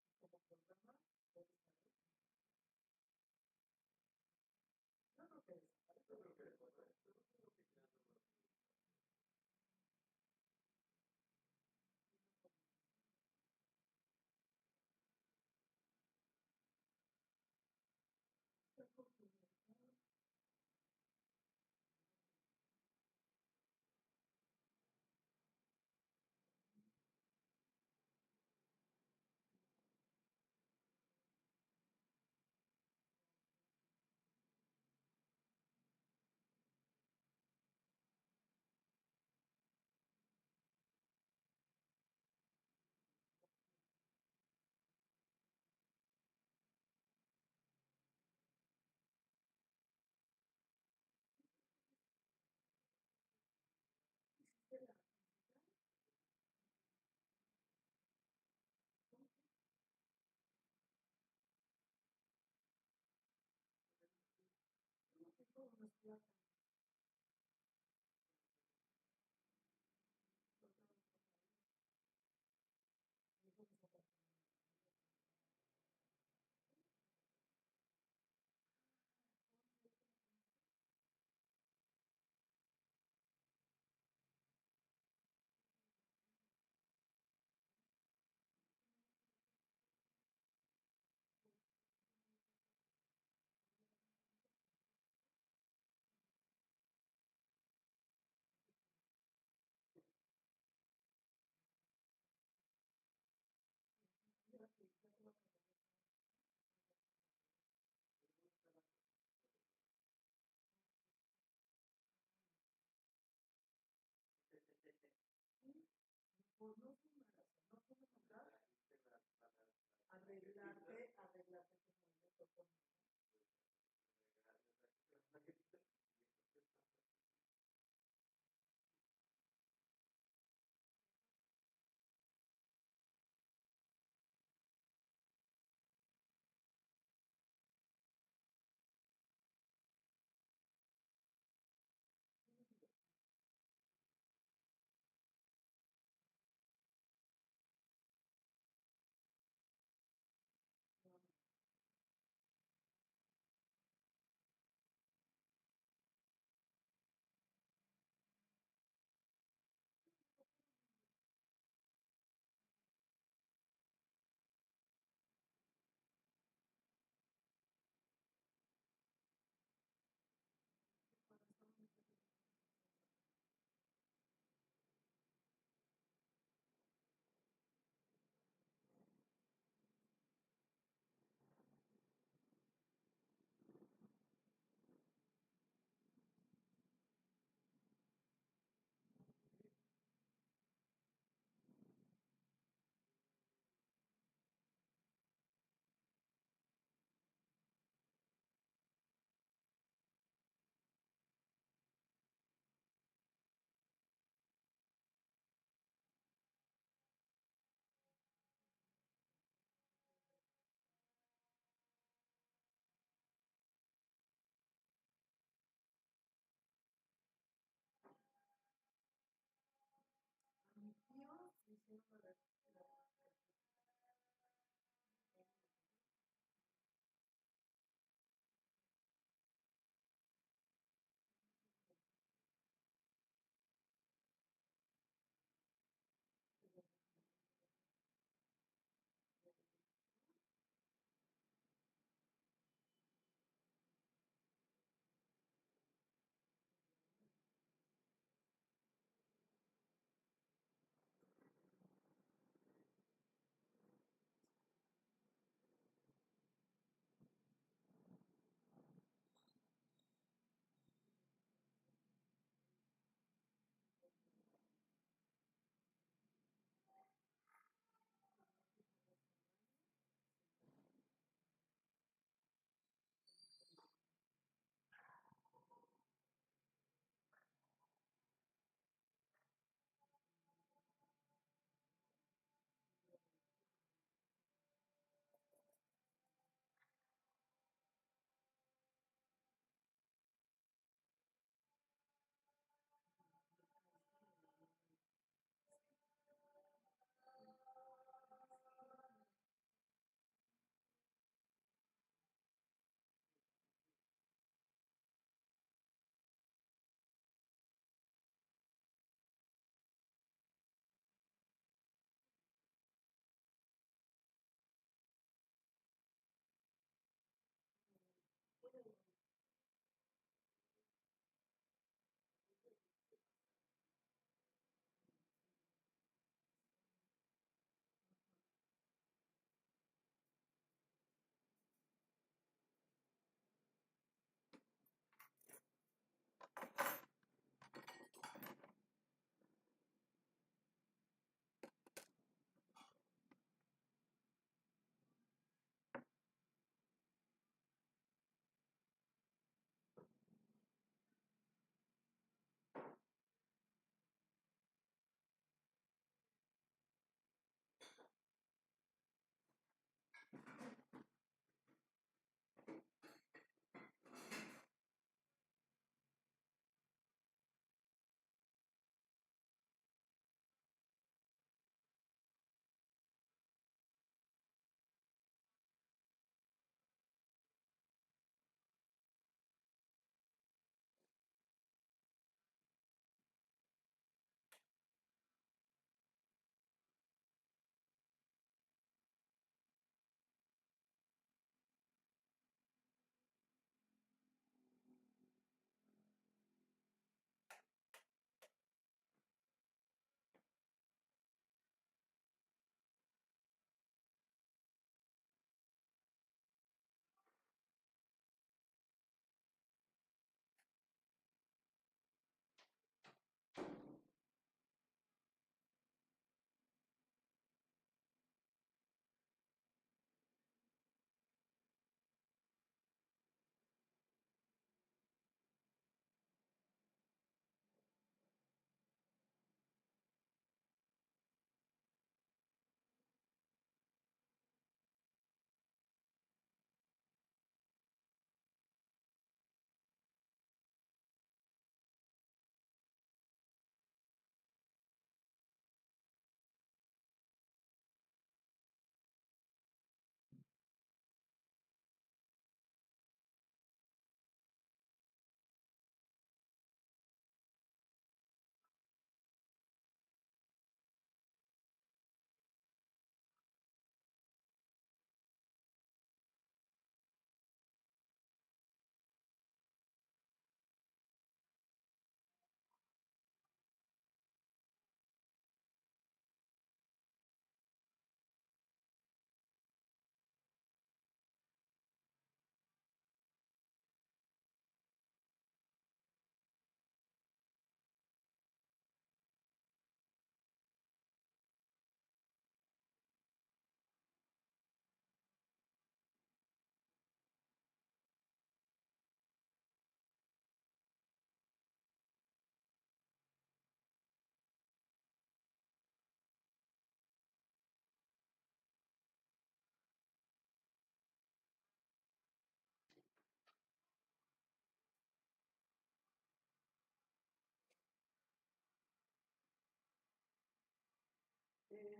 Y como programa puede caer. No creo que desaparezca. Yo creo que desaparezca, no creo que crean nuevas. Es por su mercado. ¿Hiciste la cita? ¿Cómo que? No, que todos nos platan. Porque no nos pasa nada. Mi hijo se saca. Ya que ya te va a acabar. Sí, pues no son malas, no puedes comprar, arreglarte tus movimientos con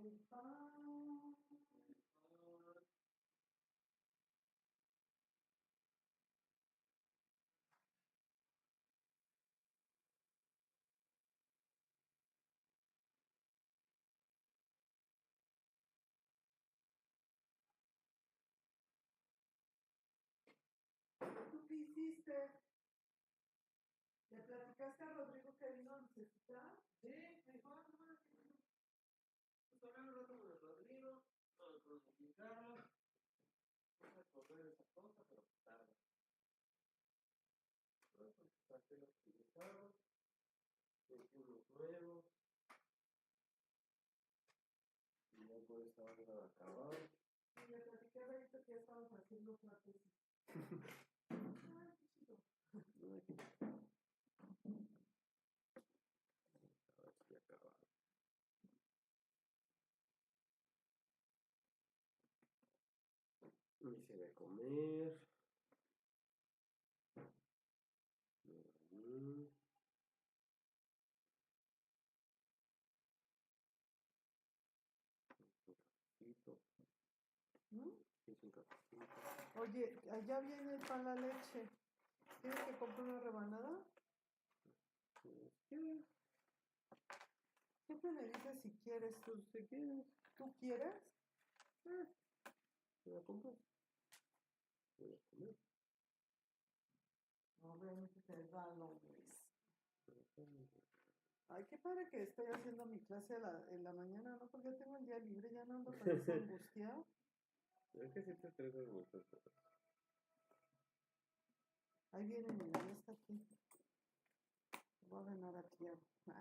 el pan. ¿Tú qué hiciste? ¿Le platicaste a Rodrigo que vino a necesitar? Sí, me dijo, no, pues hablar un rato con el Rodrigo, con el Carlos, vamos a correr esa cosa, pero tarde. Pues saqué los utilizados, metí unos nuevos, y ya por esta hora van a acabar. Y le platiqué a Benito que ya estábamos haciendo clases. Ay, qué chido. A ver si acaba. Hice de comer. Me dormí. Un cafecito. Hice un cafecito. Oye, allá viene el pan la leche. ¿Quieres que compre una rebanada? ¿Quieres? Siempre me dices si quieres. Pues si quieres. ¿Tú quieres? ¿Me la compras? Voy a comer. Obviamente te da lo Luis. Ay, qué padre que estoy haciendo mi clase en la mañana, ¿no? Porque tengo el día libre, ya no ando tan angustiado. Es que si te estresas muchas cosas. Ahí viene, mira, ya está aquí. Voy a ordenar aquí. Sí.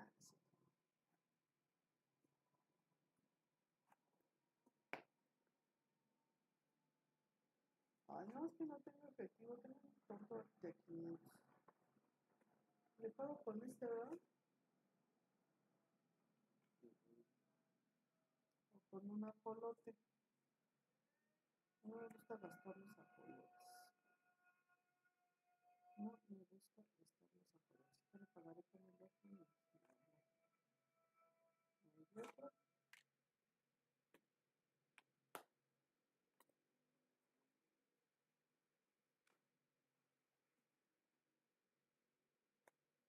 Ay, no, es que no tengo efectivo, tengo un poco de 500. Le pago con este, ¿verdad? O con un ajolote. No me gusta gastar los ajolotes. No me gusta gastar los ajolotes. Pero pagaré con el otro. ¿Hay otro?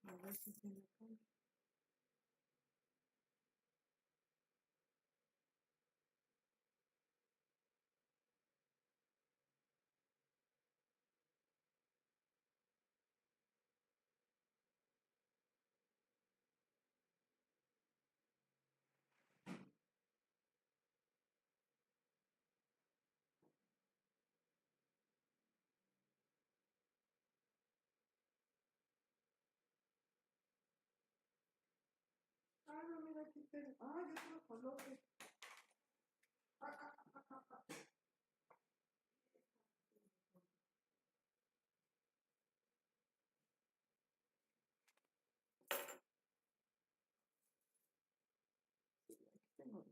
A ver si se me cambia. Ah, no, mira, aquí tengo. Ah, yo tengo ajolote. Tengo.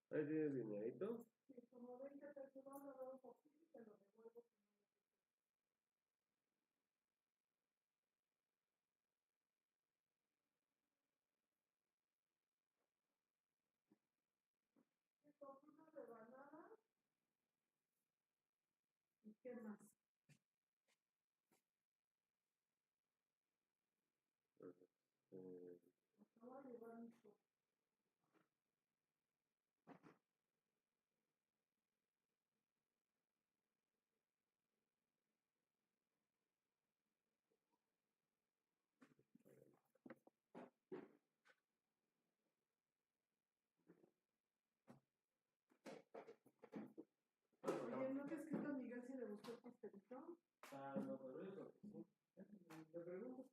Ahí tienes dinerito. Sí, como 20 pesos, vamos a dar un poquito y te lo devuelvo. Me compré una rebanada. ¿Y qué más? Acabo de llevar mi coche. Oye, ¿no te ha escrito Miguel si le gustó el pastelito? Ah, no, pero eso, sí. Te pregunto.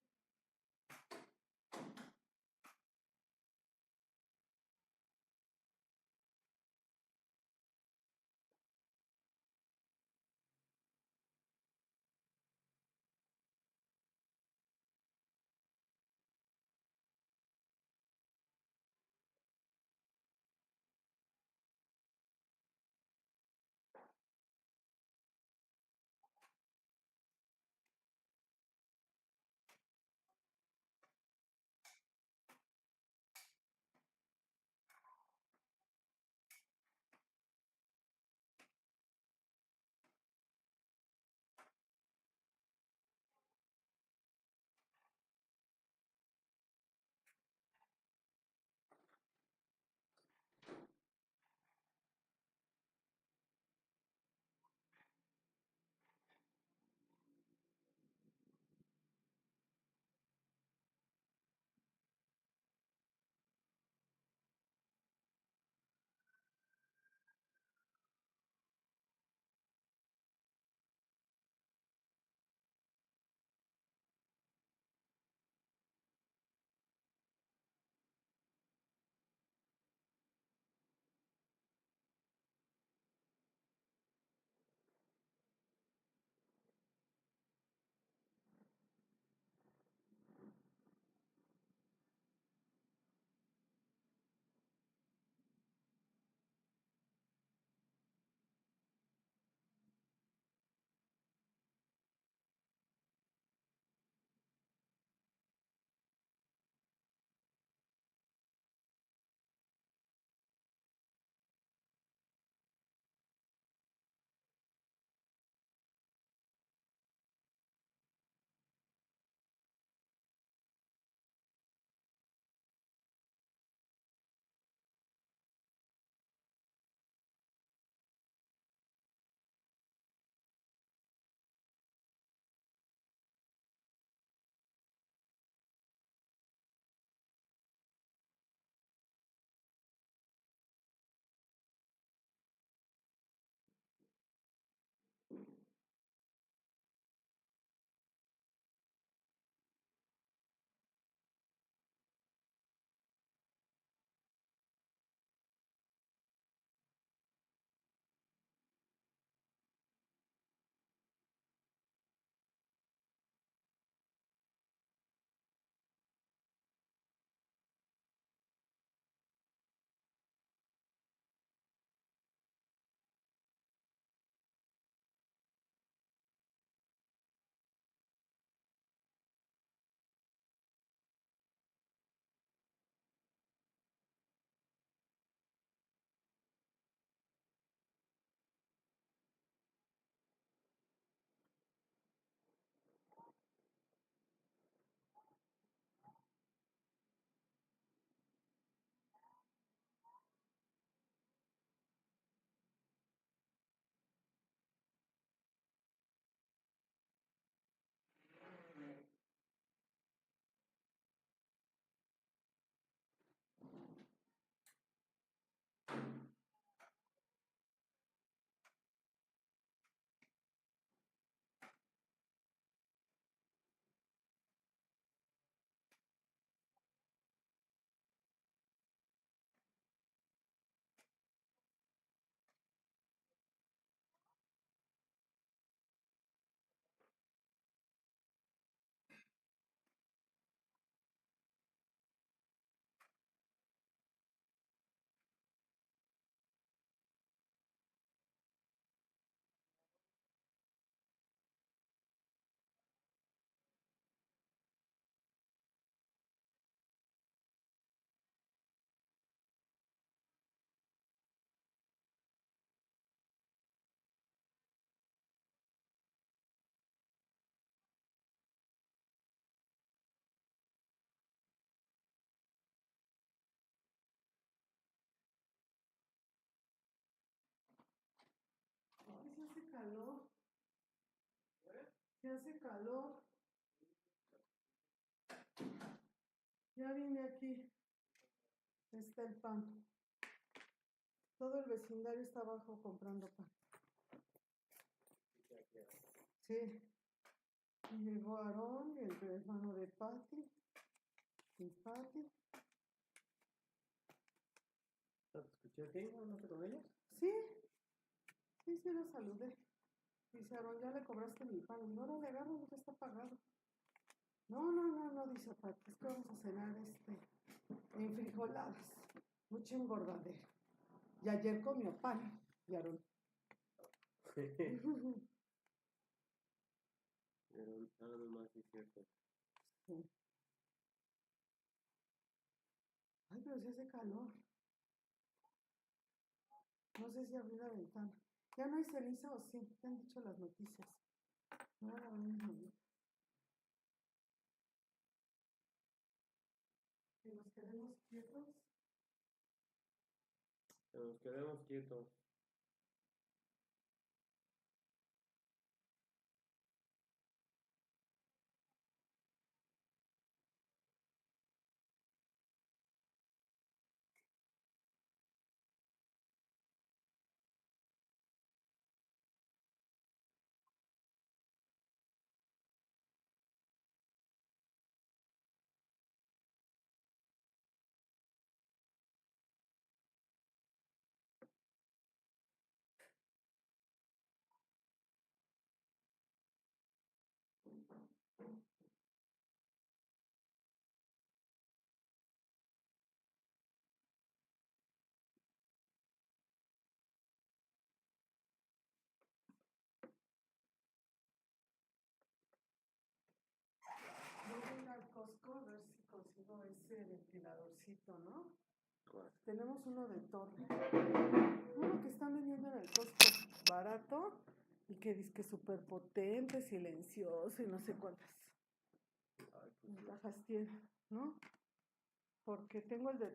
calor. Ya hace calor. Ya vine aquí. Está el pan. Todo el vecindario está abajo comprando pan. Sí. Y llegó Aarón, el hermano de Patty. Y Patty. ¿Escuché qué? ¿Hablaste con ellos? Sí. Sí, sí, lo saludé. Dice Aarón, ya le cobraste mi pan. No, no le agarro, ya está pagado. No, dice Patty. Es que vamos a cenar en frijoladas. Mucha engordadera. Y ayer comió pan. Y Aarón. Nada más, sí, cierto. Sí. Ay, pero sí hace calor. No sé si abrí la ventana. ¿Ya no hay ceniza o sí? ¿Qué han dicho las noticias? No, que nos quedemos quietos. Que nos quedemos quietos. Voy a ir al Costco a ver si consigo ese ventiladorcito, ¿no? ¿Cuál? Tenemos uno de torre. Uno que están vendiendo en el Costco barato y que dice que es súper potente, silencioso y no sé cuántas ventajas tiene, ¿no? Porque tengo el de